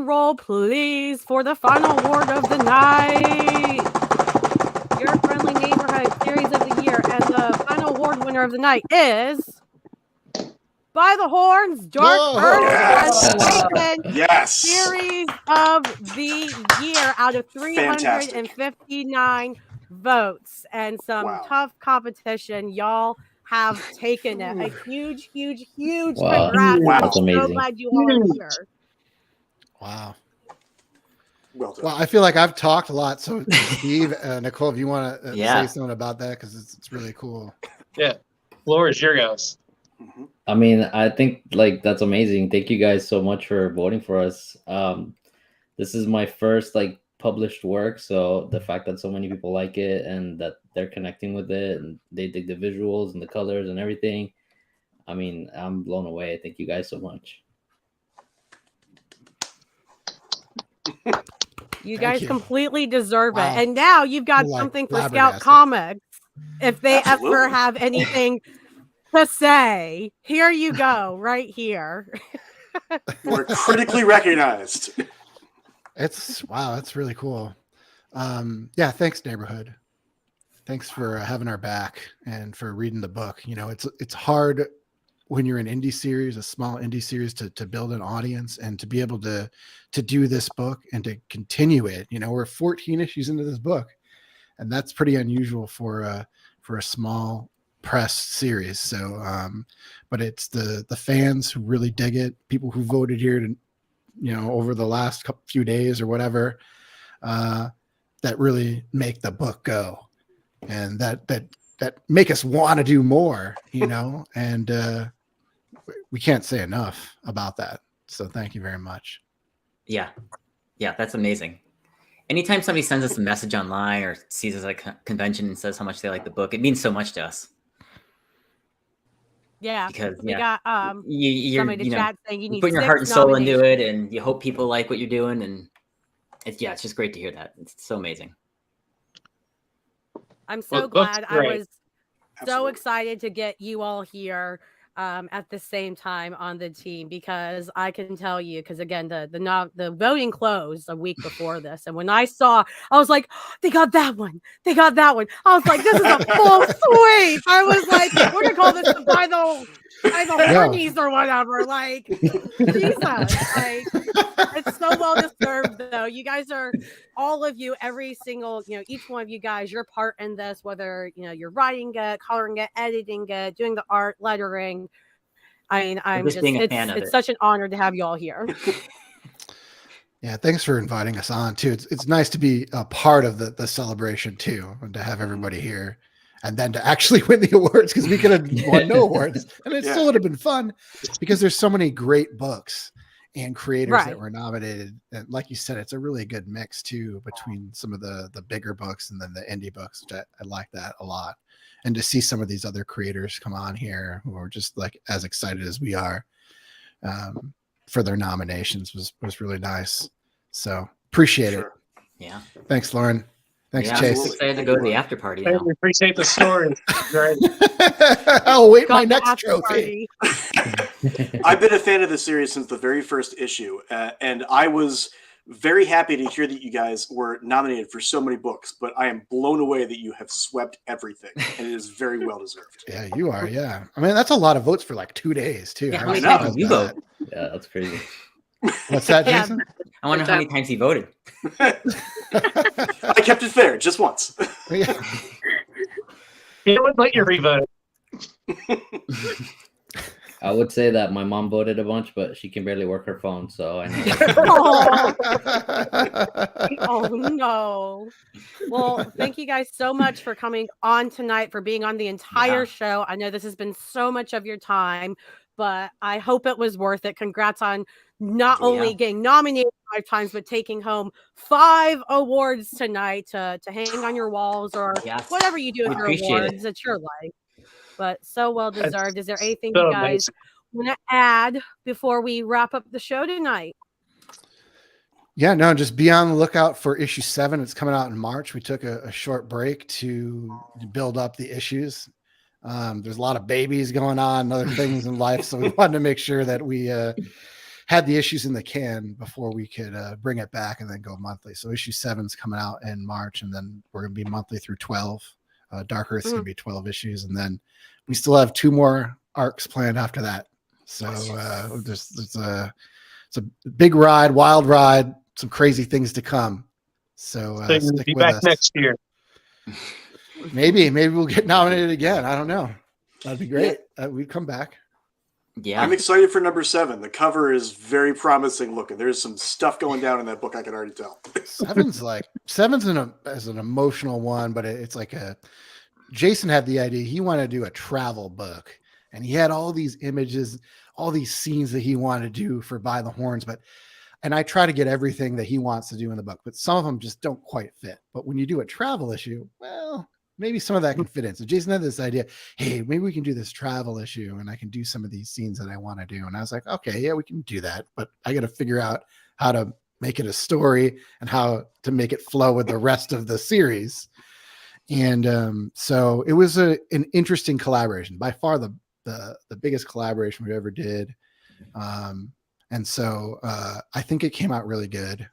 roll, please, for the final award of the night. Your Friendly Neighborhood Series of the Year, and the final award winner of the night is By the Horns Dark Earth has taken Series of the Year out of 359 votes, and some tough competition. Y'all have taken it. A huge Wow. congrats. That's I'm so amazing. glad you all are here. Wow. Well done. Well, I feel like I've talked a lot. So, Steve, Nicole, if you want to say something about that, because it's really cool. Yeah. Floor is your guys. I mean, I think that's amazing. Thank you guys so much for voting for us. This is my first published work, so the fact that so many people like it and that they're connecting with it and they dig the visuals and the colors and everything, I mean, I'm blown away. Thank you guys so much. You guys completely deserve Wow. it. And now you've got something for Scout Comics. If they ever have anything to say, here you go, right here. We're critically recognized. That's really cool. Yeah, thanks, neighborhood. Thanks for having our back and for reading the book. It's hard when you're an indie series, a small indie series, to build an audience and to be able to do this book and to continue it. We're 14 issues into this book, and that's pretty unusual for a small press series. So, but it's the fans who really dig it, people who voted here to, over the last few days or whatever, that really make the book go, and that make us want to do more, and we can't say enough about that. So thank you very much. Yeah, that's amazing. Anytime somebody sends us a message online or sees us at a convention and says how much they like the book, it means so much to us. Yeah, because we got you're somebody to chat saying you need putting your 6 heart and soul into nominations. it, and you hope people like what you're doing, and it's just great to hear that. It's so amazing. I'm so glad. I was so excited to get you all here at the same time on the team, because I can tell you, because again, the voting closed a week before this, and when I saw, I was like, they got that one. I was like, this is a full sweep. I was like, we're gonna call this by the hornies or whatever. Like, Jesus, like, it's so well deserved, though. You guys are, all of you, every single, each one of you guys, you're part in this, whether, you're writing it, coloring it, editing it, doing the art, lettering. I mean, I'm just being a fan of it's it. such an honor to have you all here. Yeah, thanks for inviting us on too. It's nice to be a part of the celebration too, and to have everybody here, and then to actually win the awards, because we could have won no awards, and it still would have been fun, because there's so many great books and creators that were nominated. And like you said, it's a really good mix too between some of the bigger books and then the indie books. Which I like that a lot, and to see some of these other creators come on here who are just like as excited as we are for their nominations was really nice. So appreciate it. Yeah. Thanks, Lauren. Thanks, Chase. I'm excited to go to the after party. Hey, we appreciate the story. Right. I'll wait my next trophy. I've been a fan of the series since the very first issue, and I was very happy to hear that you guys were nominated for so many books, but I am blown away that you have swept everything, and it is very well deserved. Yeah, you are. Yeah. I mean, that's a lot of votes for like 2 days too. Yeah, how many times did you vote? Yeah, that's crazy. What's that, Jason? I wonder how many times he voted. I kept it fair, just once. He would let you revote. I would say that my mom voted a bunch, but she can barely work her phone, so I know. Oh no. Well, thank you guys so much for coming on tonight, for being on the entire show. I know this has been so much of your time, but I hope it was worth it. Congrats on not only getting nominated 5 times, but taking home 5 awards tonight to hang on your walls or whatever you do with your awards. It's your life. But so well deserved. Is there anything you guys want to add before we wrap up the show tonight? Yeah, no, just be on the lookout for issue 7. It's coming out in March. We took a short break to build up the issues. There's a lot of babies going on and other things in life, so we wanted to make sure that we had the issues in the can before we could bring it back and then go monthly. So issue 7's coming out in March, and then we're going to be monthly through 12. Dark Earth's going to be 12 issues, and then we still have 2 more arcs planned after that. So it's a big ride, wild ride, some crazy things to come. So stick be with back us next year. Maybe we'll get nominated again. I don't know. That'd be great. We'd come back. Yeah, I'm excited for number 7. The cover is very promising looking. There's some stuff going down in that book. I can already tell. 7's as an emotional one, but it's like Jason had the idea. He wanted to do a travel book, and he had all these images, all these scenes that he wanted to do for By the Horns. And I try to get everything that he wants to do in the book, but some of them just don't quite fit. But when you do a travel issue, well, maybe some of that can fit in. So Jason had this idea, hey, maybe we can do this travel issue and I can do some of these scenes that I want to do. And I was like, okay, yeah, we can do that. But I got to figure out how to make it a story and how to make it flow with the rest of the series. And so it was an interesting collaboration, by far the biggest collaboration we ever did. And so I think it came out really good.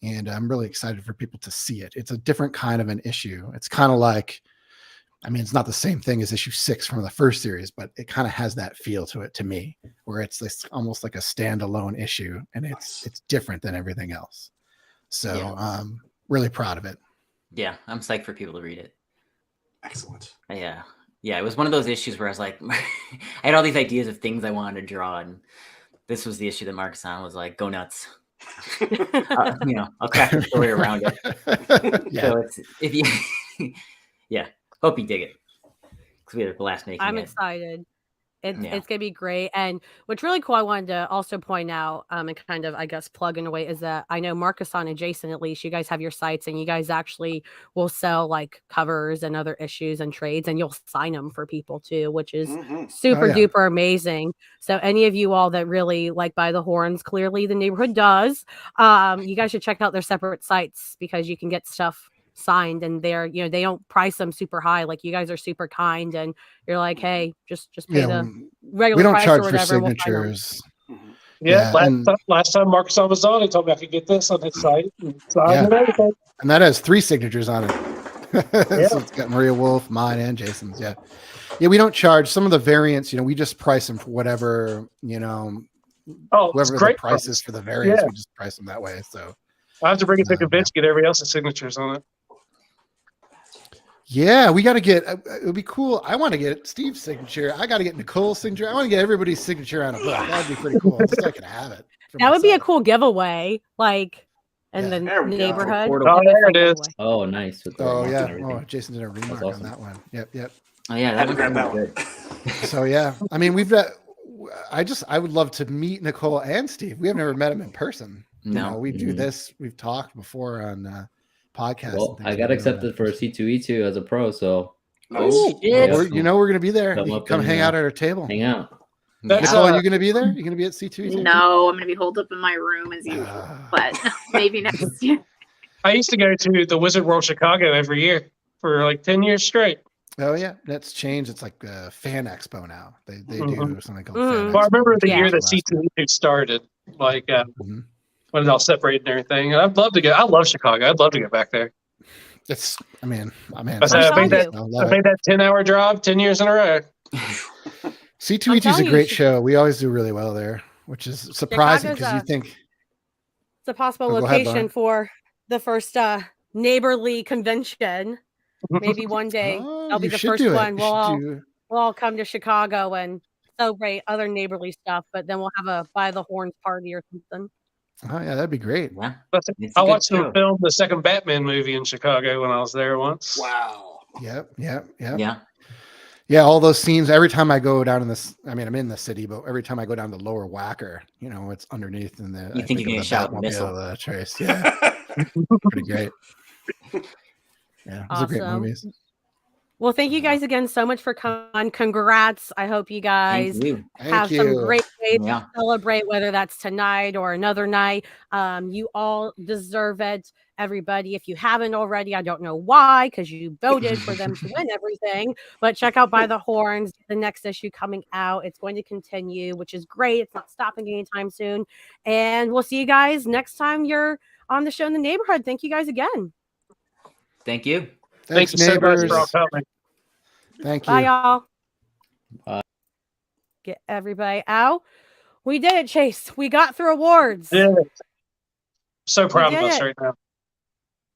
And I'm really excited for people to see it. It's a different kind of an issue. It's kind of like, I mean, it's not the same thing as issue 6 from the first series, but it kind of has that feel to it to me, where it's this almost like a standalone issue, and it's different than everything else. So really proud of it. Yeah, I'm psyched for people to read it. Excellent. Yeah, it was one of those issues where I was like, I had all these ideas of things I wanted to draw, and this was the issue that Marcus on was like, go nuts. I'll craft a story around it. So hope you dig it, because we had a blast making it. I'm excited. It's gonna be great. And what's really cool, I wanted to also point out, and kind of, I guess, plug in a way, is that I know Marcus and Jason, at least, you guys have your sites, and you guys actually will sell like covers and other issues and trades, and you'll sign them for people too, which is super duper amazing. So any of you all that really like By the Horns, clearly the neighborhood does, you guys should check out their separate sites, because you can get stuff signed, and they're, they don't price them super high. Like, you guys are super kind, and you're like, hey, just pay the regular we don't price charge or whatever. for signatures. Last time Marcus was on, he told me I could get this on his site. And that has 3 signatures on it. So it's got Maria Wolf, mine, and Jason's. Yeah, we don't charge some of the variants. We just price them for whatever whoever the price is for the variants. Yeah. We just price them that way. So I have to bring it to convention, get everybody else's signatures on it. yeah, we got to get. It would be cool. I want to get Steve's signature. I got to get Nicole's signature. I want to get everybody's signature on a book. That'd be pretty cool. Just so I can have it. That would be a cool giveaway, like in the neighborhood. Oh, there it is. Oh, nice. Oh yeah. Oh, Jason did a remark on that one. Yep. Oh yeah, that grab good. So yeah, I mean, we've got. I would love to meet Nicole and Steve. We have never met them in person. No, we do this. We've talked before on podcasts. Well, I got accepted for a C2E2 as a pro, so. Oh, shit. we're going to be there. Come hang out at our table. Hang out. Nicole, are you going to be there? You going to be at C2E2? No, I'm going to be holed up in my room as usual, but maybe next year. I used to go to the Wizard World Chicago every year for like 10 years straight. Oh yeah, that's changed. It's like a fan expo now. They do something called Fan Well, I remember Expo. the year that C2E2 started, like when it all separated and everything. And I'd love to go. I love Chicago. I'd love to get back there. I made that 10-hour drive 10 years in a row. C2E2 is a great show. We always do really well there, which is surprising because you think it's a possible location for the first neighborly convention. Maybe one day I'll be the first one. We'll all come to Chicago and celebrate other neighborly stuff, but then we'll have a by the horns party or something. Oh yeah, that'd be great. Yeah. I watched them film the second Batman movie in Chicago when I was there once. Wow. Yep. Yeah. All those scenes. Every time I go down in this, I mean, I'm in the city, but every time I go down to Lower Wacker, it's underneath in the. You think you're gonna shout missile? Trace. Yeah. Pretty great. Yeah, those are great movies. Well, thank you guys again so much for coming. Congrats. I hope you guys have some great ways to celebrate, whether that's tonight or another night. You all deserve it. Everybody, if you haven't already, I don't know why, because you voted for them to win everything. But check out By the Horns, the next issue coming out. It's going to continue, which is great. It's not stopping anytime soon. And we'll see you guys next time you're on the show in the neighborhood. Thank you guys again. Thank you. Thanks, neighbors. So much for all coming. Thank you. Bye, y'all. Bye. Get everybody out. We did it, Chase. We got through awards. Yeah. So proud of us right now.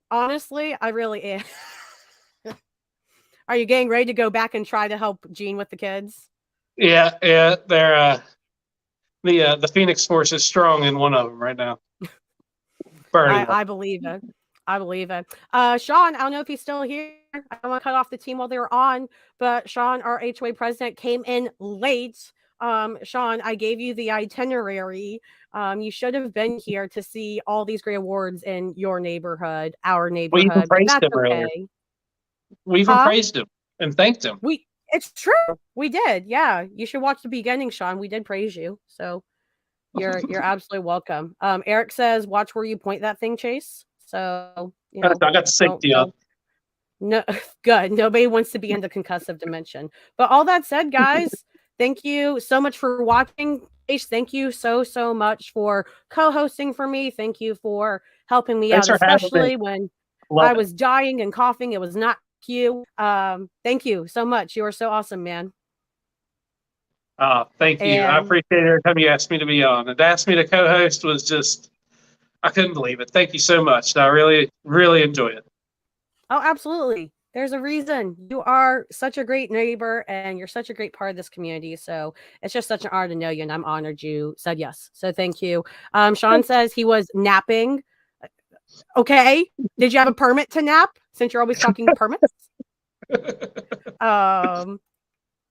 Honestly, I really am. Are you getting ready to go back and try to help Gene with the kids? Yeah. They're the Phoenix Force is strong in one of them right now. I believe it. Sean, I don't know if he's still here. I don't want to cut off the team while they were on, but Sean, our HOA president, came in late. Sean, I gave you the itinerary. You should have been here to see all these great awards in your neighborhood, our neighborhood. We even praised him earlier. We even praised him and thanked him. It's true. We did. Yeah. You should watch the beginning, Sean. We did praise you. So you're absolutely welcome. Eric says, watch where you point that thing, Chase. So I got the safety up. No, good. Nobody wants to be in the concussive dimension. But all that said, guys, thank you so much for watching. Chase, thank you so much for co-hosting for me. Thank you for helping me out, especially when I was dying and coughing. It was not you. Thank you so much. You are so awesome, man. Thank you. I appreciate it every time you asked me to be on. And to ask me to co-host was just, I couldn't believe it. Thank you so much. I really, really enjoy it. Oh, absolutely. There's a reason. You are such a great neighbor and you're such a great part of this community. So it's just such an honor to know you. And I'm honored you said yes. So thank you. Sean says he was napping. Okay. Did you have a permit to nap since you're always talking permits?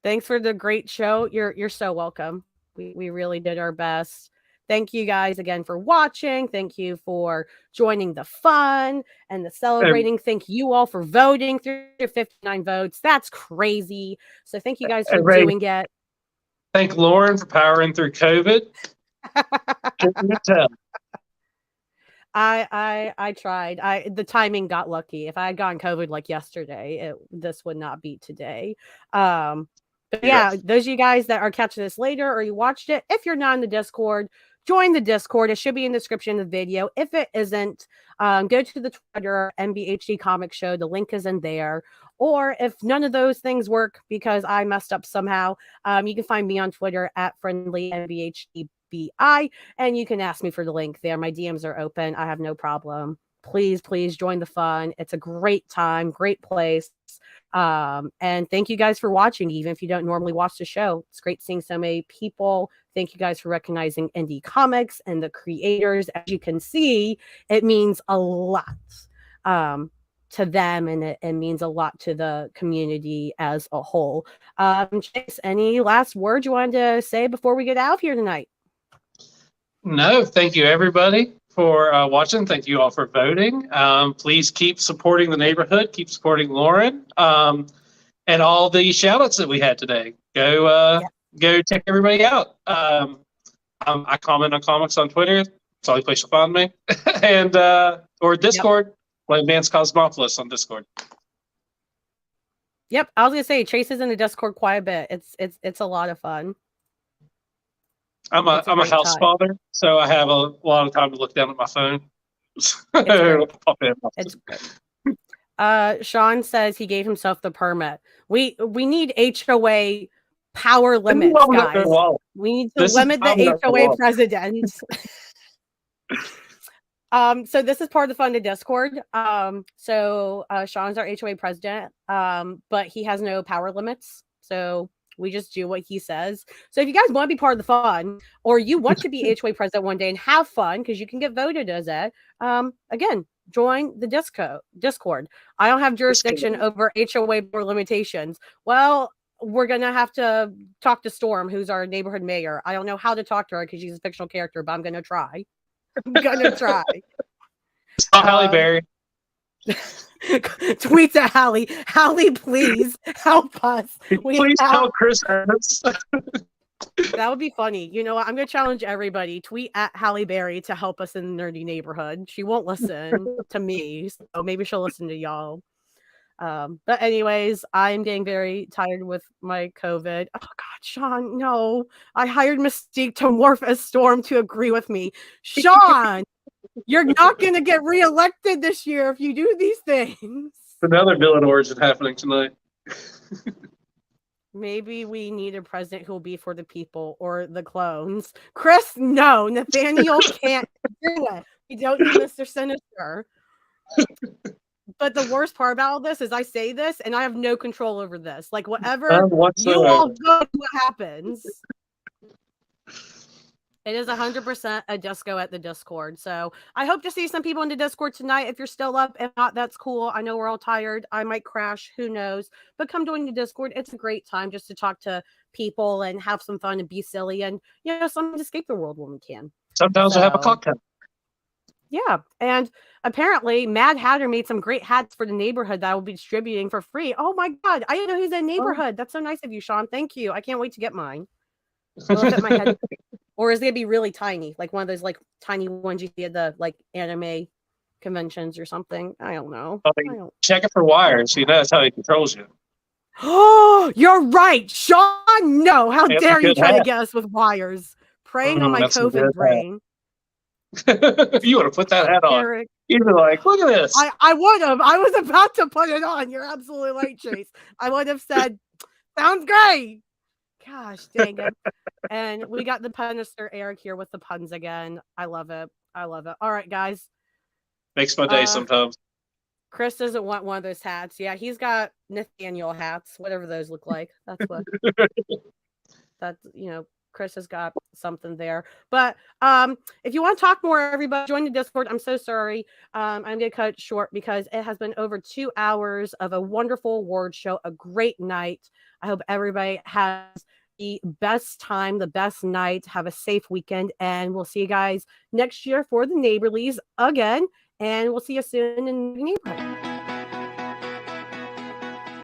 Thanks for the great show. You're so welcome. We really did our best. Thank you guys again for watching. Thank you for joining the fun and the celebrating. Thank you all for voting through 59 votes. That's crazy. So thank you guys for doing it. Thank Lauren for powering through COVID. I tried. The timing got lucky. If I had gotten COVID like yesterday, this would not be today. But yeah, those of you guys that are catching this later or you watched it, if you're not in the Discord, join the Discord. It should be in the description of the video. If it isn't, go to the Twitter, MBHD Comic Show. The link is in there. Or if none of those things work because I messed up somehow, you can find me on Twitter at friendlynbhdbi, and you can ask me for the link there. My DMs are open. I have no problem. Please join the fun. It's a great time, great place. And thank you guys for watching, even if you don't normally watch the show. It's great seeing so many people. Thank you guys for recognizing indie comics and the creators. As you can see, it means a lot to them, and it means a lot to the community as a whole. Chase, any last words you wanted to say before we get out of here tonight? No, thank you everybody for watching. Thank you all for voting. Please keep supporting the neighborhood. Keep supporting Lauren and all the shout-outs that we had today. Go check everybody out. I comment on comics on Twitter. It's the only place you'll find me. And or Discord. Playing Vance Cosmopolis on Discord. Yep, I was gonna say Chase is in the Discord quite a bit. It's a lot of fun. I'm a house father, so I have a lot of time to look down at my phone. It's good. Sean says he gave himself the permit. We need HOA power limits, guys. We need to limit the HOA president. So this is part of the fun to Discord. So Sean's our HOA president, but he has no power limits. So we just do what he says. So if you guys want to be part of the fun, or you want to be HOA president one day and have fun, because you can get voted as it, again, join the Discord. I don't have jurisdiction over HOA or limitations. Well, we're going to have to talk to Storm, who's our neighborhood mayor. I don't know how to talk to her because she's a fictional character, but I'm going to try. Halle Berry. Tweets at Halle. Halle, please help us. Please tell Chris Evans. That would be funny. You know what? I'm going to challenge everybody. Tweet at Halle Berry to help us in the nerdy neighborhood. She won't listen to me, so maybe she'll listen to y'all. But anyways, I'm getting very tired with my COVID. Oh God, Sean, no. I hired Mystique to morph as Storm to agree with me. Sean, you're not going to get reelected this year if you do these things. Another villain origin happening tonight. Maybe we need a president who will be for the people or the clones. Chris, no. Nathaniel can't do it. We don't need Mr. Sinister. But the worst part about all this is I say this and I have no control over this. Like whatever you all vote, what happens. It is 100% a disco at the Discord. So I hope to see some people in the Discord tonight. If you're still up, if not, that's cool. I know we're all tired. I might crash. Who knows? But come join the Discord. It's a great time just to talk to people and have some fun and be silly and, you know, something to escape the world when we can. Sometimes we'll have a cocktail. Yeah. And apparently Mad Hatter made some great hats for the neighborhood that I will be distributing for free. Oh my God. I didn't know he's in the neighborhood. That's so nice of you, Sean. Thank you. I can't wait to get mine. It'll fit my head. Or is it gonna be really tiny, like one of those like tiny ones you see at the like anime conventions or something? I don't know. Check it for wires. You know that's how he controls you. Oh, you're right, Sean. No, how dare you try to get us with wires? Preying on my COVID brain. If you would have put that hat on, Eric. you'd be like, "Look at this." I would have. I was about to put it on. You're absolutely right, Chase. I would have said, "Sounds great." Gosh, dang it. And we got the punster Eric here with the puns again. I love it. I love it. All right, guys. Makes my day sometimes. Chris doesn't want one of those hats. Yeah, he's got Nathaniel hats, whatever those look like. That's what. That's, you know, Chris has got something there. But if you want to talk more, everybody, join the Discord. I'm so sorry. I'm going to cut it short because it has been over 2 hours of a wonderful award show, a great night. I hope everybody has the best time, the best night. Have a safe weekend, and we'll see you guys next year for the Neighborlies again. And we'll see you soon in the neighborhood.